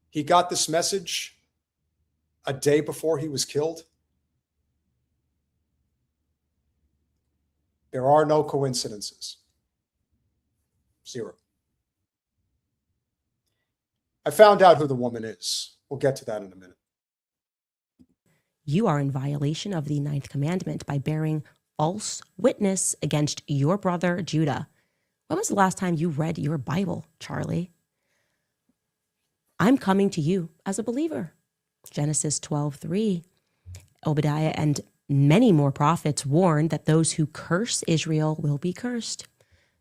he got this message a day before he was killed. There are no coincidences. Zero. I found out who the woman is. We'll get to that in a minute. You are in violation of the 9th commandment by bearing false witness against your brother Judah. When was the last time you read your Bible, Charlie? I'm coming to you as a believer. Genesis 12:3. Obadiah and many more prophets warned that those who curse Israel will be cursed.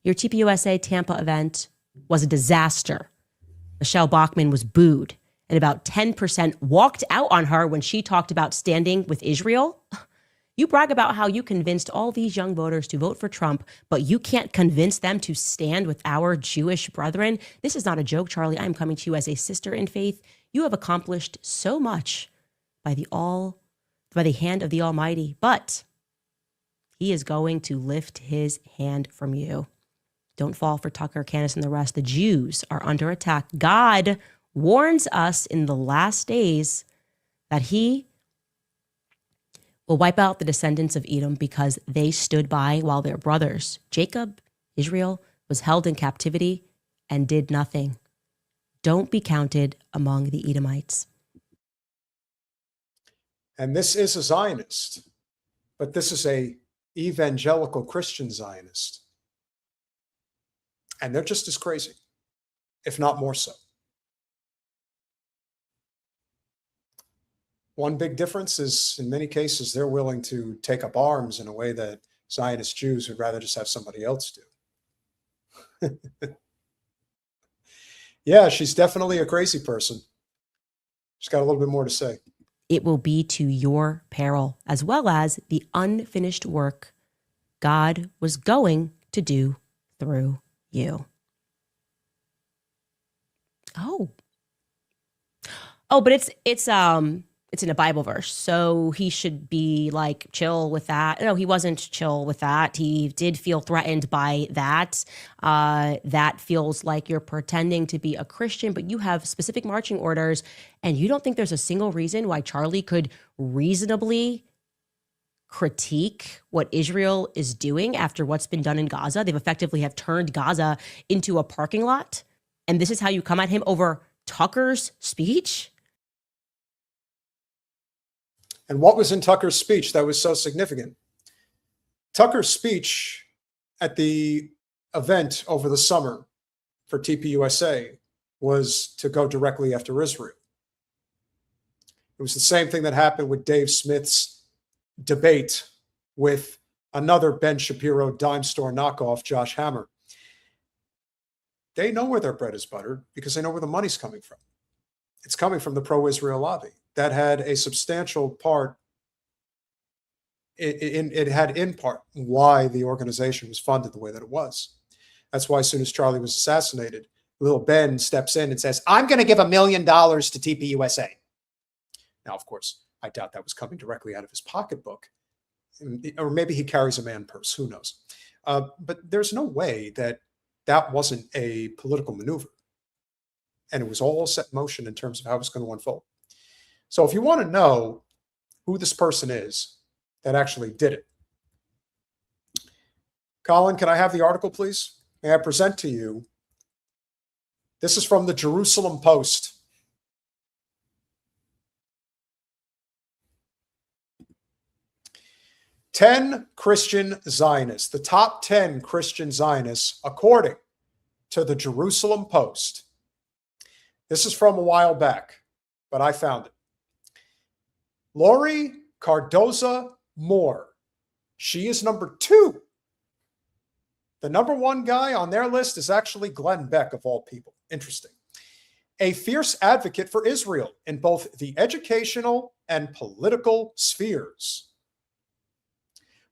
Your TPUSA Tampa event was a disaster. Michelle Bachmann was booed, and about 10% walked out on her when she talked about standing with Israel. You brag about how you convinced all these young voters to vote for Trump, but you can't convince them to stand with our Jewish brethren. This is not a joke, Charlie. I'm coming to you as a sister in faith. You have accomplished so much by the hand of the Almighty, but he is going to lift his hand from you. Don't fall for Tucker, Candace, and the rest. The Jews are under attack. God warns us in the last days that he will wipe out the descendants of Edom because they stood by while their brothers, Jacob, Israel, was held in captivity and did nothing. Don't be counted among the Edomites. And this is a Zionist, but this is a evangelical Christian Zionist. And they're just as crazy, if not more so. One big difference is, in many cases, they're willing to take up arms in a way that Zionist Jews would rather just have somebody else do. Yeah, she's definitely a crazy person. She's got a little bit more to say. It will be to your peril, as well as the unfinished work God was going to do through you. Oh, but it's in a Bible verse, so he should be like chill with that. No, he wasn't chill with that. He did feel threatened by that. That feels like you're pretending to be a Christian, but you have specific marching orders, and you don't think there's a single reason why Charlie could reasonably critique what Israel is doing after what's been done in Gaza. They've effectively have turned Gaza into a parking lot, and this is how you come at him over Tucker's speech? And what was in Tucker's speech that was so significant? Tucker's speech at the event over the summer for TPUSA was to go directly after Israel. It was the same thing that happened with Dave Smith's debate with another Ben Shapiro dime store knockoff, Josh Hammer. They know where their bread is buttered because they know where the money's coming from. It's coming from the pro-Israel lobby. That had a substantial part. It had in part why the organization was funded the way that it was. That's why as soon as Charlie was assassinated, little Ben steps in and says, I'm going to give $1 million to TPUSA. Now, of course, I doubt that was coming directly out of his pocketbook. or maybe he carries a man purse, who knows? But there's no way that that wasn't a political maneuver. And it was all set in motion in terms of how it's going to unfold. So if you want to know who this person is that actually did it, Colin, can I have the article, please? May I present to you? This is from the Jerusalem Post. "10 Christian Zionists," the top 10 Christian Zionists, according to the Jerusalem Post. This is from a while back, but I found it. Lori Cardoza Moore. She is number 2. The number 1 guy on their list is actually Glenn Beck, of all people. Interesting. A fierce advocate for Israel in both the educational and political spheres.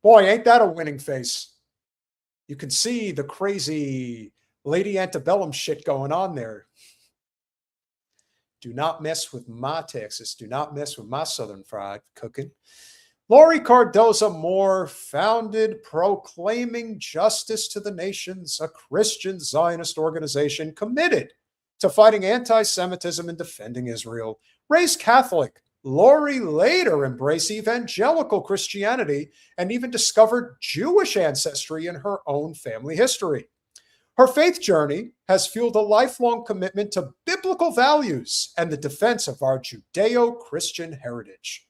Boy, ain't that a winning face. You can see the crazy Lady Antebellum shit going on there. Do not mess with my Texas. Do not mess with my Southern fried cooking. Lori Cardoza Moore founded Proclaiming Justice to the Nations, a Christian Zionist organization committed to fighting anti-Semitism and defending Israel. Raised Catholic, Lori later embraced evangelical Christianity and even discovered Jewish ancestry in her own family history. Her faith journey has fueled a lifelong commitment to biblical values and the defense of our Judeo-Christian heritage.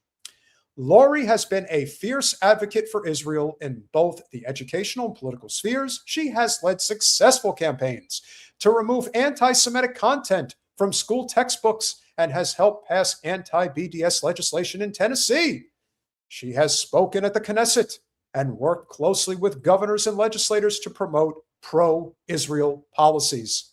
Lori has been a fierce advocate for Israel in both the educational and political spheres. She has led successful campaigns to remove anti-Semitic content from school textbooks and has helped pass anti-BDS legislation in Tennessee. She has spoken at the Knesset and worked closely with governors and legislators to promote pro-Israel policies.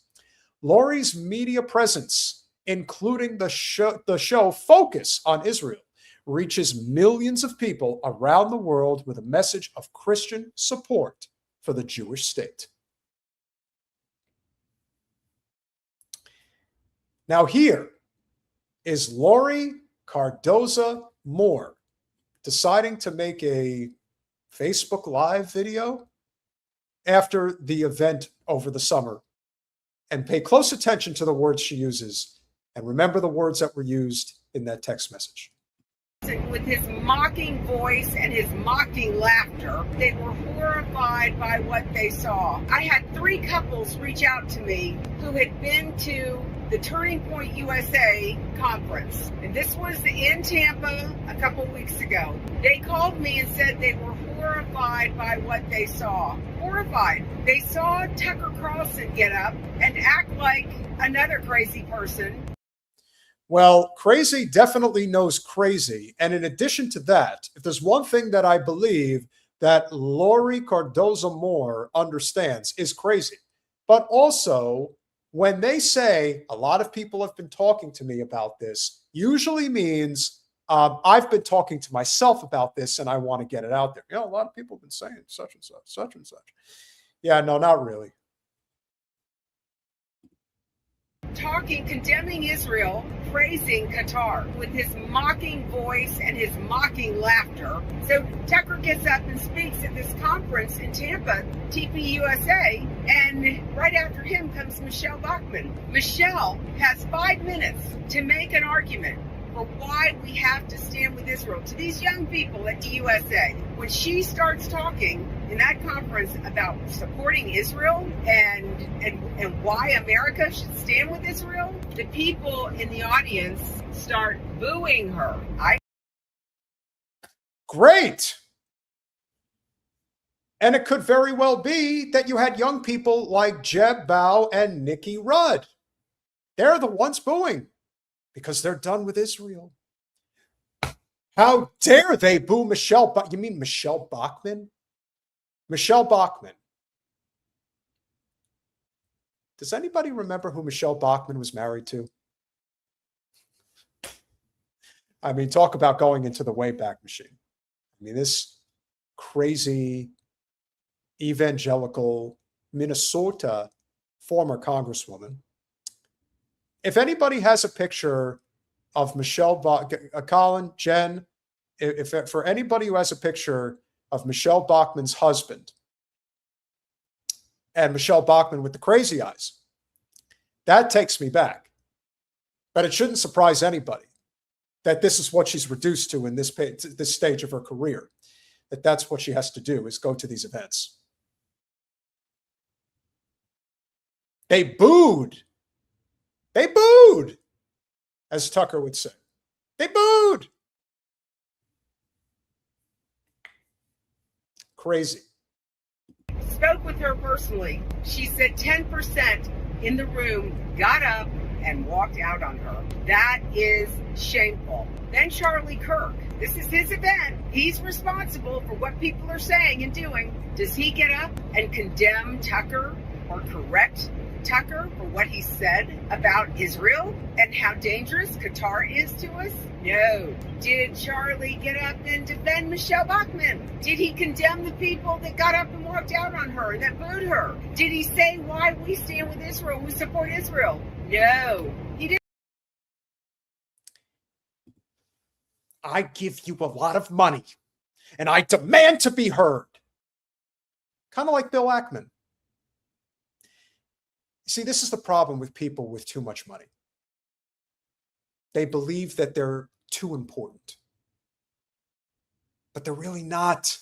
Lori's media presence, including the show Focus on Israel, reaches millions of people around the world with a message of Christian support for the Jewish state. Now here is Lori Cardoza Moore deciding to make a Facebook Live video after the event over the summer. And pay close attention to the words she uses and remember the words that were used in that text message. With his mocking voice and his mocking laughter, they were horrified by what they saw. I had 3 couples reach out to me who had been to the Turning Point USA conference. And this was in Tampa a couple weeks ago. They called me and said they were horrified by what they saw. Horrified. They saw Tucker Carlson get up and act like another crazy person. Well, crazy definitely knows crazy. And in addition to that, if there's one thing that I believe that Lori Cardoza Moore understands is crazy. But also, when they say a lot of people have been talking to me about this, usually means I've been talking to myself about this and I want to get it out there. You know, a lot of people have been saying such and such, such and such. Yeah, no, not really. Talking, condemning Israel, praising Qatar with his mocking voice and his mocking laughter. So Tucker gets up and speaks at this conference in Tampa, TPUSA, and right after him comes Michelle Bachmann. Michelle has 5 minutes to make an argument for why we have to stand with Israel to these young people at TUSA. When she starts talking in that conference about supporting Israel and why America should stand with Israel, the people in the audience start booing her. Great. And it could very well be that you had young people like Jeb Baugh and Nicky Rudd. They're the ones booing because they're done with Israel. How dare they boo Michelle? You mean Michelle Bachmann? Michelle Bachmann. Does anybody remember who Michelle Bachmann was married to? I mean, talk about going into the Wayback Machine. I mean, this crazy evangelical Minnesota former congresswoman. If anybody has a picture of Michelle Colin, Jen, if for anybody who has a picture of Michelle Bachmann's husband and Michelle Bachmann with the crazy eyes, that takes me back. But it shouldn't surprise anybody that this is what she's reduced to in this stage of her career, that's what she has to do, is go to these events. They booed. They booed, as Tucker would say. They booed. Crazy. Spoke with her personally. She said 10% in the room got up and walked out on her. That is shameful. Then Charlie Kirk. This is his event. He's responsible for what people are saying and doing. Does he get up and condemn Tucker or correct Tucker for what he said about Israel and how dangerous Qatar is to us? No. Did Charlie get up and defend Michelle Bachmann? Did he condemn the people that got up and walked out on her and that booed her? Did he say why we stand with Israel, we support Israel? No. He didn't. I give you a lot of money and I demand to be heard. Kind of like Bill Ackman. See, this is the problem with people with too much money. They believe that they're too important, but they're really not.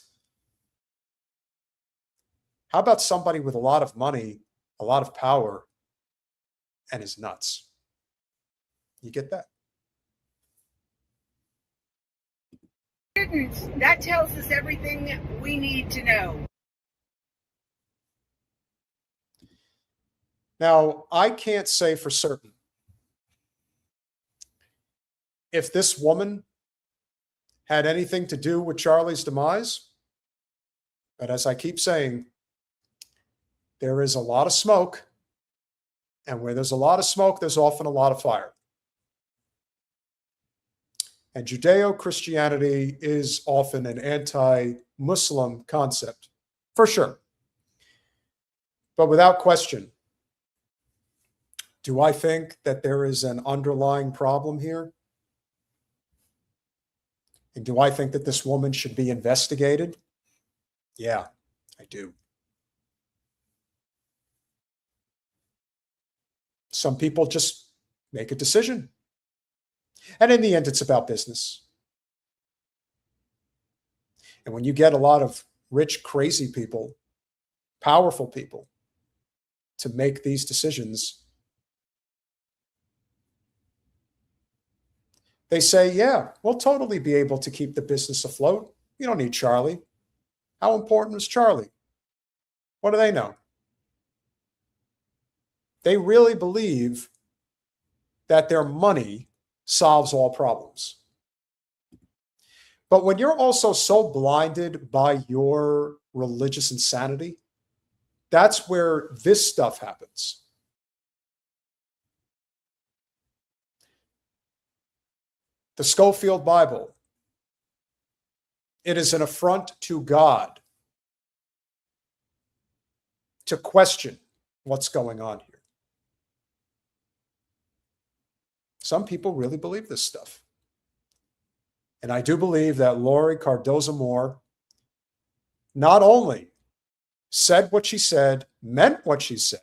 How about somebody with a lot of money, a lot of power, and is nuts? You get that? Didn't. That tells us everything we need to know. Now, I can't say for certain if this woman had anything to do with Charlie's demise, but as I keep saying, there is a lot of smoke, and where there's a lot of smoke, there's often a lot of fire. And Judeo-Christianity is often an anti-Muslim concept, for sure. But without question, do I think that there is an underlying problem here? And do I think that this woman should be investigated? Yeah, I do. Some people just make a decision. And in the end, it's about business. And when you get a lot of rich, crazy people, powerful people to make these decisions, they say, yeah, we'll totally be able to keep the business afloat. You don't need Charlie. How important was Charlie? What do they know? They really believe that their money solves all problems. But when you're also so blinded by your religious insanity, that's where this stuff happens. The Schofield Bible, it is an affront to God to question what's going on here. Some people really believe this stuff. And I do believe that Lori Cardozo-Moore not only said what she said, meant what she said,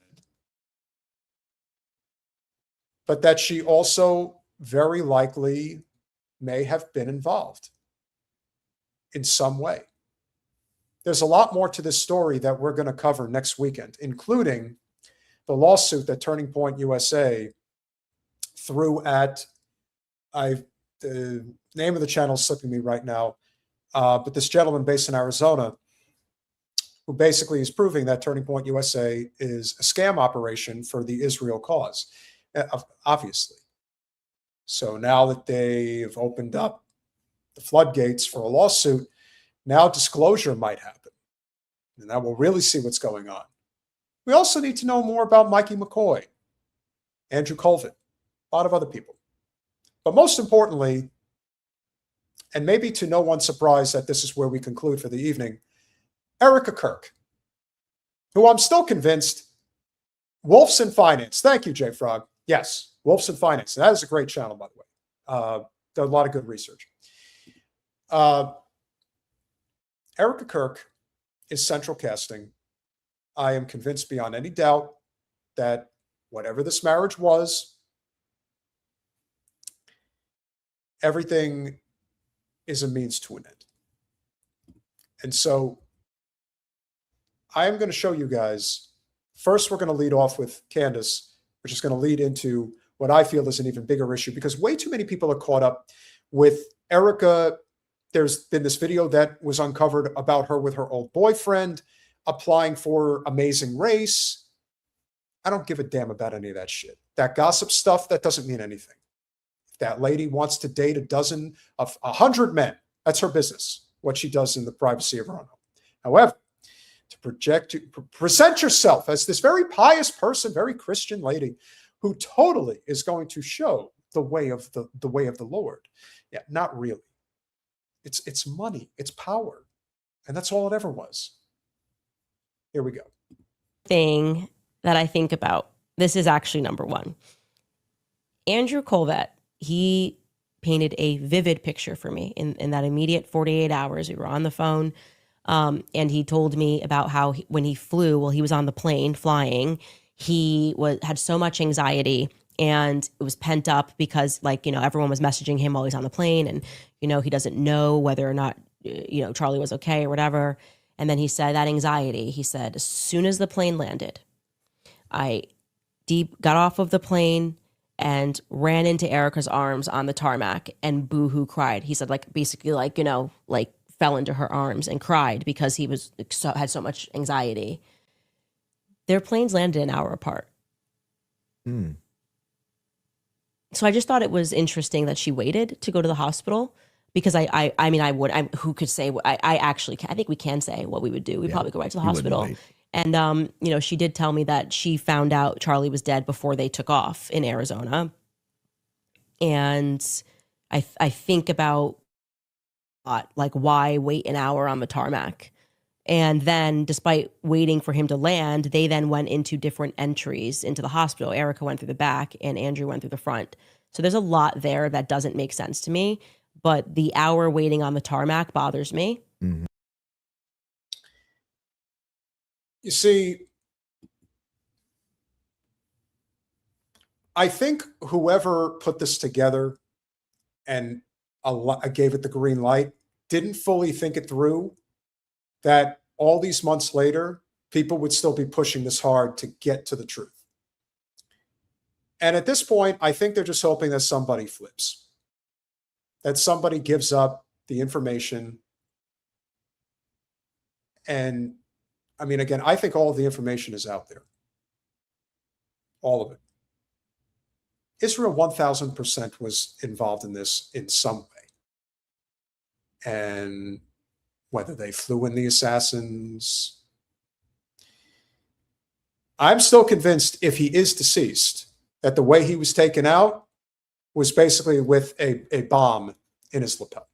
but that she also very likely may have been involved in some way. There's a lot more to this story that we're going to cover next weekend, including the lawsuit that Turning Point USA threw at, the name of the channel is slipping me right now, but this gentleman based in Arizona, who basically is proving that Turning Point USA is a scam operation for the Israel cause, obviously. So now that they've opened up the floodgates for a lawsuit, now disclosure might happen. And that we'll really see what's going on. We also need to know more about Mikey McCoy, Andrew Colvin, a lot of other people. But most importantly, and maybe to no one's surprise that this is where we conclude for the evening, Erika Kirk, who I'm still convinced, Wolf's in Finance. Thank you, Jay Frog. Yes, Wolf's in Finance. That is a great channel, by the way. Done a lot of good research. Erika Kirk is central casting. I am convinced beyond any doubt that whatever this marriage was, everything is a means to an end. And so I am going to show you guys. First, we're going to lead off with Candace, which is going to lead into what I feel is an even bigger issue, because way too many people are caught up with Erika. There's been this video that was uncovered about her with her old boyfriend applying for Amazing Race. I don't give a damn about any of that shit. That gossip stuff, that doesn't mean anything. If that lady wants to date 100 men, that's her business, what she does in the privacy of her own home. However, to present yourself as this very pious person, very Christian lady who totally is going to show the way of the Lord. Yeah, not really. It's money, it's power. And that's all it ever was. Here we go. Thing that I think about, this is actually number one. Andrew Colvett, he painted a vivid picture for me in that immediate 48 hours. We were on the phone. And he told me about how when he flew, well, he was on the plane flying, he had so much anxiety and it was pent up because, like, you know, everyone was messaging him while he's on the plane, and, you know, he doesn't know whether or not, you know, Charlie was okay or whatever. And then he said that anxiety, he said, as soon as the plane landed, I got off of the plane and ran into Erika's arms on the tarmac and boohoo cried. He said, like, basically, like, you know, like, fell into her arms and cried because he had so much anxiety. Their planes landed an hour apart. So I just thought it was interesting that she waited to go to the hospital, because who could say, I think we can say what we would do. We'd probably go right to the hospital. And, you know, she did tell me that she found out Charlie was dead before they took off in Arizona. And I think about, like, why wait an hour on the tarmac? And then, despite waiting for him to land, they then went into different entries into the hospital. Erika went through the back and Andrew went through the front. So there's a lot there that doesn't make sense to me. But the hour waiting on the tarmac bothers me. Mm-hmm. You see, I think whoever put this together and gave it the green light didn't fully think it through, that all these months later, people would still be pushing this hard to get to the truth. And at this point, I think they're just hoping that somebody flips, that somebody gives up the information. And I mean, again, I think all of the information is out there. All of it. Israel 1000% was involved in this in some way. And whether they flew in the assassins, I'm still convinced, if he is deceased, that the way he was taken out was basically with a bomb in his lapel.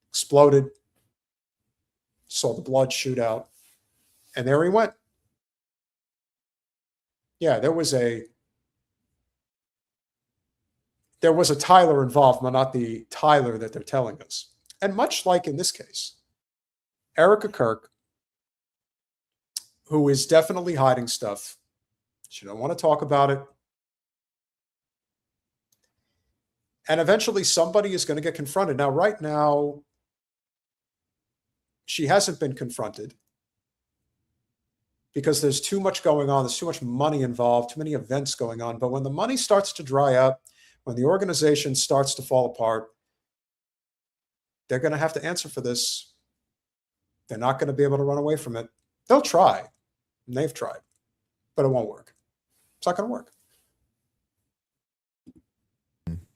Exploded, saw the blood shoot out, and there he went. Yeah, there was a Tyler involved, but not the Tyler that they're telling us. And much like in this case, Erika Kirk, who is definitely hiding stuff, she don't want to talk about it. And eventually somebody is going to get confronted. Now, right now, she hasn't been confronted because there's too much going on. There's too much money involved, too many events going on. But when the money starts to dry up, when the organization starts to fall apart, they're going to have to answer for this. They're not going to be able to run away from it. They'll try, and they've tried, but it won't work. It's not going to work.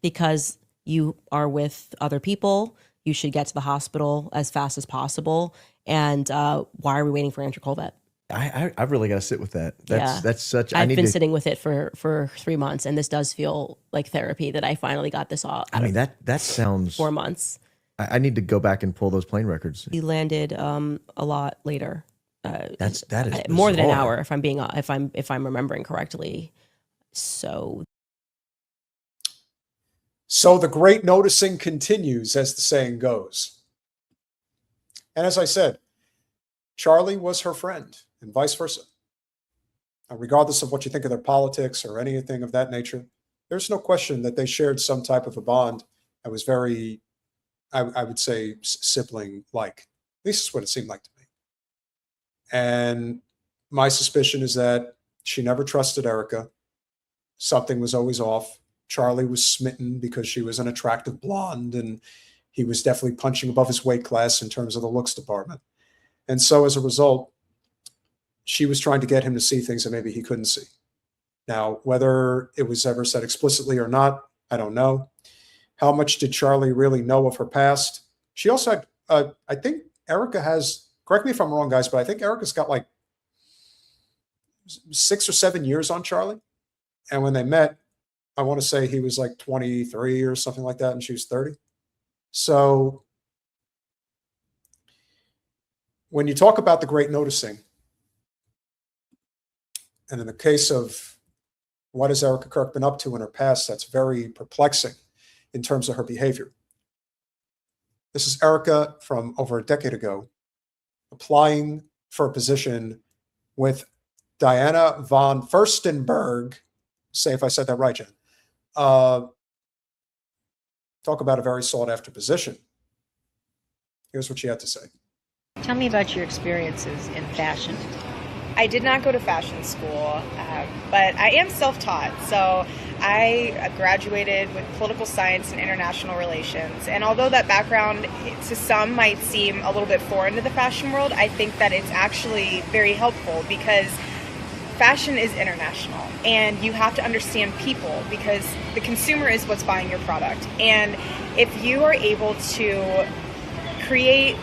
Because you are with other people, you should get to the hospital as fast as possible. And why are we waiting for Andrew Colvett? I've really got to sit with that. That's such. I've been sitting with it for 3 months, and this does feel like therapy that I finally got this off. I mean, that sounds 4 months. I need to go back and pull those plane records. He landed a lot later. That is more than an hour, if I'm remembering correctly. So the great noticing continues, as the saying goes. And as I said, Charlie was her friend and vice versa. Regardless of what you think of their politics or anything of that nature, there's no question that they shared some type of a bond that was very, I would say, sibling-like. At least it's what it seemed like to me. And my suspicion is that she never trusted Erika. Something was always off. Charlie was smitten because she was an attractive blonde, and he was definitely punching above his weight class in terms of the looks department. And so as a result, she was trying to get him to see things that maybe he couldn't see. Now, whether it was ever said explicitly or not, I don't know. How much did Charlie really know of her past? She also had, I think Erika has, correct me if I'm wrong, guys, but I think Erika's got like 6 or 7 years on Charlie. And when they met, I want to say he was like 23 or something like that, and she was 30. So when you talk about the great noticing, and in the case of what has Erika Kirk been up to in her past, that's very perplexing in terms of her behavior. This is Erika from over a decade ago applying for a position with Diana von Furstenberg. Say if I said that right, Jen. Talk about a very sought after position. Here's what she had to say. Tell me about your experiences in fashion. I did not go to fashion school, but I am self-taught. So I graduated with political science and international relations. And although that background to some might seem a little bit foreign to the fashion world, I think that it's actually very helpful because fashion is international and you have to understand people because the consumer is what's buying your product. And if you are able to create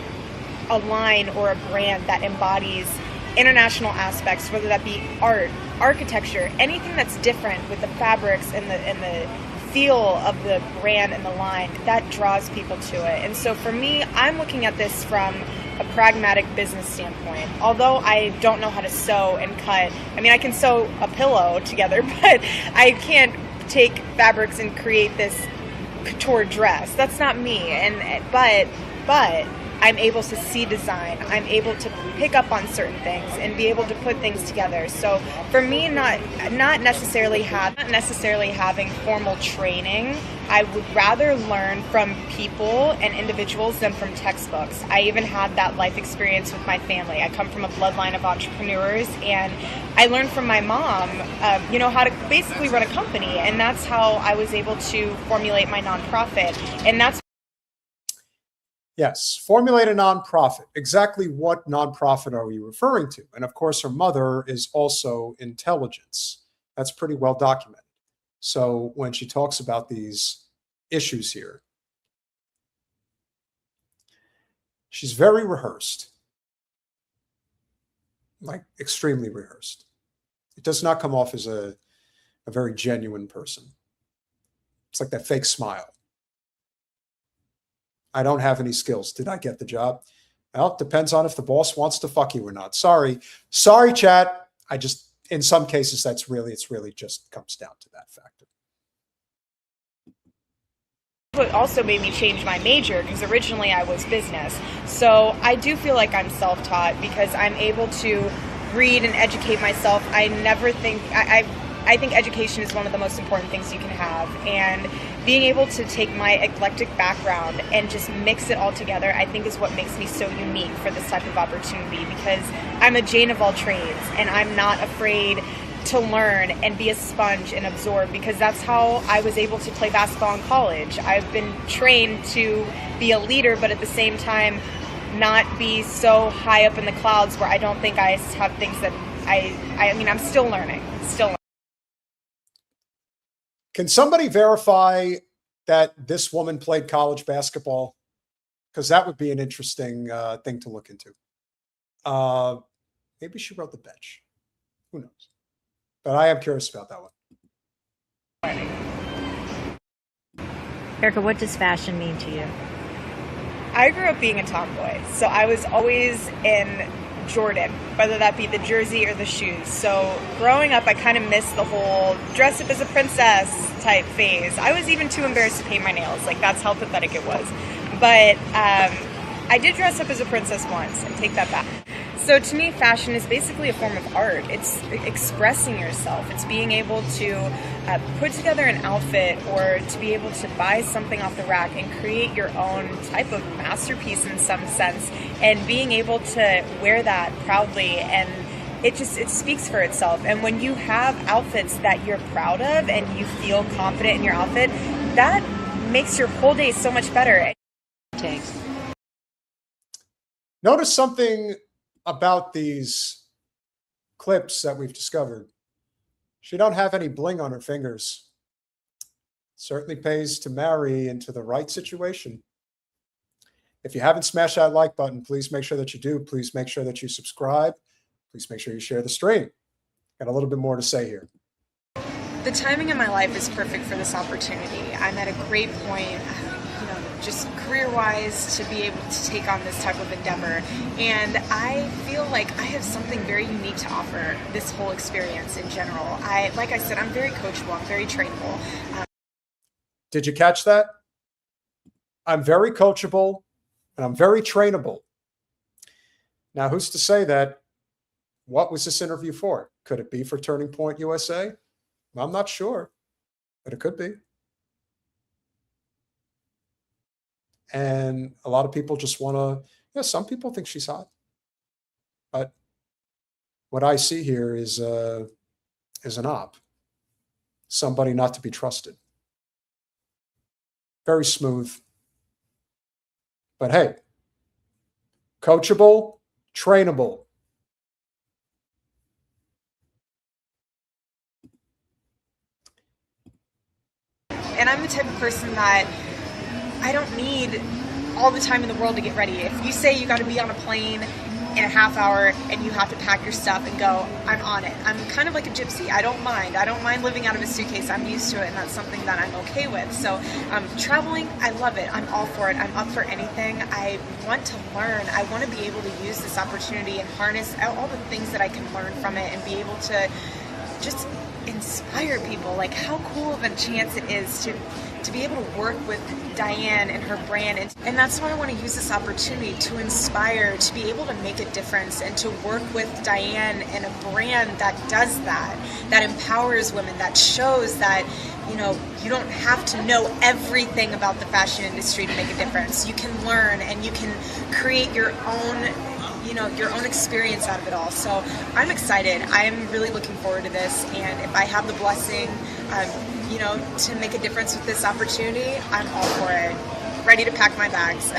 a line or a brand that embodies international aspects, whether that be art, architecture, anything that's different with the fabrics and the feel of the brand and the line, that draws people to it. And so for me, I'm looking at this from a pragmatic business standpoint. Although I don't know how to sew and cut, I mean, I can sew a pillow together, but I can't take fabrics and create this couture dress. That's not me. But I'm able to see design. I'm able to pick up on certain things and be able to put things together. So for me, not necessarily having formal training, I would rather learn from people and individuals than from textbooks. I even had that life experience with my family. I come from a bloodline of entrepreneurs, and I learned from my mom, how to basically run a company, and that's how I was able to formulate my nonprofit. And that's Yes, formulate a nonprofit. Exactly what nonprofit are we referring to? And of course, her mother is also intelligence. That's pretty well documented. So when she talks about these issues here, she's very rehearsed, like extremely rehearsed. It does not come off as a very genuine person. It's like that fake smile. I don't have any skills. Did I get the job? Well, it depends on if the boss wants to fuck you or not. Sorry, chat. In some cases, it's really just comes down to that factor. what also made me change my major, because originally I was business. So I do feel like I'm self-taught because I'm able to read and educate myself. I think education is one of the most important things you can have, and being able to take my eclectic background and just mix it all together, I think is what makes me so unique for this type of opportunity, because I'm a Jane of all trades and I'm not afraid to learn and be a sponge and absorb, because that's how I was able to play basketball in college. I've been trained to be a leader, but at the same time not be so high up in the clouds where I don't think I have things that I'm still learning. Can somebody verify that this woman played college basketball? Because that would be an interesting thing to look into. Maybe she rode the bench. Who knows? But I am curious about that one. Erika, what does fashion mean to you? I grew up being a tomboy, so I was always in Jordan, whether that be the jersey or the shoes. So growing up, I kind of missed the whole dress up as a princess type phase. I was even too embarrassed to paint my nails. Like, that's how pathetic it was. But I did dress up as a princess once, and take that back. So to me, fashion is basically a form of art. It's expressing yourself. It's being able to put together an outfit, or to be able to buy something off the rack and create your own type of masterpiece in some sense, and being able to wear that proudly, and it speaks for itself. And when you have outfits that you're proud of and you feel confident in your outfit, that makes your whole day so much better. Thanks. Notice something about these clips that we've discovered. She don't have any bling on her fingers. Certainly pays to marry into the right situation. If you haven't smashed that like button, please make sure that you do. Please make sure that you subscribe. Please make sure you share the stream. Got a little bit more to say here. The timing in my life is perfect for this opportunity. I'm at a great point, just career-wise, to be able to take on this type of endeavor. And I feel like I have something very unique to offer this whole experience in general. Like I said, I'm very coachable, I'm very trainable. Did you catch that? I'm very coachable and I'm very trainable. Now, who's to say that? What was this interview for? Could it be for Turning Point USA? I'm not sure, but it could be. And a lot of people just want to, some people think she's hot. But what I see here is an op, somebody not to be trusted. Very smooth. But hey, coachable, trainable. And I'm the type of person that I don't need all the time in the world to get ready. If you say you got to be on a plane in a half hour and you have to pack your stuff and go, I'm on it. I'm kind of like a gypsy. I don't mind living out of a suitcase. I'm used to it, and that's something that I'm okay with. So traveling, I love it. I'm all for it. I'm up for anything. I want to learn. I want to be able to use this opportunity and harness all the things that I can learn from it, and be able to just inspire people. Like, how cool of a chance it is to be able to work with Diane and her brand, and that's why I want to use this opportunity to inspire, to be able to make a difference, and to work with Diane and a brand that does that empowers women, that shows that you don't have to know everything about the fashion industry to make a difference. You can learn, and you can create your own experience out of it all. So I'm excited. I'm really looking forward to this, and if I have the blessing, to make a difference with this opportunity, I'm all for it. Ready to pack my bags.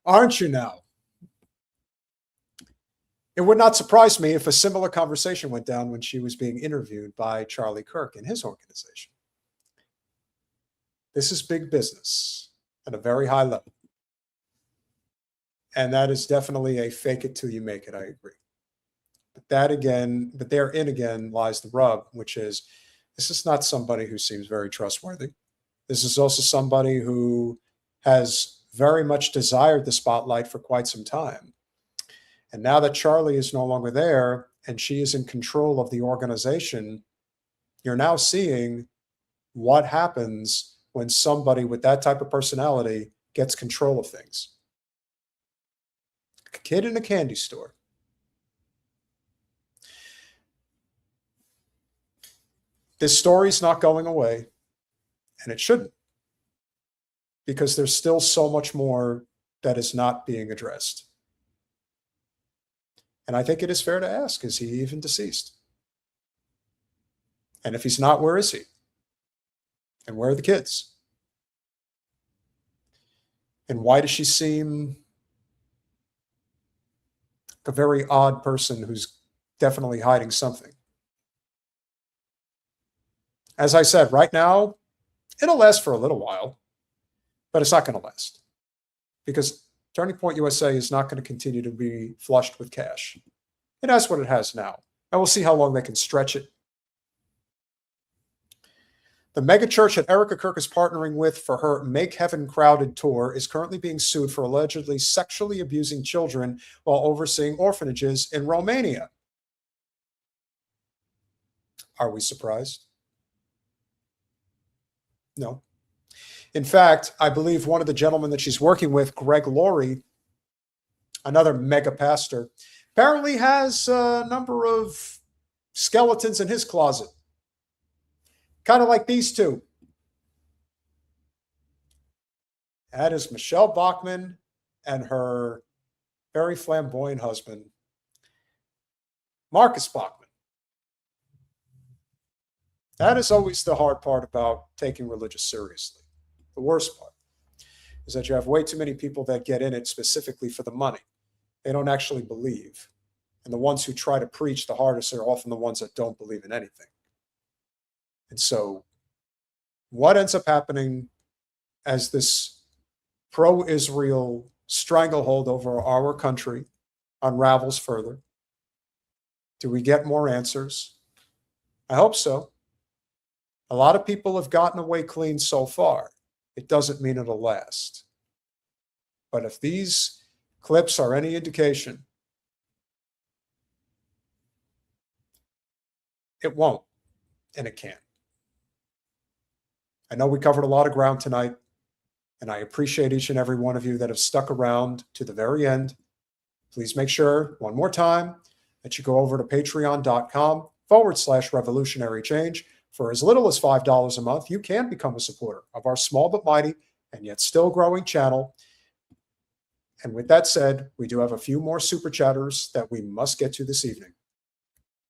Aren't you now? It would not surprise me if a similar conversation went down when she was being interviewed by Charlie Kirk and his organization. This is big business at a very high level. And that is definitely a fake it till you make it, I agree. But therein again lies the rub, which is this is not somebody who seems very trustworthy. This is also somebody who has very much desired the spotlight for quite some time. And now that Charlie is no longer there and she is in control of the organization, you're now seeing what happens when somebody with that type of personality gets control of things. A kid in a candy store. This story's not going away, and it shouldn't, because there's still so much more that is not being addressed. And I think it is fair to ask, is he even deceased? And if he's not, where is he? And where are the kids? And why does she seem like a very odd person who's definitely hiding something? As I said, right now, it'll last for a little while, but it's not going to last, because Turning Point USA is not going to continue to be flushed with cash. It has what it has now, and we'll see how long they can stretch it. The megachurch that Erika Kirk is partnering with for her Make Heaven Crowded tour is currently being sued for allegedly sexually abusing children while overseeing orphanages in Romania. Are we surprised? No. In fact, I believe one of the gentlemen that she's working with, Greg Laurie, another mega pastor, apparently has a number of skeletons in his closet. Kind of like these two. That is Michelle Bachmann and her very flamboyant husband, Marcus Bachmann. That is always the hard part about taking religious seriously. The worst part is that you have way too many people that get in it specifically for the money. They don't actually believe. And the ones who try to preach the hardest are often the ones that don't believe in anything. And so what ends up happening as this pro-Israel stranglehold over our country unravels further? Do we get more answers? I hope so. A lot of people have gotten away clean so far. It doesn't mean it'll last. But if these clips are any indication, it won't, and it can't. I know we covered a lot of ground tonight, and I appreciate each and every one of you that have stuck around to the very end. Please make sure, one more time, that you go over to patreon.com/revolutionary change. For as little as $5 a month, you can become a supporter of our small but mighty and yet still growing channel. And with that said, we do have a few more super chatters that we must get to this evening.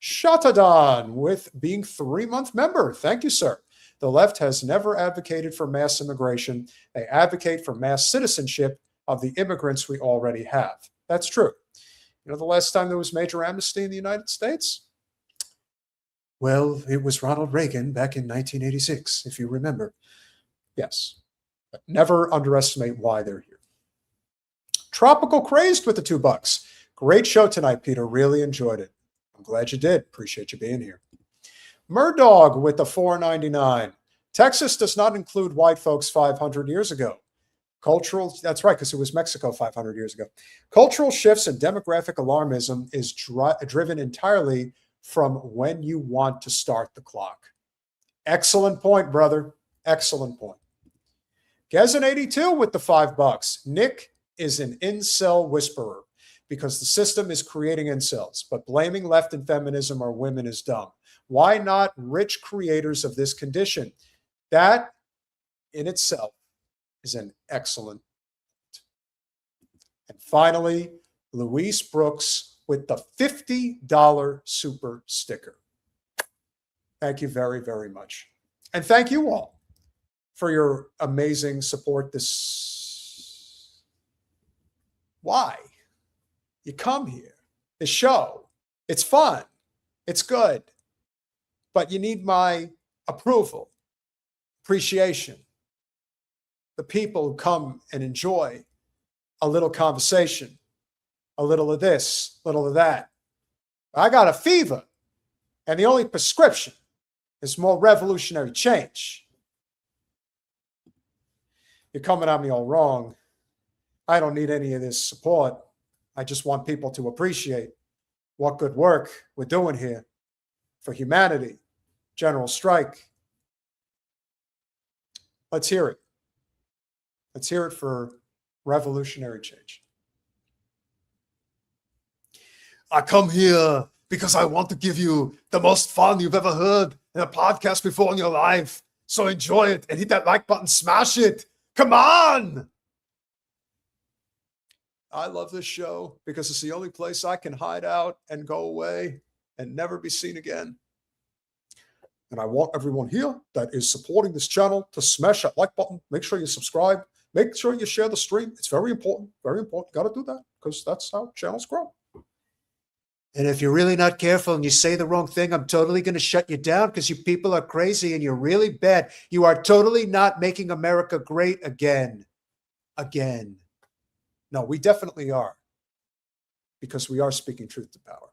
Shatadan with being 3-month member. Thank you, sir. The left has never advocated for mass immigration. They advocate for mass citizenship of the immigrants we already have. That's true. You know, the last time there was major amnesty in the United States? Well, it was Ronald Reagan back in 1986, if you remember. Yes, but never underestimate why they're here. Tropical Crazed with the $2. Great show tonight, Peter. Really enjoyed it. I'm glad you did. Appreciate you being here. Murdog with the $4.99. Texas does not include white folks 500 years ago. Cultural, that's right, because it was Mexico 500 years ago. Cultural shifts and demographic alarmism is driven entirely from when you want to start the clock. Excellent point, brother. Excellent point. Gezin82 with the $5. Nick is an incel whisperer because the system is creating incels, but blaming left and feminism or women is dumb. Why not rich creators of this condition? That in itself is an excellent point. And finally, Luis Brooks with the $50 super sticker. Thank you very, very much. And thank you all for your amazing support. Why? You come here, the show, it's fun, it's good, but you need my approval, appreciation. The people who come and enjoy a little conversation, a little of this, a little of that. I got a fever, and the only prescription is more revolutionary change. You're coming at me all wrong. I don't need any of this support. I just want people to appreciate what good work we're doing here for humanity. General strike. Let's hear it. Let's hear it for revolutionary change. I come here because I want to give you the most fun you've ever heard in a podcast before in your life. So enjoy it and hit that like button, smash it. Come on. I love this show because it's the only place I can hide out and go away and never be seen again. And I want everyone here that is supporting this channel to smash that like button. Make sure you subscribe. Make sure you share the stream. It's very important. Very important. Got to do that because that's how channels grow. And if you're really not careful and you say the wrong thing, I'm totally going to shut you down because you people are crazy and you're really bad. You are totally not making America great again. Again. No, we definitely are because we are speaking truth to power.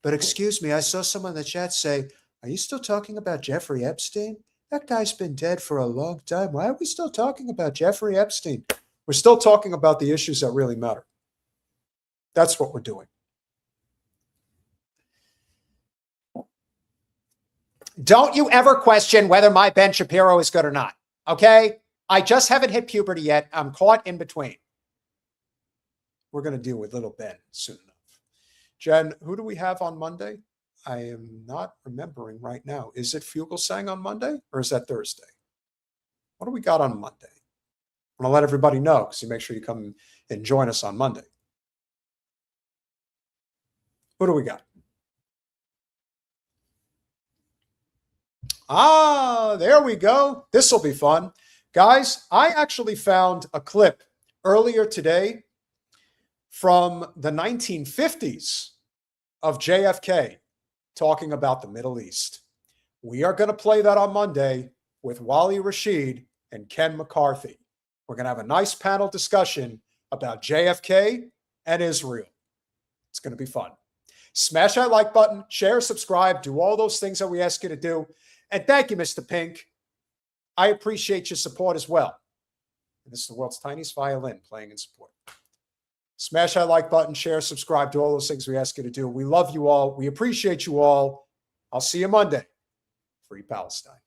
But excuse me, I saw someone in the chat say, are you still talking about Jeffrey Epstein? That guy's been dead for a long time. Why are we still talking about Jeffrey Epstein? We're still talking about the issues that really matter. That's what we're doing. Don't you ever question whether my Ben Shapiro is good or not. Okay? I just haven't hit puberty yet. I'm caught in between. We're going to deal with little Ben soon enough. Jen, who do we have on Monday? I am not remembering right now. Is it Fugelsang on Monday or is that Thursday? What do we got on Monday? I'm going to let everybody know, so you make sure you come and join us on Monday. Who do we got? Ah, there we go. This will be fun. Guys, I actually found a clip earlier today from the 1950s of JFK talking about the Middle East. We are going to play that on Monday with Wally Rashid and Ken McCarthy. We're going to have a nice panel discussion about JFK and Israel. It's going to be fun. Smash that like button, share, subscribe, do all those things that we ask you to do. And thank you, Mr. Pink. I appreciate your support as well. And this is the world's tiniest violin playing in support. Smash that like button, share, subscribe, do all those things we ask you to do. We love you all. We appreciate you all. I'll see you Monday. Free Palestine.